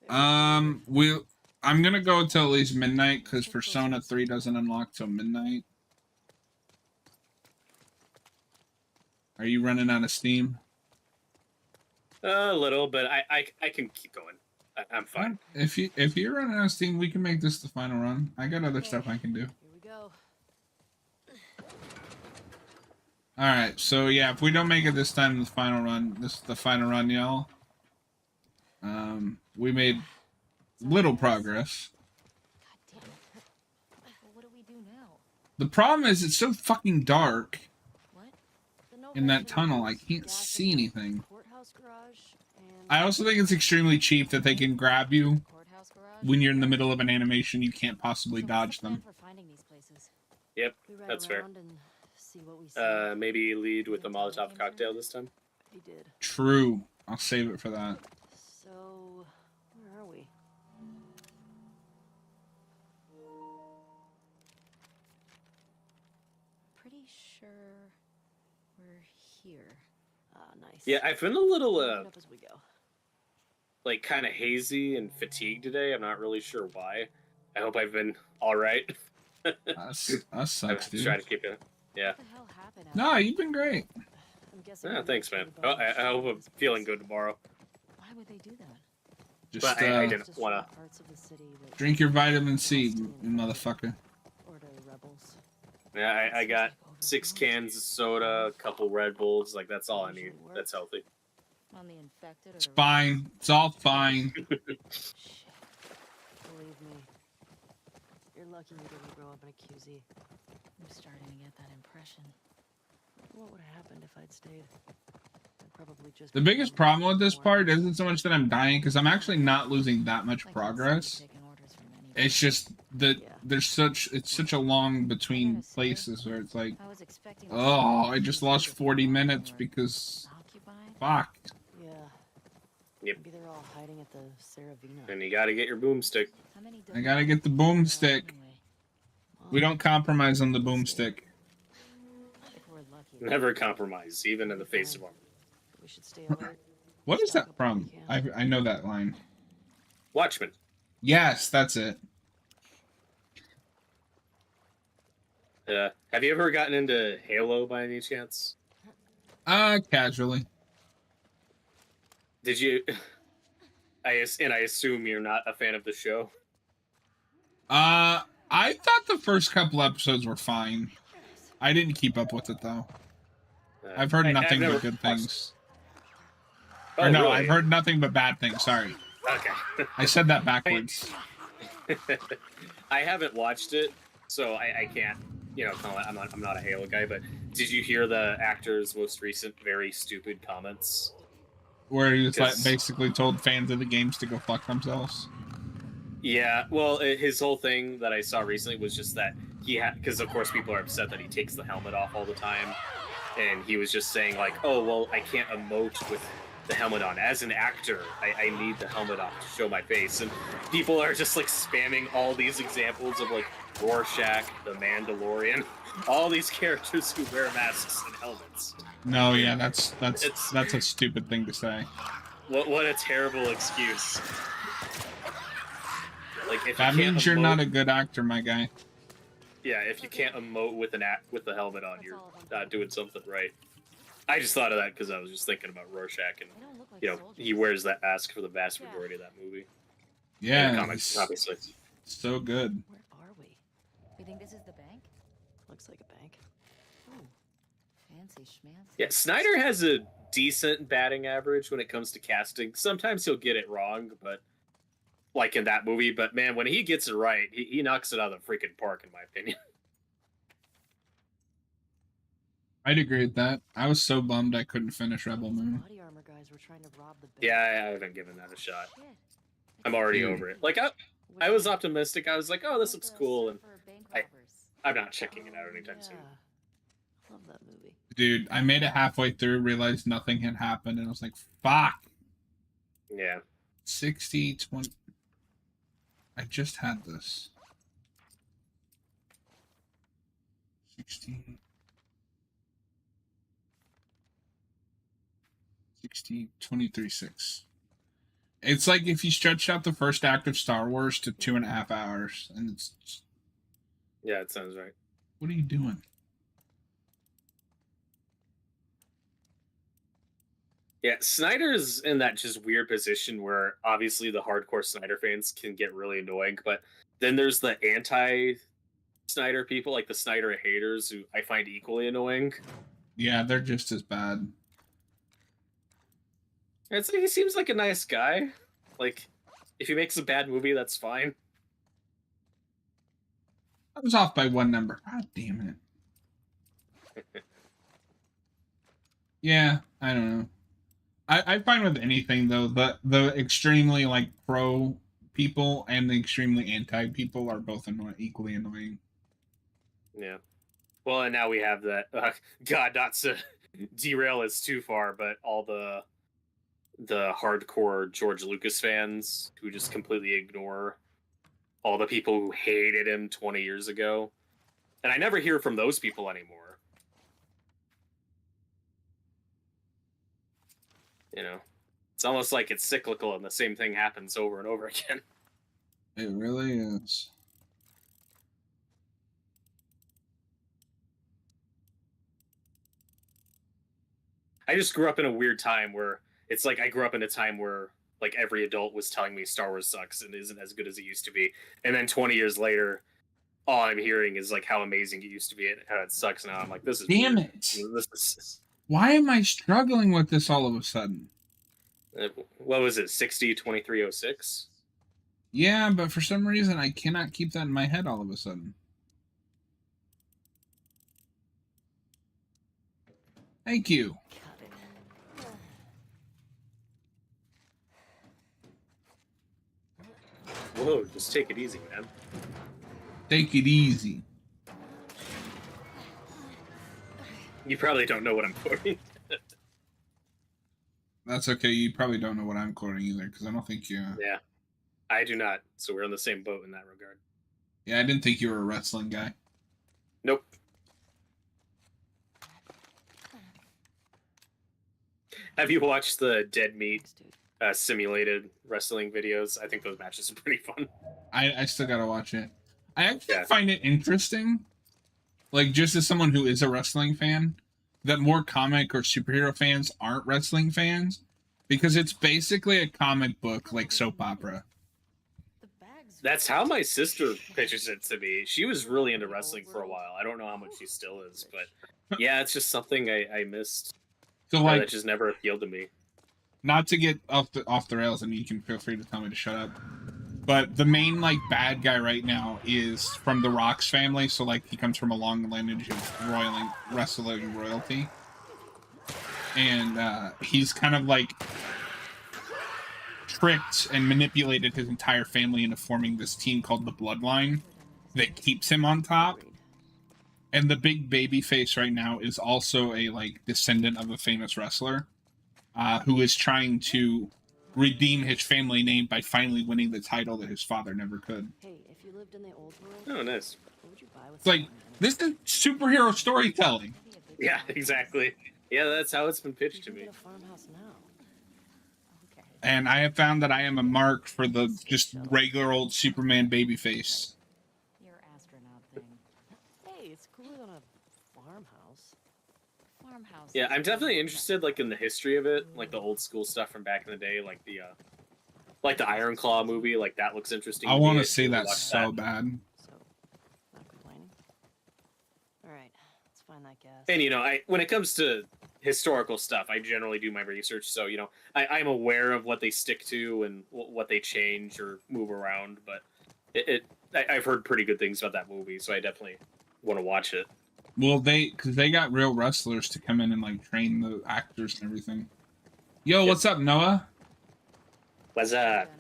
Dreadgate? I'm gonna go till at least midnight because Persona 3 doesn't unlock till midnight. Are you running out of steam? A little, but I can keep going. I'm fine. If you're running out of steam, we can make this the final run. I got other stuff I can do. Here we go. All right, so yeah, if we don't make it this time, this is the final run, y'all. We made little progress. God damn it. Well, what do we do now? The problem is it's so fucking dark What? The note in that mentioned tunnel. I there's can't gas see in the anything. Courthouse garage and I also think it's extremely cheap that they can grab you Courthouse garage? when you're in the middle of an animation. You can't possibly So what's dodge the plan them. for finding these places? Yep, we ran that's fair. around and see what we see. Maybe lead with the Molotov cocktail this time. We did. True. I'll save it for that. So, where are we? Pretty sure we're here. Ah, nice. Yeah, I've been a little We'll look it up as we go. like kind of hazy and fatigued today. I'm not really sure why. I hope I've been all right. Us I've sucks, dude. tried to keep it. Yeah. What the hell happened out No, there? you've been great. I'm guessing. Yeah, we thanks, man. located Oh, all the I hope shit in I'm this feeling place. good tomorrow. Why would they do that? Just But I It's didn't just wanna- from parts of the city that drink your vitamin C, you motherfucker. order rebels. Yeah, I got 6 cans of soda, a couple Red Bulls. Like that's all I need. That's healthy. On the infected or It's the fine. It's all fine. Shit. Believe me, you're lucky you didn't grow up in a QZ. I'm starting to get that impression. What would have happened if I'd stayed? I'd probably just. The biggest problem with this part isn't so much that I'm dying, because I'm actually not losing that much Like, progress. taking orders from anybody. It's just that Yeah. it's such a long between places where it's like, I was expecting. oh, I just lost 40 minutes because Occupied. fuck. Yeah. Yep. Maybe they're all hiding at the Saravina. And you gotta get your boomstick. How many I gotta get the boomstick. Anyway, We don't compromise on the boomstick. if we're lucky. Never compromise, even in the face of armor. We should stay alert. What is Stock that up all we from? can. I know that line. Watchmen. Yes, that's it. Have you ever gotten into Halo by any chance? Casually. Did you? I assume you're not a fan of the show. I thought the first couple episodes were fine. I didn't keep up with it though. I've heard nothing but good things. Oh, Or no, really? I've heard nothing but bad things. Sorry. Okay. I said that backwards. I haven't watched it, so I can't, comment. I'm not a Halo guy, but did you hear the actor's most recent very stupid comments? Where he was like basically told fans of the games to go fuck themselves. Yeah, well, his whole thing that I saw recently was just that he had, because of course people are upset that he takes the helmet off all the time, and he was just saying like, oh, well, I can't emote with the helmet on. As an actor, I need the helmet off to show my face, and people are just like spamming all these examples of like Rorschach, the Mandalorian, all these characters who wear masks and helmets. No, yeah, that's a stupid thing to say. What a terrible excuse. Like if that means you're not a good actor, my guy. Yeah, if you can't emote with with the helmet on, you're not doing something right. I just thought of that because I was just thinking about Rorschach, and he wears that mask for the vast majority of that movie. Yeah, comics, obviously. So good. Where are we? You think this is the bank? Looks like a bank. Ooh, fancy schmancy. Yeah, Snyder has a decent batting average when it comes to casting. Sometimes he'll get it wrong, but like in that movie. But man, when he gets it right, he knocks it out of the freaking park, in my opinion. I'd agree with that. I was so bummed I couldn't finish Rebel Moon. Body armor guys were trying to rob the bank. Yeah, I haven't given that a shot. Shit. I'm already over it. Like I was optimistic. I was like, oh, this looks cool, and I'm not checking it out anytime soon. Love that movie. Dude, I made it halfway through, realized nothing had happened, and I was like, fuck. Yeah. 60, 20. I just had this. 60. 60, 23, 6. It's like if you stretch out the first act of Star Wars to 2.5 hours, and it's just, Yeah, it sounds right. what are you doing? Yeah, Snyder's in that just weird position where obviously the hardcore Snyder fans can get really annoying, but then there's the anti-Snyder people, like the Snyder haters, who I find equally annoying. Yeah, they're just as bad. It's like, he seems like a nice guy. Like, if he makes a bad movie, that's fine. I was off by one number. God damn it. Yeah, I don't know. I'm fine with anything though. The extremely like pro people and the extremely anti people are both equally annoying. Yeah. Well, and now we have that. God, not to derail us too far, but all the hardcore George Lucas fans who just completely ignore all the people who hated him 20 years ago, and I never hear from those people anymore. It's almost like it's cyclical and the same thing happens over and over again. It really is. I just grew up in a weird time where it's like I grew up in a time where like every adult was telling me Star Wars sucks and isn't as good as it used to be. And then 20 years later, all I'm hearing is like how amazing it used to be and how it sucks now. I'm like, this is damn weird. it. Why am I struggling with this all of a sudden? What was it? 60-2306? Yeah, but for some reason I cannot keep that in my head all of a sudden. Thank you. Whoa, just take it easy, man. Take it easy. You probably don't know what I'm quoting. That's okay. You probably don't know what I'm quoting either, because I don't think you... Yeah, I do not. So we're on the same boat in that regard. Yeah, I didn't think you were a wrestling guy. Nope. Have you watched the Dead Meat simulated wrestling videos? I think those matches are pretty fun. I still gotta watch it. I actually find it interesting, like just as someone who is a wrestling fan, that more comic or superhero fans aren't wrestling fans because it's basically a comic book like soap opera. The bag's That's how my sister pitches it to me. She was really into wrestling for a while. I don't know how much she still is, but yeah, it's just something I missed. So Or like, that just never appealed to me. not to get off the rails, and you can feel free to tell me to shut up. But the main like bad guy right now is from the Rock's family, so like he comes from a long lineage of wrestling royalty, and he's kind of like tricked and manipulated his entire family into forming this team called the Bloodline that keeps him on top. And the big baby face right now is also a like descendant of a famous wrestler, who is trying to redeem his family name by finally winning the title that his father never could. Hey, if you lived in the old world, Oh, nice. what would you buy with It's like, some money? this is superhero storytelling. Yeah, exactly. Yeah, that's how it's been You pitched to can me. get a farmhouse now. Okay. And I have found that I am a mark for the just regular old Superman baby face. Your astronaut thing. Hey, it's cooler than a farmhouse. Farmhouse. Yeah, I'm definitely interested, like in the history of it, like the old school stuff from back in the day, like the Iron Claw movie. Like that looks interesting. I me. want to see really that watch so bad. So, not complaining. All right, let's find that gas. And when it comes to historical stuff, I generally do my research, so I'm aware of what they stick to and what they change or move around. But I've heard pretty good things about that movie, so I definitely want to watch it. Well, because they got real wrestlers to come in and like train the actors and everything. Yo, Yep. what's up, Noah? What's Down up? up ahead.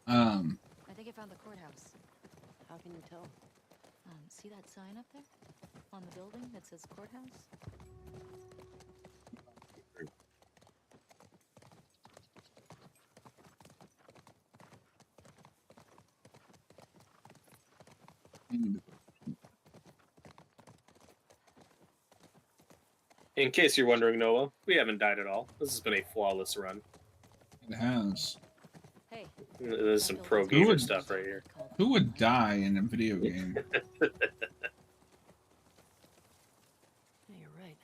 I think I found the courthouse. How can you tell? See that sign up there? On the building that says courthouse? In case you're wondering, Noah, we haven't died at all. This has been a flawless run. It has. Hey. There's some that pro building's gamer would- stuff right here. called- Who would die in a video game? Yeah, you're right.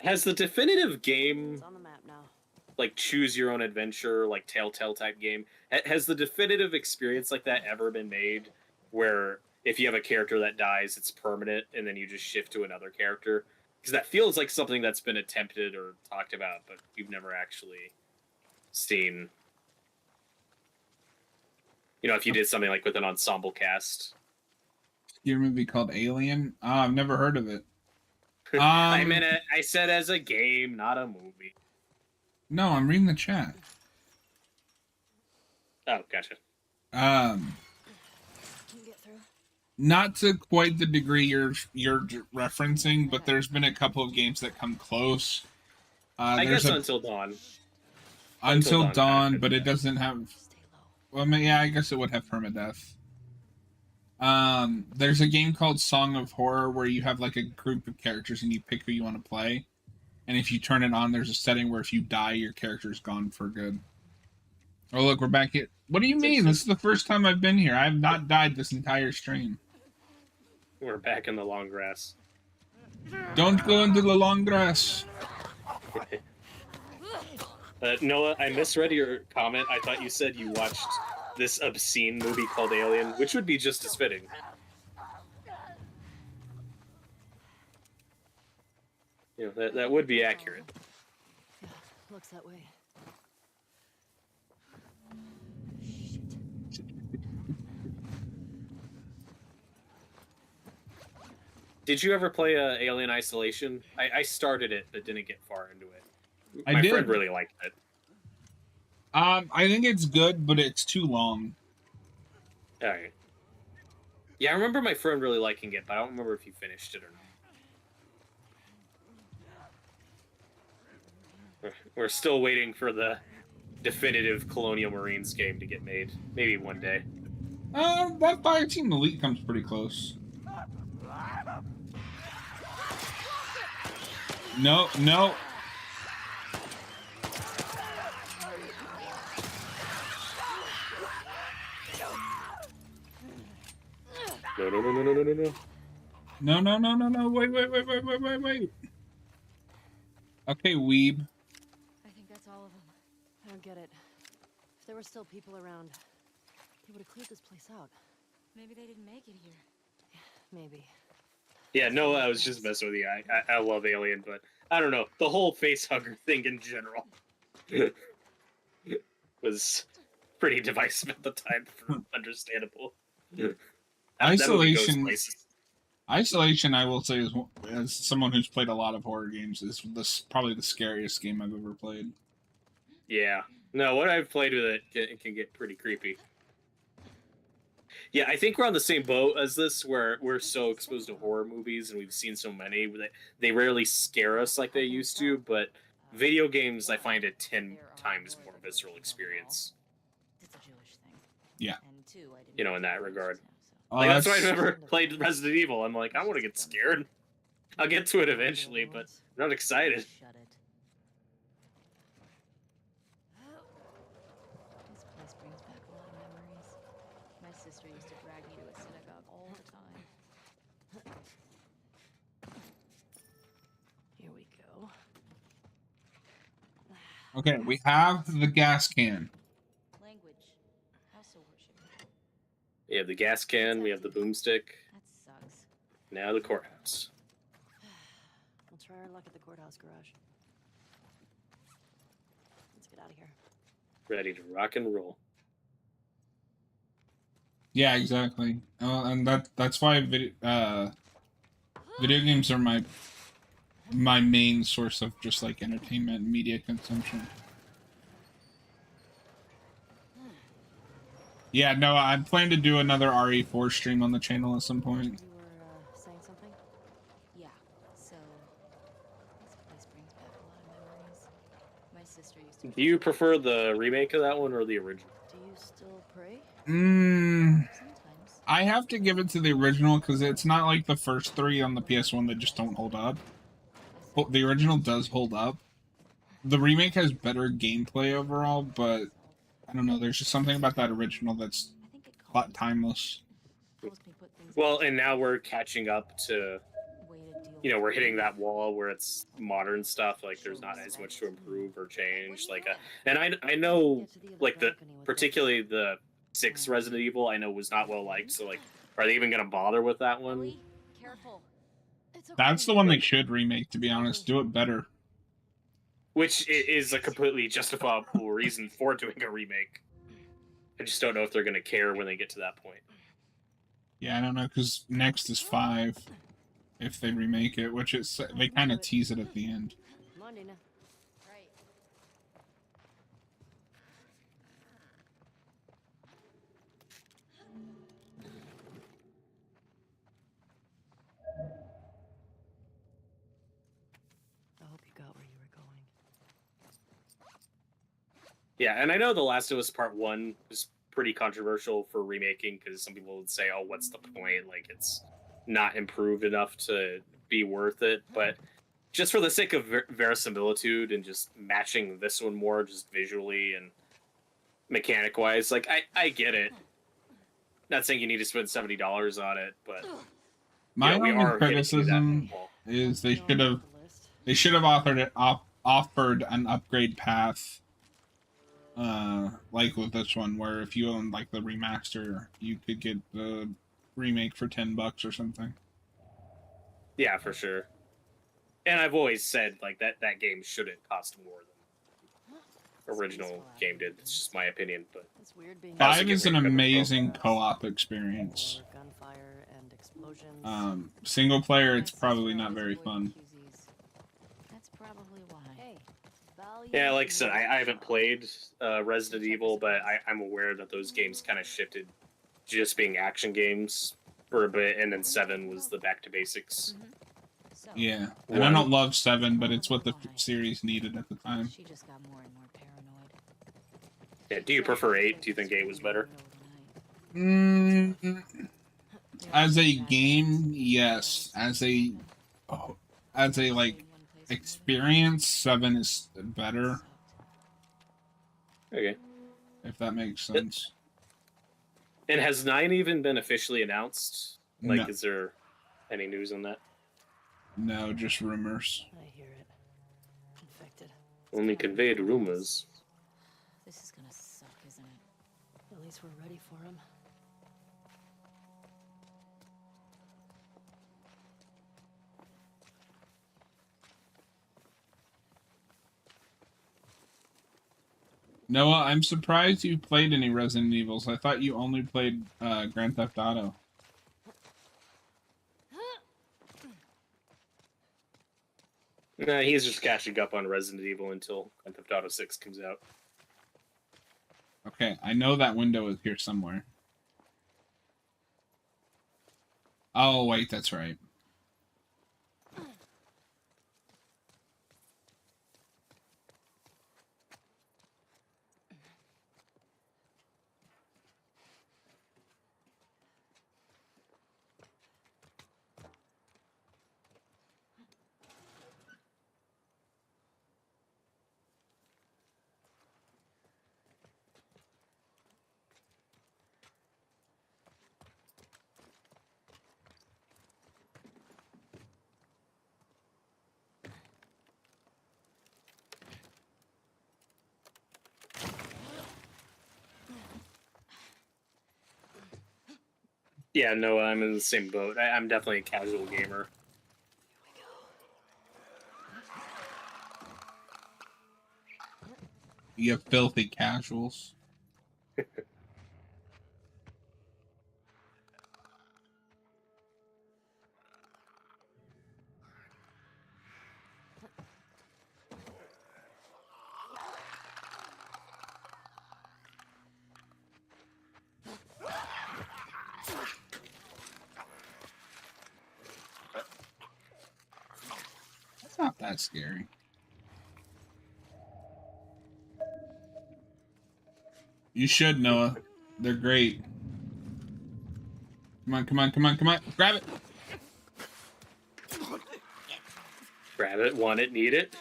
Has the definitive game, It's on the map now. like choose your own adventure, like Telltale type game, has the definitive experience like that ever been made, where if you have a character that dies, it's permanent, and then you just shift to another character? Because that feels like something that's been attempted or talked about, but you've never actually seen. If you did something like with an ensemble cast. Your movie called Alien? Oh, I've never heard of it. I said as a game, not a movie. No, I'm reading the chat. Oh, gotcha. Can you get through? Not to quite the degree you're referencing, but there's been a couple of games that come close. I There's guess a- Until Dawn. Until Dawn Dawn, kinda but did it that. doesn't have. Stay low. Well, I mean, yeah, I guess it would have permadeath. There's a game called Song of Horror where you have like a group of characters and you pick who you want to play, and if you turn it on, there's a setting where if you die, your character's gone for good. Oh, look, we're back here. What do you mean? This is the first time I've been here. I have not died this entire stream. We're back in the long grass. Don't go into the long grass. Noah, I misread your comment. I thought you said you watched this obscene movie called Alien, which would be just as fitting. That would be accurate. Yeah, looks that way. Did you ever play Alien Isolation? I started it, but didn't get far into it. I My did. friend really liked it. I think it's good, but it's too long. All right. Yeah, I remember my friend really liking it, but I don't remember if he finished it or not. We're still waiting for the definitive Colonial Marines game to get made. Maybe one day. That Fireteam Elite comes pretty close. No. No, no, no, no, no, no, no, no. No, no, no, no, no. Wait. Okay, weeb. I think that's all of them. I don't get it. If there were still people around, they would have cleared this place out. Maybe they didn't make it here. Maybe. Yeah, no, I was just messing with you. I love Alien, but I don't know. The whole face hugger thing in general was pretty divisive at the time, for understandable. That movie goes places. Isolation, I will say, is as someone who's played a lot of horror games, is probably the scariest game I've ever played. Yeah. No, what I've played with it can get pretty creepy. Yeah, I think we're on the same boat as this, where we're so exposed to horror movies and we've seen so many that they rarely scare us like they used to, but video games, I find it 10 times more visceral experience. It's a Jewish thing. Yeah. And two, I didn't You know, in that regard. Oh, Like, that's why I never played Resident Evil. I'm like, I want to get scared. I'll get to it eventually, but I'm not excited. Shut it. This place brings back a lot of memories. My sister used to drag me to a synagogue all the time. Here we go. Okay, we have the gas can. Language. House of worship. We have the gas can, we have the boomstick, That sucks. now the courthouse. We'll try our luck at the courthouse garage. Let's get out of here. Ready to rock and roll. Yeah, exactly. And that's why video games are my main source of just like entertainment and media consumption. Yeah, no, I plan to do another RE4 stream on the channel at some point. You were saying something? Yeah, so this place brings back a lot of memories. My sister used to. Do you prefer the remake of that one or the original? Do you still pray? Sometimes. I have to give it to the original because it's not like the first three on the PS1 that just don't hold up. Well, the original does hold up. The remake has better gameplay overall, but I don't know. There's just something about that original that's I think it calls timeless. helps me put things Well, and now we're catching up to, way to deal you know, with we're hitting it. that wall where it's modern stuff. Like, there's not as much to improve or change. Like, and I know, Get to the other like, balcony with particularly the 6th Resident Evil, I know was not well liked. So, like, are they even gonna bother with that one? Ellie, careful. It's okay. That's the one they should remake, to be honest. Do it better. Which is a completely justifiable reason for doing a remake. I just don't know if they're gonna care when they get to that point. Yeah, I don't know, because next is 5 if they remake it, which is they kind of tease it at the end. Come on, Dina. Right. I hope you got where you were going. Yeah, and I know The Last of Us Part 1 was pretty controversial for remaking because some people would say, oh, what's the point? Like, it's not improved enough to be worth it. But just for the sake of verisimilitude and just matching this one more just visually and mechanic-wise, like, I get it. Not saying you need to spend $70 on it, but My yeah, we only are getting to that criticism wall. is they Going up should the have list. offered an upgrade path, like with this one, where if you owned like the remaster, you could get the remake for $10 or something. Yeah, for sure. And I've always said like that game shouldn't cost more than the original game did. It's just my opinion, but It's weird being That also 5 gives is me an credit for amazing both. co-op experience. Or gunfire and explosions. Single player, My it's sister probably not always very avoided fun. QZs. That's probably why. Hey, value yeah, like I said, is I haven't played Resident Evil, but I'm aware that those games kind of shifted to just being action games for a bit, and then 7 was the back to basics. So, Yeah, and I One. don't love 7, but it's what the series needed at the time. she just got more and more paranoid. Yeah, do you prefer 8? Do you think 8 was better? As a game, yes. As a like experience, 7 is better, Okay. if that makes sense. And has 9 even been officially announced? Like, No. is there any news on that? No, just rumors. I hear it. Infected. Only conveyed rumors. This is gonna suck, isn't it? At least we're ready for him. Noah, I'm surprised you played any Resident Evils. I thought you only played Grand Theft Auto. Nah, he's just catching up on Resident Evil until Grand Theft Auto 6 comes out. Okay, I know that window is here somewhere. Oh, wait, that's right. Yeah, no, I'm in the same boat. I'm definitely a casual gamer. You filthy casuals. It's not that scary. You should, Noah. They're great. Come on, come on, come on, come on. Grab it. Grab it, want it, need it.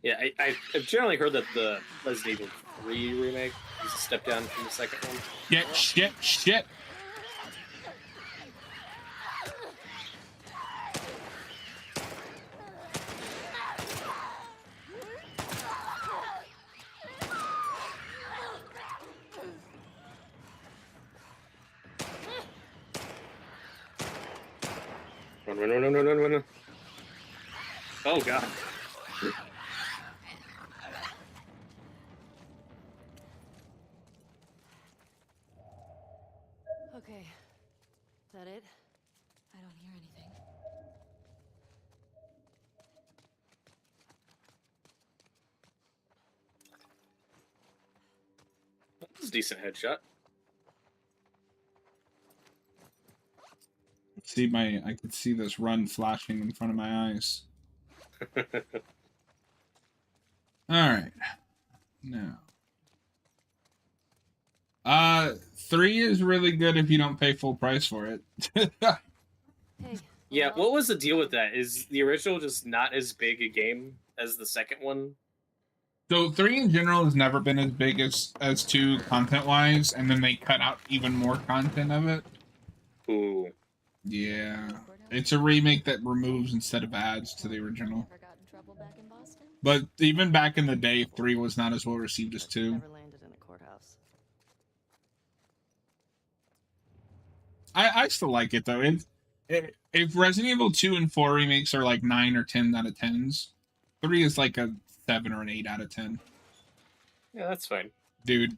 Yeah, I've generally heard that the Resident Evil 3 remake is a step down from the second one. Shit. Run. Oh, God. Okay. That it? I don't hear anything. That's a decent headshot. I could see this run flashing in front of my eyes. Alright. Now. 3 is really good if you don't pay full price for it. Hey. Yeah, what was the deal with that? Is the original just not as big a game as the second one? So 3 in general has never been as big as 2 content-wise, and then they cut out even more content of it. Ooh. Yeah. It's a remake that removes instead of adds to the original. Never got in trouble back in Boston? But even back in the day, 3 was not as well received as 2. Never landed in a courthouse. I still like it, though. If Resident Evil 2 and 4 remakes are like 9 or 10 out of 10s, 3 is like a 7 or an 8 out of 10. Yeah, that's fine. Dude,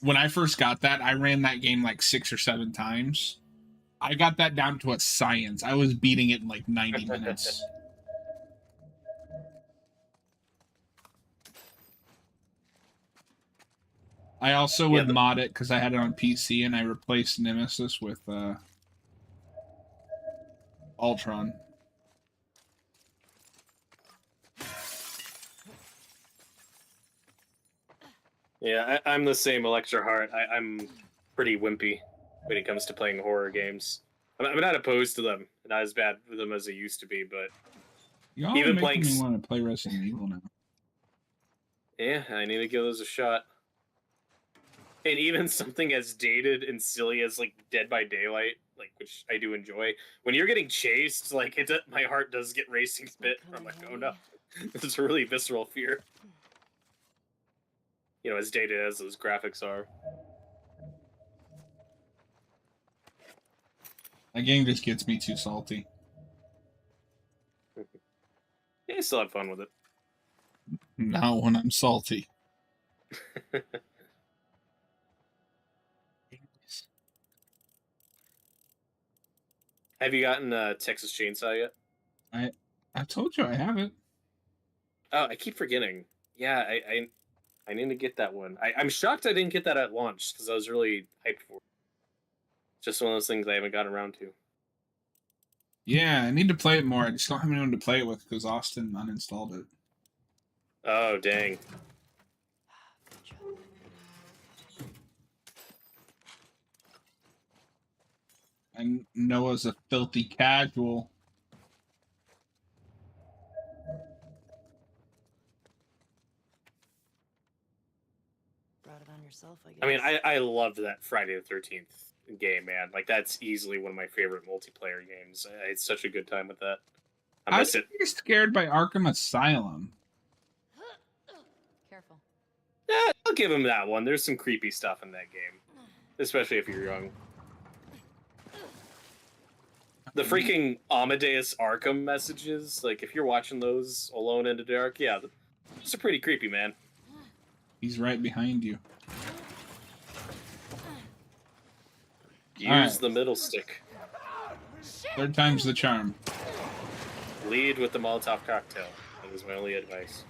when I first got that, I ran that game like 6 or 7 times. I got that down to a science. I was beating it in like 90 minutes. I also would mod it because I had it on PC and I replaced Nemesis with Ultron. Yeah, I'm the same, Electra Heart. I'm pretty wimpy. when it comes to playing horror games. I'm not opposed to them. Not as bad with them as they used to be, but Y'all even are making playing me want to play Resident Evil now. yeah, I need to give those a shot. And even something as dated and silly as like Dead by Daylight, like which I do enjoy. When you're getting chased, like my heart does get racing a bit. I'm like, oh no, it's a really visceral fear. You know, as dated as those graphics are. That game just gets me too salty. Yeah, I still had fun with it. Not when I'm salty. Have you gotten Texas Chainsaw yet? I told you I have it. Oh, I keep forgetting. Yeah, I need to get that one. I'm shocked I didn't get that at launch because I was really hyped for it. Just one of those things I haven't gotten around to. Yeah, I need to play it more. I just don't have anyone to play it with because Austin uninstalled it. Oh, dang. Good job. And Noah's a filthy casual. Brought it on yourself, I guess. I mean, I loved that Friday the 13th game, man. Like, that's easily one of my favorite multiplayer games. I had such a good time with that. I miss it. You're scared by Arkham Asylum. Careful. Yeah, I'll give him that one. There's some creepy stuff in that game, especially if you're young. The freaking Amadeus Arkham messages, like if you're watching those alone in the dark, yeah, it's pretty creepy, man. He's right behind you. Use right. the middle stick. Third time's the charm. Lead with the Molotov cocktail. That is my only advice.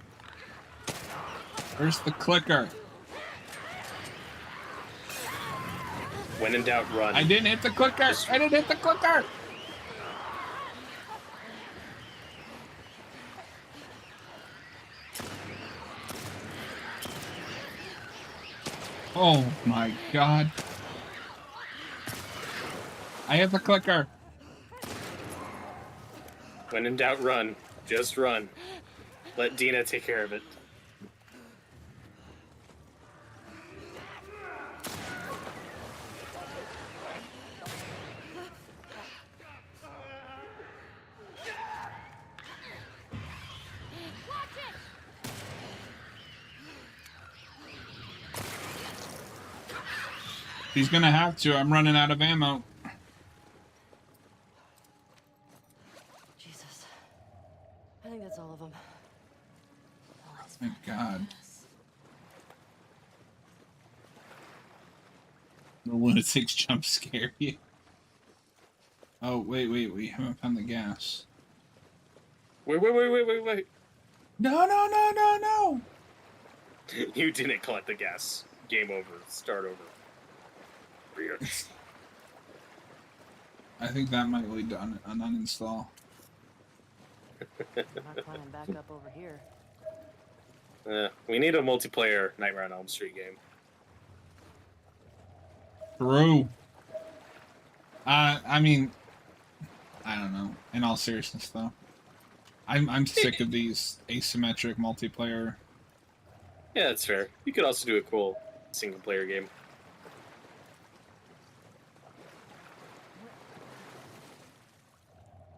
Where's the clicker? When in doubt, run. I didn't hit the clicker! I didn't hit the clicker! Oh my god. I hit the clicker. When in doubt, run. Just run. Let Dina take care of it. He's gonna have to. I'm running out of ammo. Jesus. I think that's all of them. Thank God. The lunatics jump scare you. Oh, wait. We haven't found the gas. Wait. No. You didn't collect the gas. Game over. Start over. I think that might lead to an uninstall. I'm not climbing back up over here. We need a multiplayer Nightmare on Elm Street game. True. I mean, I don't know. In all seriousness, though, I'm sick of these asymmetric multiplayer. Yeah, that's fair. You could also do a cool single player game.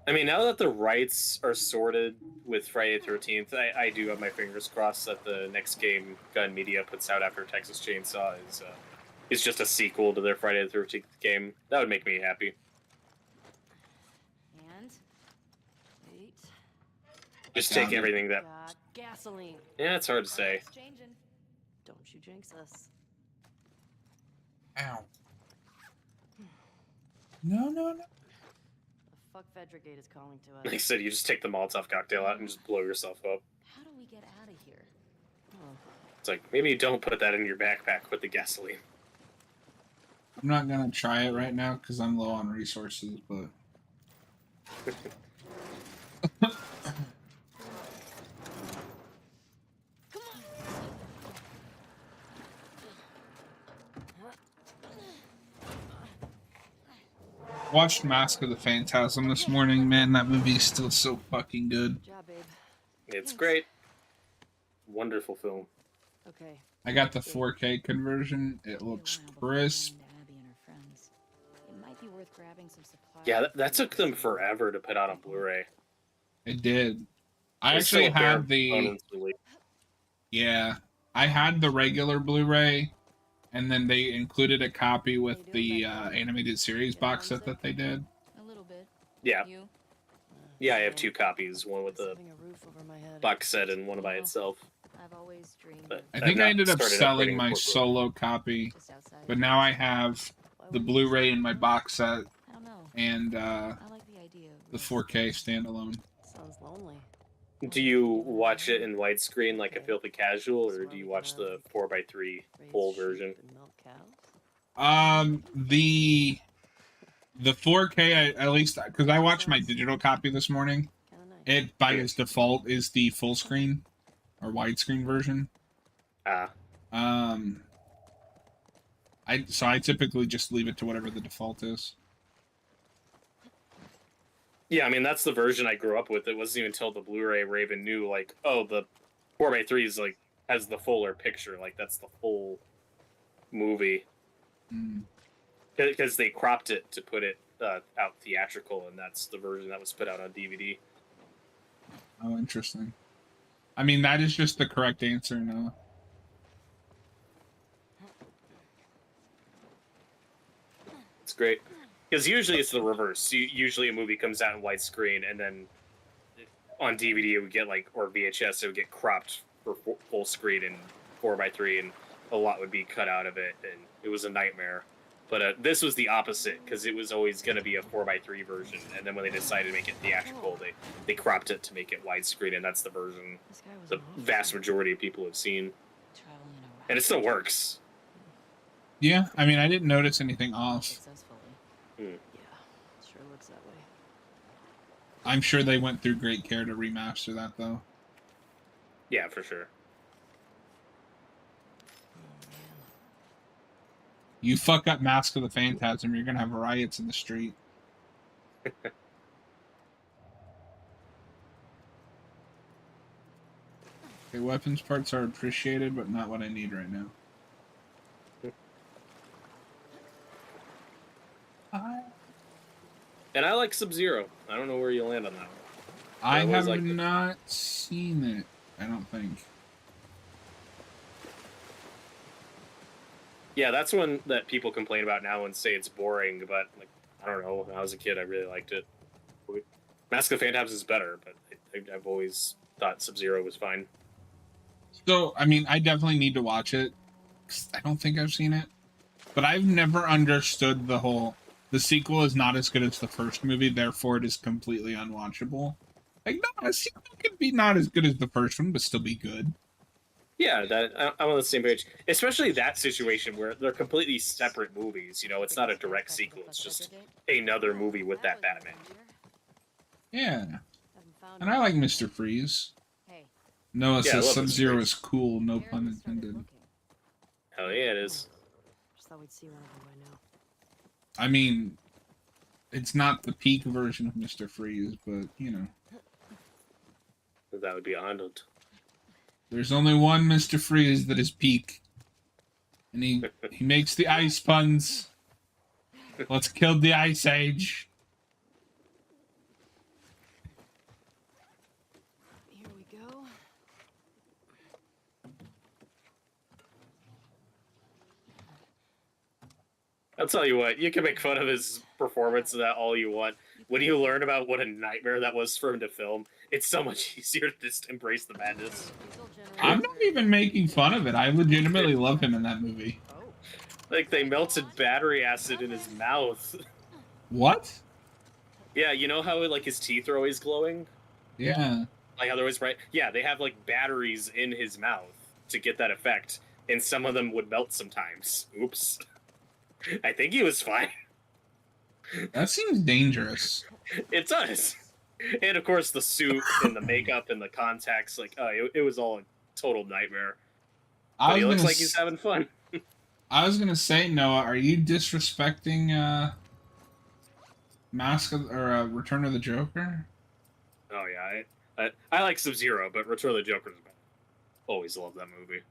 I mean, now that the rights are sorted with Friday the 13th, I do have my fingers crossed that the next game Gun Media puts out after Texas Chainsaw is just a sequel to their Friday the 13th game. That would make me happy. And wait. Just take everything that... Got gasoline. Yeah, it's hard to say. It's changing. Don't you jinx us. Ow. No. The fuck Fedrigate is calling to Like I us. said, you just take the Molotov cocktail out and just blow yourself up. How do we get out of here? Oh, It's like, maybe you don't put that in your backpack with the gasoline. I'm not gonna try it right now because I'm low on resources, but Watched Mask of the Phantasm this morning. Man, that movie is still so fucking good. Good job, babe. It's great. Wonderful film. Okay. I got the 4K conversion. It looks crisp. Yeah, that took them forever to put out on Blu-ray. It did. I It's actually still a bare had the... bones release. Yeah. I had the regular Blu-ray, and then they included a copy with the animated series box set that they did. A little bit. Yeah. You? Yeah, I have 2 copies, one with the Having a roof over my head. box set and one by itself. I've always dreamed But of I I've think I not ended up started selling upgrading my the portfolio. solo copy, just outside. but now I have the Blu-ray in my box set I don't know. and I like the idea of the risk. 4K standalone. Sounds lonely. Do you watch it in widescreen like a filthy casual, or do you watch the 4x3 Raise full sheep version? and milk cows? The 4K, at least because I watched my digital copy this morning. Kinda nice. It by its default is the full screen or widescreen version. Ah, I typically just leave it to whatever the default is. yeah. I mean, that's the version I grew up with. It wasn't even until the Blu-ray Raven knew, like, oh, the 4x3 is like has the fuller picture, like that's the full movie, because they cropped it to put it out theatrical, and that's the version that was put out on DVD. Oh, interesting. I mean, that is just the correct answer now. It's great. Because usually it's the reverse. Usually a movie comes out in widescreen, and then on DVD it would get or VHS, it would get cropped for full screen and 4x3, and a lot would be cut out of it, and it was a nightmare. But this was the opposite, because it was always going to be a 4x3 version, and then when they decided to make it theatrical, they cropped it to make it widescreen, and that's the version This guy was the an awful vast guy. majority of people have seen. Traveling around. And it still works. Yeah, I mean, I didn't notice anything off. Successfully. Yeah, sure looks that way. I'm sure they went through great care to remaster that, though. Yeah, for sure. Oh man. You fuck up Mask of the Phantasm, you're gonna have riots in the street. Okay, weapons parts are appreciated, but not what I need right now. And I like Sub-Zero. I don't know where you land on that one. I always have liked it. not seen it, I don't think. Yeah, that's one that people complain about now and say it's boring, but I don't know. When I was a kid, I really liked it. Mask of the Phantasm is better, but I've always thought Sub-Zero was fine. So, I mean, I definitely need to watch it. 'Cause I don't think I've seen it. But I've never understood the sequel is not as good as the first movie, therefore it is completely unwatchable. Like, no, a sequel could be not as good as the first one, but still be good. Yeah, I'm on the same page. Especially that situation where they're completely separate movies. You know, it's not a direct sequel. It's just another movie with that Batman. Yeah. Haven't found And I like Mr. Freeze. Hey, Noah Yeah, I says love Mr. Sub-Zero Freeze. is cool, no Barely pun started intended. looking. Hell yeah, it is. Just thought we'd see one of them by now. I mean, it's not the peak version of Mr. Freeze, but, you know. That would be Arnold. There's only one Mr. Freeze that is peak. And he makes the ice puns. Let's kill the Ice Age. Here we go. I'll tell you what, you can make fun of his performance of that all you want. When you learn about what a nightmare that was for him to film, it's so much easier to just embrace the madness. I'm not even making fun of it. I legitimately love him in that movie. Oh, Like, they melted battery acid in his mouth. What? Yeah, you know how, like, his teeth are always glowing? Yeah. Like, how they're always bright? Yeah, they have, like, batteries in his mouth to get that effect, and some of them would melt sometimes. Oops. I think he was fine. That seems dangerous. It does. And, of course, the suit and the makeup and the contacts, like, oh, it was all a total nightmare. But he looks like he's having fun. I was gonna say, Noah, are you disrespecting Return of the Joker? Oh yeah, I like Sub-Zero, but Return of the Joker's better. Always love that movie.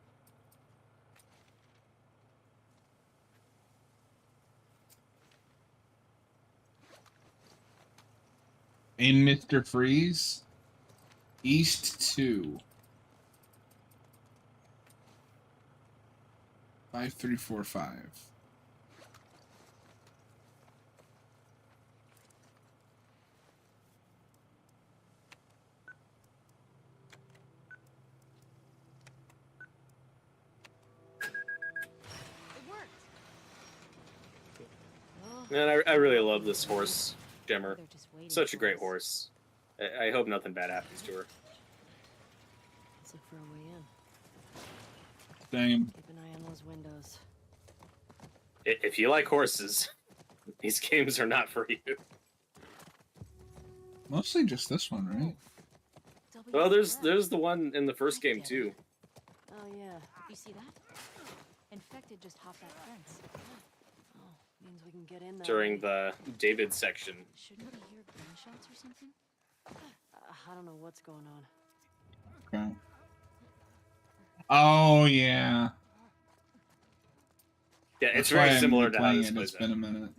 In Mr. Freeze? East 2. 5345. Man, I really love this horse, Jemmer. They're just waiting Such a for great us. horse. I hope nothing bad happens to her. Let's look for a way in. Same. Keep an eye on those windows. If you like horses, these games are not for you. Mostly just this one, right? Well, there's the one in the first game too. Oh yeah. You see that? Infected just hopped that fence. Oh, means we can get in there. During the David section. Shouldn't we hear gunshots or something? I don't know what's going on. Okay. Oh, yeah. Yeah, it's That's why very I'm similar to how replaying this it. plays It's been a minute.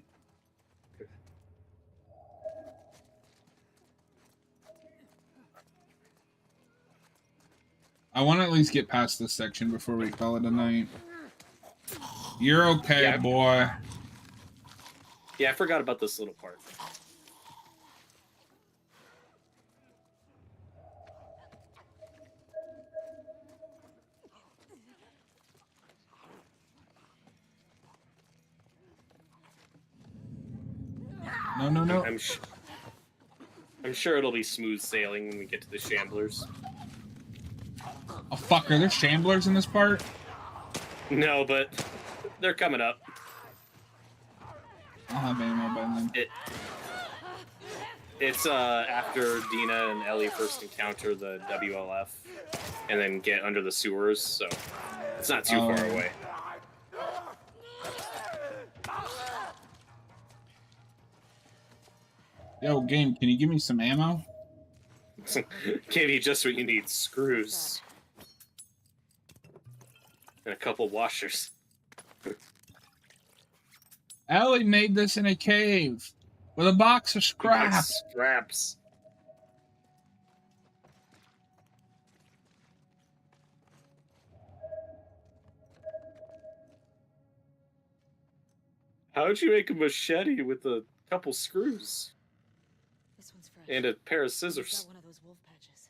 I want to at least get past this section before we call it a night. You're okay, Yeah. boy. Yeah, I forgot about this little part. No, no, no. I'm sure it'll be smooth sailing when we get to the Shamblers. Oh, fuck. Are there shamblers in this part? No, but they're coming up. I'll have ammo by then. It's after Dina and Ellie first encounter the WLF and then get under the sewers, so it's not too far away. Yo, game, can you give me some ammo? Gave you just what you need: screws and a couple washers. Ellie made this in a cave with a box of scrap. Scraps. How'd you make a machete with a couple screws This one's fresh. and a pair of He's got scissors? one of those wolf patches.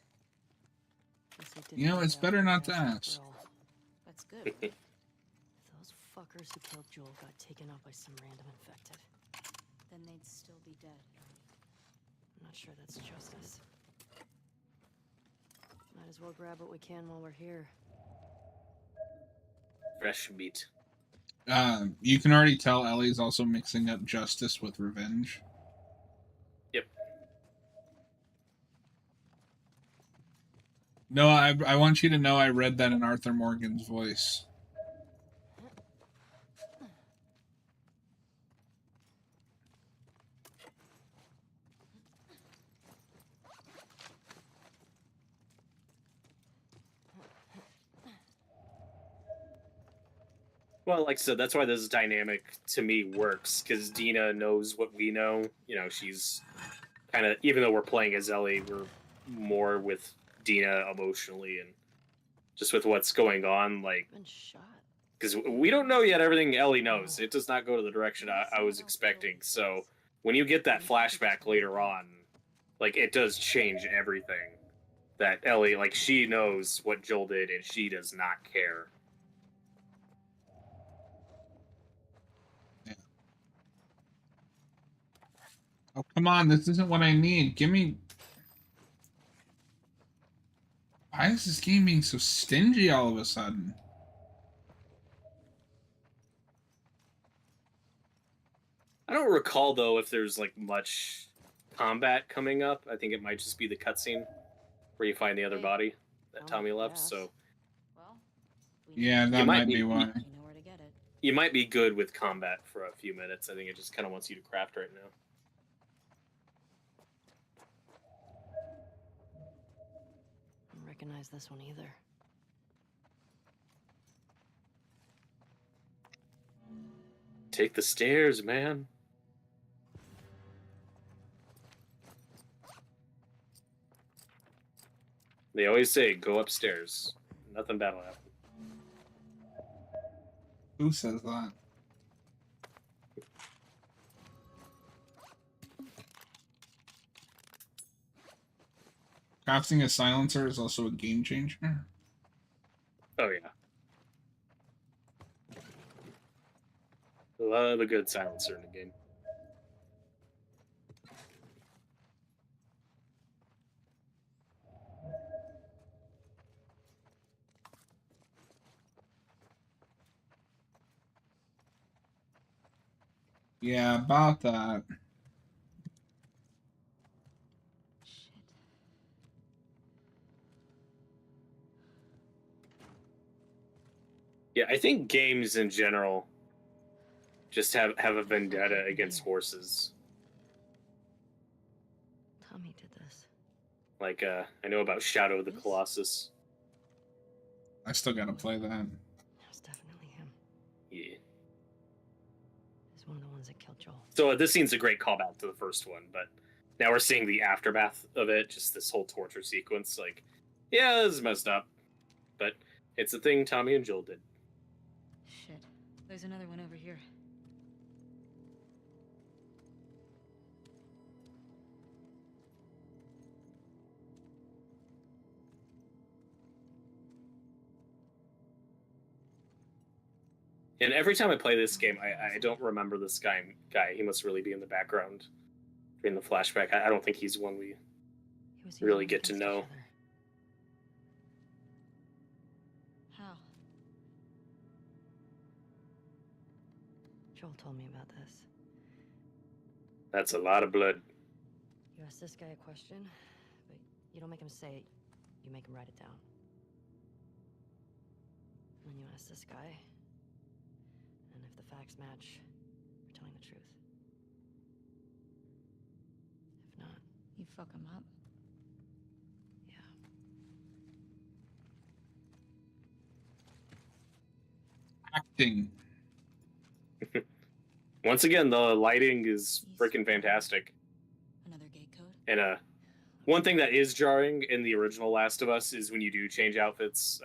Guess they didn't You know, get it's out better there not to fast after ask. all. That's good. Those fuckers who killed Joel got taken out by some random infected. Then they'd still be dead. I'm not sure that's justice. Might as well grab what we can while we're here. Fresh meat. You can already tell Ellie's also mixing up justice with revenge. Yep. No, I want you to know I read that in Arthur Morgan's voice. Well, like I said, that's why this dynamic to me works, because Dina knows what we know. You know, she's kind of, even though we're playing as Ellie, we're more with Dina emotionally and just with what's going on. Like, Been shot. because we don't know yet everything Ellie knows. It does not go to the direction I was expecting. So when you get that flashback later on, like, it does change everything. That Ellie, like, she knows what Joel did and she does not care. Oh, come on, this isn't what I need. Give me... Why is this game being so stingy all of a sudden? I don't recall, though, if there's, like, much combat coming up. I think it might just be the cutscene where you find the other body that Tommy left, so... Well, Yeah, that might be why. You know where to get it. You might be good with combat for a few minutes. I think it just kind of wants you to craft right now. recognize this one either. Take the stairs, man. They always say, go upstairs. Nothing bad will happen. Who says that? Crafting a silencer is also a game changer. Oh, yeah. Love a good silencer in the game. Yeah, about that. Shit. Yeah, I think games in general just have a vendetta against horses. Tommy did this. Like, I know about Shadow of the Colossus. I still gotta play that. It's definitely him. Yeah. He's one of the ones that killed Joel. So this scene's a great callback to the first one, but now we're seeing the aftermath of it, just this whole torture sequence. Like, yeah, this is messed up, but it's a thing Tommy and Joel did. Shit. There's another one over here. And every time I play this game, I don't remember this guy. He must really be in the background during the flashback. I don't think he's one we He was really using get to against know. each other. How? Joel told me about this. That's a lot of blood. You ask this guy a question, but you don't make him say it. You make him write it down. And then you ask this guy, and if the facts match, you're telling the truth. If not, You fuck him up? yeah. Acting. Once again, the lighting is freaking fantastic. Another gate code? And one thing that is jarring in the original Last of Us is when you do change outfits,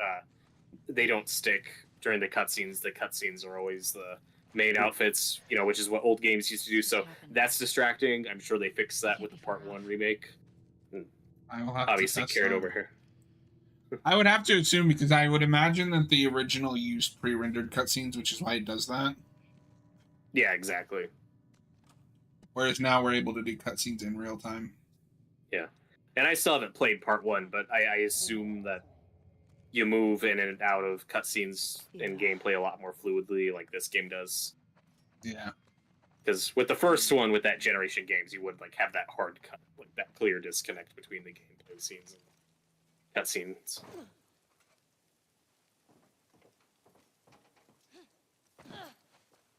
they don't stick during the cutscenes. The cutscenes are always the main outfits, you know, which is what old games used to do. So that's distracting. I'm sure they fixed that with the Part 1 remake. I will have Obviously to test carried that. over here. I would have to assume, because I would imagine that the original used pre-rendered cutscenes, which is why it does that. Yeah, exactly. Whereas now we're able to do cutscenes in real time. Yeah. And I still haven't played Part 1, but I assume that you move in and out of cutscenes and gameplay a lot more fluidly like this game does. Yeah. Because with the first one, with that generation games, you would like have that hard cut, like that clear disconnect between the gameplay scenes and cutscenes.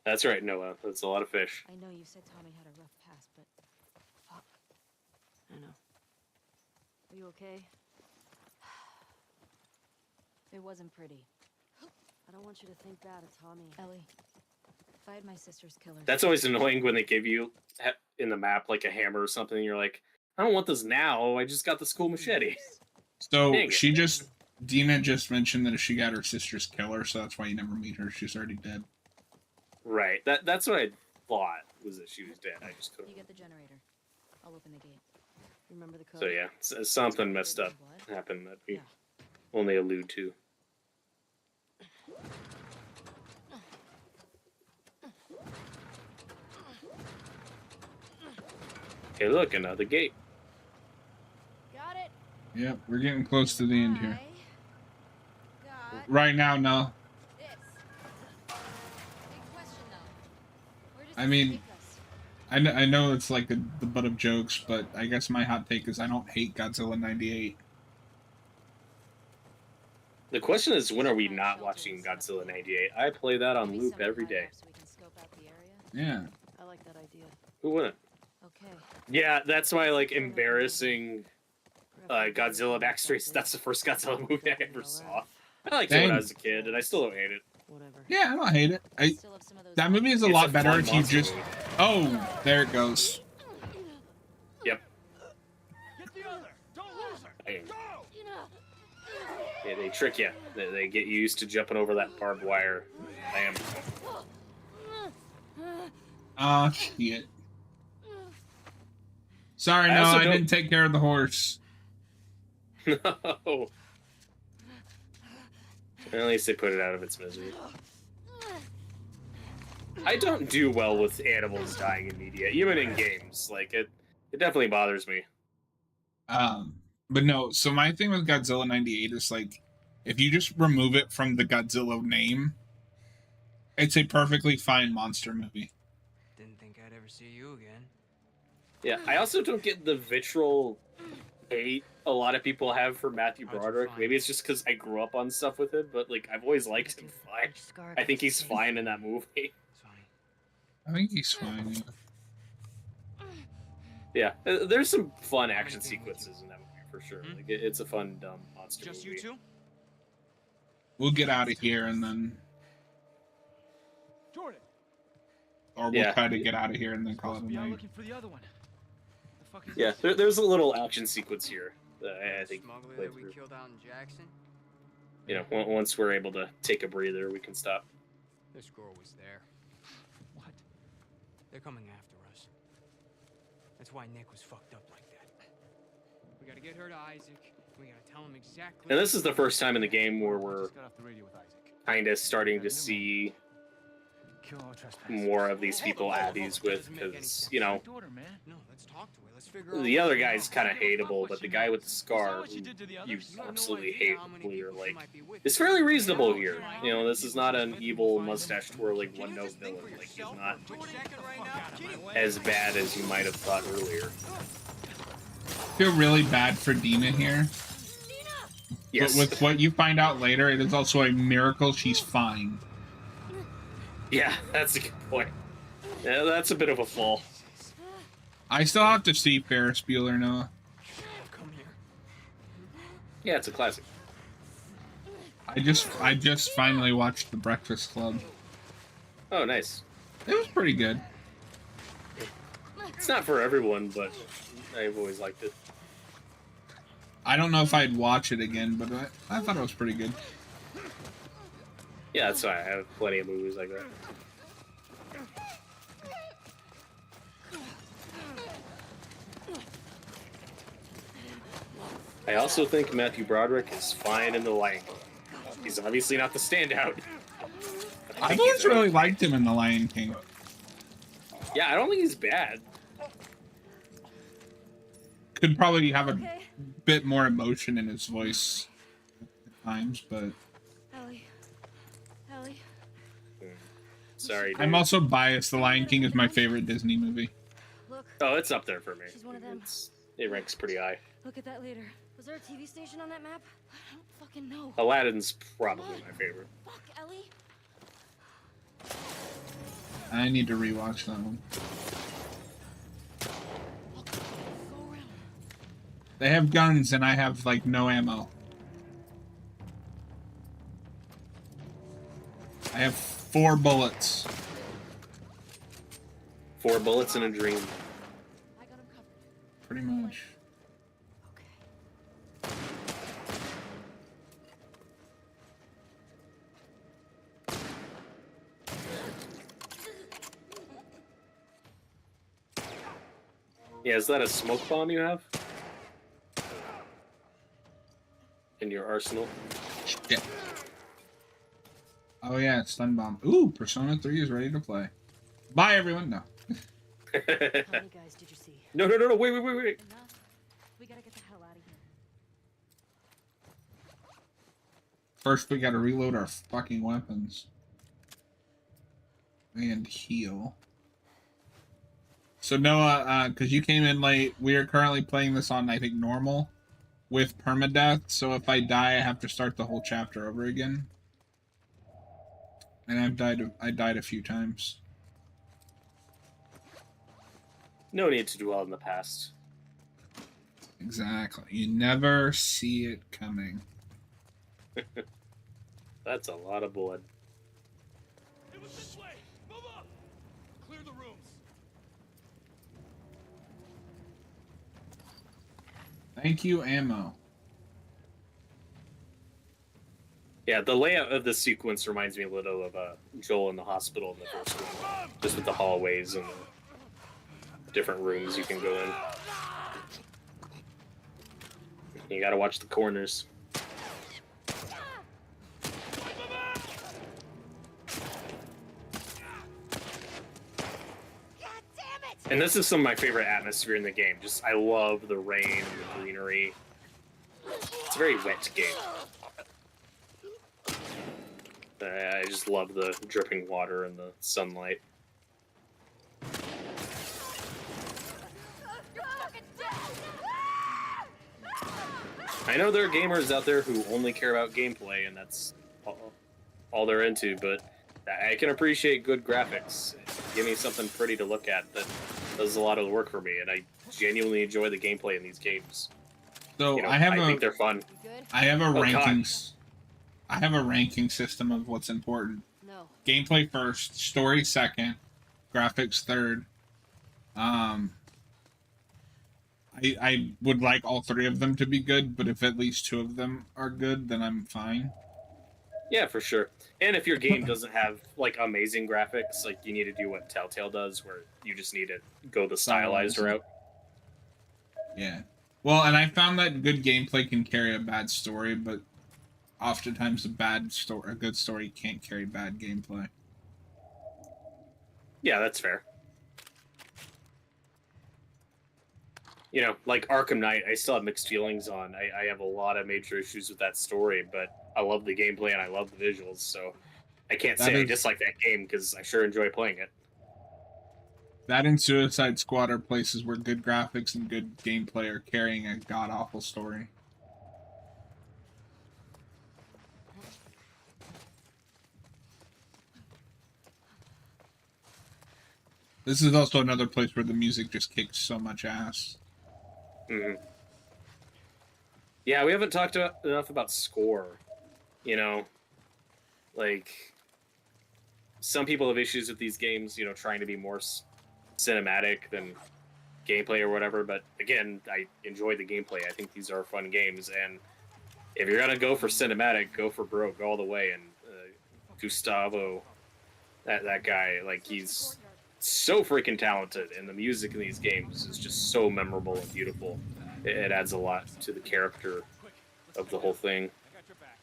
That's right, Noah. That's a lot of fish. I know you said Tommy had a rough past, but fuck. I know. Are you okay? It wasn't pretty. I don't want you to think bad of Tommy. Ellie, if I had my sister's killer... That's always annoying when they give you in the map like a hammer or something. And you're like, I don't want this now. I just got this cool machete. So Dang it. Dina just mentioned that she got her sister's killer, so that's why you never meet her. She's already dead. Right. That's what I thought, was that she was dead. I just couldn't. You get the generator. I'll open the gate. Remember the code? So yeah, something messed up What? happened that we Yeah. only allude to. Okay, look, another gate. Got it. Yep, we're getting close to the end here. Got Right now, no. this. Big question though. Where does I this mean- take us? I know it's like the butt of jokes, but I guess my hot take is I don't hate Godzilla 98. The question is, when are we not watching Godzilla 98? I play that on Maybe loop someone every high day. up so we can scope out the area? Yeah. I like that idea. Who wouldn't? Okay. Yeah, that's why, like, embarrassing Godzilla backstory. That's the first Godzilla movie I ever saw. I liked it when I was a kid, and I still don't hate it. Whatever. Yeah, I don't hate it. Still have some of those That movie is a It's lot a better fun if you monster just. movie. Oh, there it goes. Yep. Get the other. Don't lose her. Hey. Go. Yeah, they trick you. They get you used to jumping over that barbed wire. Bam. Ah, shit. Sorry, I no, also I don't- didn't take care of the horse. No. At least they put it out of its misery. I don't do well with animals dying in media, even in games. Like it definitely bothers me. But no, so my thing with Godzilla 98 is like, if you just remove it from the Godzilla name, it's a perfectly fine monster movie. Didn't think I'd ever see you again. Yeah, I also don't get the vitriol hate a lot of people have for Matthew Broderick. Maybe it's just because I grew up on stuff with him, but like I've always liked him fine. I think he's fine in that movie. It's fine. I think he's fine. Yeah, there's some fun action sequences in that movie for sure. Like it's a fun, dumb monster Just movie. you two? We'll get out of here and then, Jordan. or we'll Yeah. try to get out of here and then call it a Be out night. looking for the other one. The fuck is Yeah, this? there's a little action sequence here that I think Smuggler play that we through. killed out in Jackson. You know, once we're able to take a breather, we can stop. This girl was there. What? They're coming after us. That's why Nick was fucked up like that. We gotta get her to Isaac. We gotta tell him exactly. And this is the first time in the game where we're Just got off the radio with Isaac. kind of starting to see Kill all trespassers. more of these Hold people on, hold on, Abby's hold on. with, Doesn't make any because, sense. you know, Daughter, man. No, let's talk to her. Let's figure out the what's other going guy's on. kind of Fuck hateable, what but the she guy knows. with the Is that scar, what she who did to the you others? have no absolutely idea hate how many when you're people she like, might be with. it's fairly reasonable here. Yeah. You know, this is not an evil mustache twirling Can you one-note just think villain. for Like, he's yourself not for a quick second right now? Can you- as bad as you might have thought earlier. I feel really bad for Dina here. Yes. But with what you find out later, it is also a miracle she's fine. Yeah, that's a good point. Yeah, that's a bit of a fall. I still have to see Ferris Bueller, Noah. Come here. Yeah, it's a classic. I just finally watched The Breakfast Club. Oh, nice. It was pretty good. It's not for everyone, but I've always liked it. I don't know if I'd watch it again, but I thought it was pretty good. Yeah, that's why I have plenty of movies like that. I also think Matthew Broderick is fine in The Lion King. He's obviously not the standout. I've always really liked him in The Lion King. Yeah, I don't think he's bad. Could probably have a Okay. bit more emotion in his voice at times, but Ellie. Ellie. Sorry, dude. I'm also biased. The Lion King is my favorite Disney movie. Look. Oh, it's up there for me. She's one of them. It ranks pretty high. Look at that leader. Was there a TV station on that map? I don't fucking know. Aladdin's probably my favorite. Fuck, Ellie. I need to rewatch that one. Go around. They have guns and I have like no ammo. I have 4 bullets. 4 bullets in a dream. I got him covered. Pretty much. Okay. Yeah, is that a smoke bomb you have? In your arsenal? Shit. Oh yeah, it's stun bomb. Ooh, Persona 3 is ready to play. Bye everyone. No. How many guys did you see? No, wait. Enough. We gotta get the hell out of here. First we gotta reload our fucking weapons. And heal. So Noah, because you came in late, we are currently playing this on, I think, normal with permadeath. So if I die, I have to start the whole chapter over again. And I died a few times. No need to dwell in the past. Exactly. You never see it coming. That's a lot of blood. It was this way! Move up! Clear the rooms. Thank you, ammo. Yeah, the layout of the sequence reminds me a little of Joel in the hospital in the first one, just with the hallways and the different rooms you can go in. You gotta watch the corners. And this is some of my favorite atmosphere in the game. Just, I love the rain and the greenery. It's a very wet game. I just love the dripping water and the sunlight. I know there are gamers out there who only care about gameplay, and that's all they're into, but I can appreciate good graphics. Give me something pretty to look at that does a lot of the work for me, and I genuinely enjoy the gameplay in these games. So You know, I think they're fun. have a God. rankings. I have a ranking system of what's important. No. Gameplay first, story second, graphics third. I would like all three of them to be good, but if at least two of them are good, then I'm fine. Yeah, for sure. And if your game doesn't have like amazing graphics, like you need to do what Telltale does, where you just need to go the stylized route. Yeah. Well, and I found that good gameplay can carry a bad story, but oftentimes a good story can't carry bad gameplay. Yeah, that's fair. You know, like Arkham Knight, I still have mixed feelings on. I have a lot of major issues with that story, but I love the gameplay and I love the visuals, so I can't say I dislike that game because I sure enjoy playing it. That and Suicide Squad are places where good graphics and good gameplay are carrying a god-awful story. This is also another place where the music just kicks so much ass. Mm-hmm. Yeah, we haven't talked enough about score. You know, like some people have issues with these games, you know, trying to be more cinematic than gameplay or whatever. But again, I enjoy the gameplay. I think these are fun games, and if you're gonna go for cinematic, go for broke, go all the way. And Gustavo, that guy, like he's so freaking talented, and the music in these games is just so memorable and beautiful. It adds a lot to the character of the whole thing. I got your back.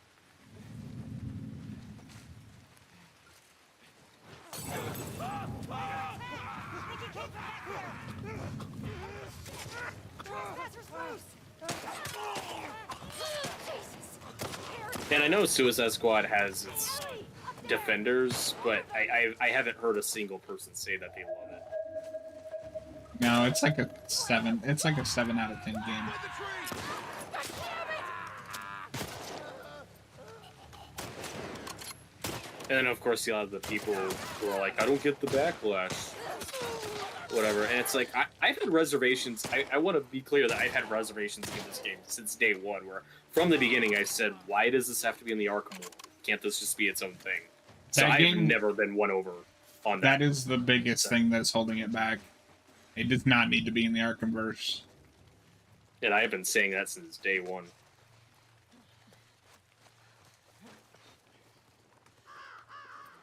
And I know Suicide Squad has its defenders, but I haven't heard a single person say that they love it. No, it's like a 7. It's like a 7 out of 10 game. And then of course you'll have the people who are like, I don't get the backlash. Whatever. And it's like, I've had reservations. I want to be clear that I've had reservations in this game since day one, where from the beginning I said, why does this have to be in the Arkham world? Can't this just be its own thing? So I've never been won over on that. That is the biggest thing that's holding it back. It does not need to be in the Arkhamverse. And I've been saying that since day one.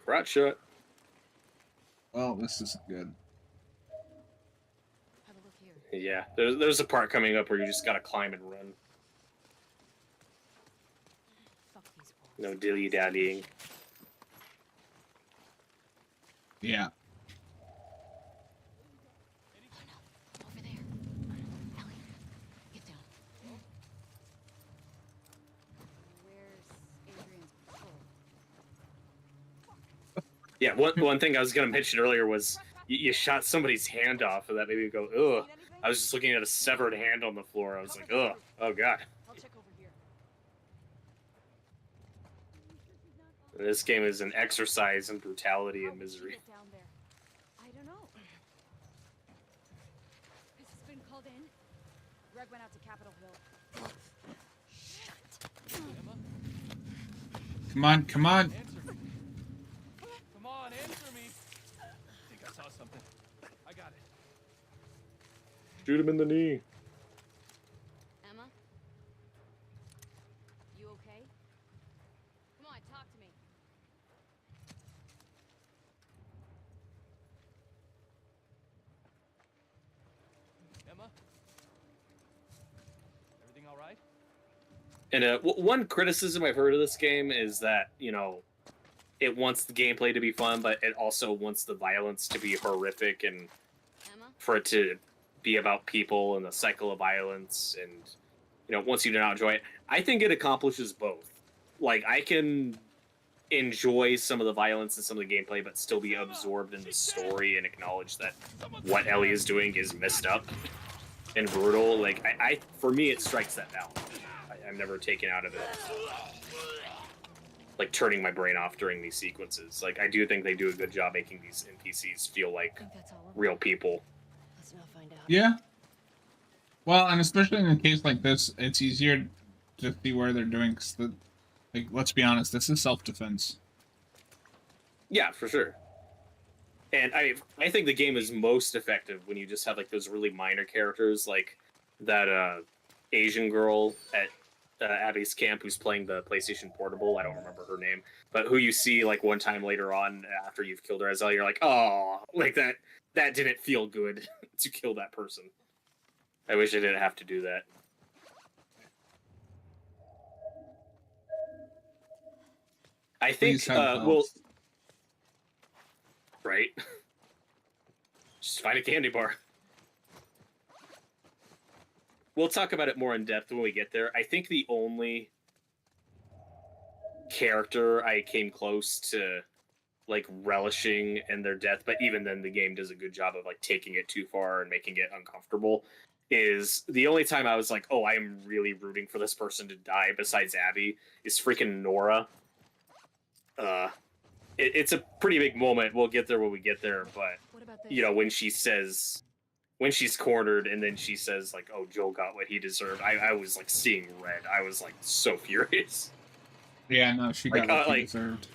Crotch shot. Well, this isn't good. Have a look here. Yeah, there's a part coming up where you just gotta climb and run. Fuck these walls. No dilly-dallying. Yeah. Over there. Ellie, get down. Where's Adrian's patrol? Yeah, one thing I was gonna mention earlier was you shot somebody's hand off, and that made me go, ugh. I was just looking at a severed hand on the floor. I was like, ugh, oh god. I'll check over here. This game is an exercise in brutality and misery. Get down there. I don't know. Has this been called in? Greg went out to Capitol Hill. Emma, Come on, come on. answer me. Come on, answer me. I think I saw something. I got it. Shoot him in the knee. Emma? You okay? Come on, talk to me. Emma? Everything all right? And one criticism I've heard of this game is that, you know, it wants the gameplay to be fun, but it also wants the violence to be horrific and Emma? for it to be about people and the cycle of violence and, you know, wants you to not enjoy it. I think it accomplishes both. Like, I can enjoy some of the violence and some of the gameplay, but still be absorbed in the story and acknowledge that what Ellie is doing is messed up and brutal. Like, I for me, it strikes that balance. I'm never taken out of it, like turning my brain off during these sequences. Like, I do think they do a good job making these NPCs feel I like think that's all of them. real people. Let's not find out. Yeah. Well, and especially in a case like this, it's easier to see where they're doing. Cause like, let's be honest, this is self-defense. Yeah, for sure. And I think the game is most effective when you just have like those really minor characters, like that Asian girl at Abby's camp who's playing the PlayStation Portable. I don't remember her name, but who you see like one time later on after you've killed her as well. You're like, oh, like that didn't feel good to kill that person. I wish I didn't have to do that. I think Please have well, health. right. Just find a candy bar. We'll talk about it more in depth when we get there. I think the only character I came close to like relishing in their death, but even then the game does a good job of like taking it too far and making it uncomfortable, is the only time I was like, oh, I am really rooting for this person to die besides Abby, is freaking Nora. It's a pretty big moment. We'll get there when we get there, but What about this? you know, when she's cornered and then she says like, oh, Joel got what he deserved, I was like seeing red. I was like so furious. Yeah, no, she got what she deserved.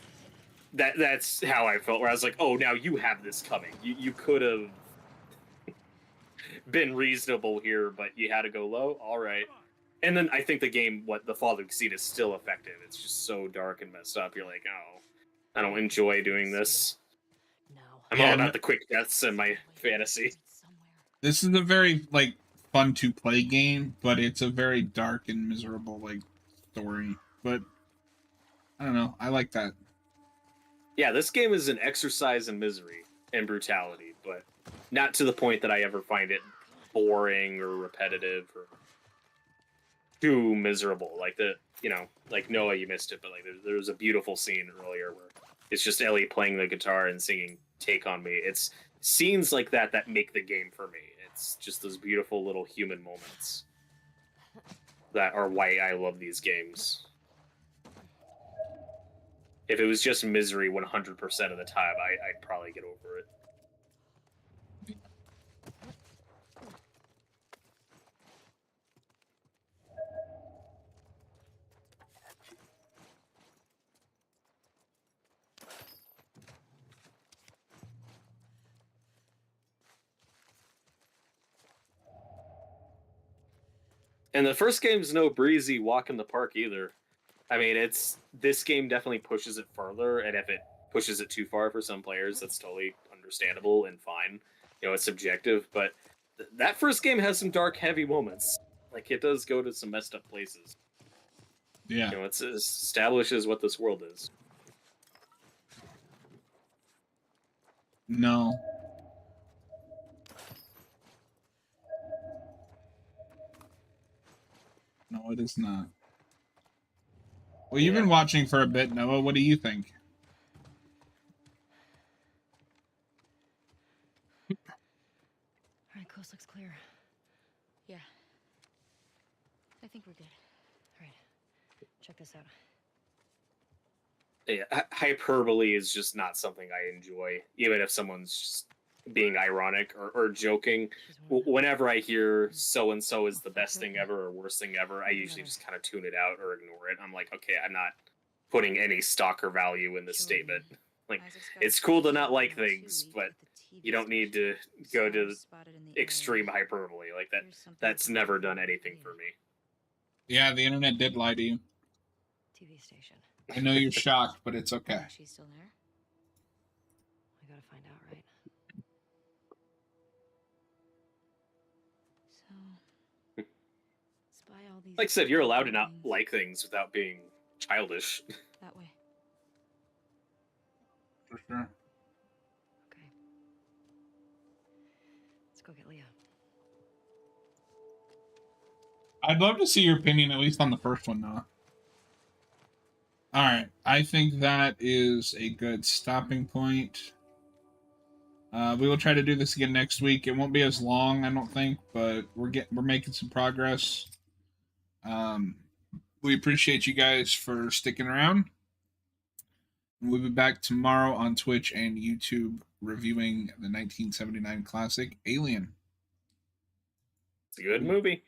That's how I felt, where I was like, oh, now you have this coming. You could have been reasonable here, but you had to go low. All right. And then I think the game, the Father Seed is still effective. It's just so dark and messed up. You're like, oh, I don't enjoy doing this. No. I'm all about the quick deaths in my fantasy. This is a very like fun to play game, but it's a very dark and miserable like story. But I don't know. I like that. Yeah, this game is an exercise in misery and brutality, but not to the point that I ever find it boring or repetitive or too miserable. Like like Noah, you missed it, but like there's a beautiful scene earlier where it's just Ellie playing the guitar and singing "Take on Me." It's scenes like that make the game for me. It's just those beautiful little human moments that are why I love these games. If it was just misery 100% of the time, I'd probably get over it. And the first game's no breezy walk in the park either. I mean, this game definitely pushes it further, and if it pushes it too far for some players, that's totally understandable and fine. You know, it's subjective, but that first game has some dark, heavy moments. Like, it does go to some messed up places. Yeah. You know, it establishes what this world is. No. No, it is not. Well, you've been watching for a bit, Noah. What do you think? Alright, coast looks clear. Yeah. I think we're good. Alright. Check this out. Yeah, hyperbole is just not something I enjoy, even if someone's just being ironic or joking. Whenever I hear so and so is the best thing ever or worst thing ever, I usually just kind of tune it out or ignore it. I'm like, okay, I'm not putting any stock or value in this statement. Like, it's cool to not like things, but you don't need to go to extreme hyperbole like that. That's never done anything for me. Yeah, the internet did lie to you. TV station. I know you're shocked, but it's okay. She's still there? I gotta find out, right? So, spy all these. Like I said, you're allowed to not like things without being childish. That way. For sure. Okay. Let's go get Leah. I'd love to see your opinion, at least on the first one, Noah. All right, I think that is a good stopping point. We will try to do this again next week. It won't be as long, I don't think, but we're making some progress. We appreciate you guys for sticking around. We'll be back tomorrow on Twitch and YouTube reviewing the 1979 classic Alien. It's a good movie.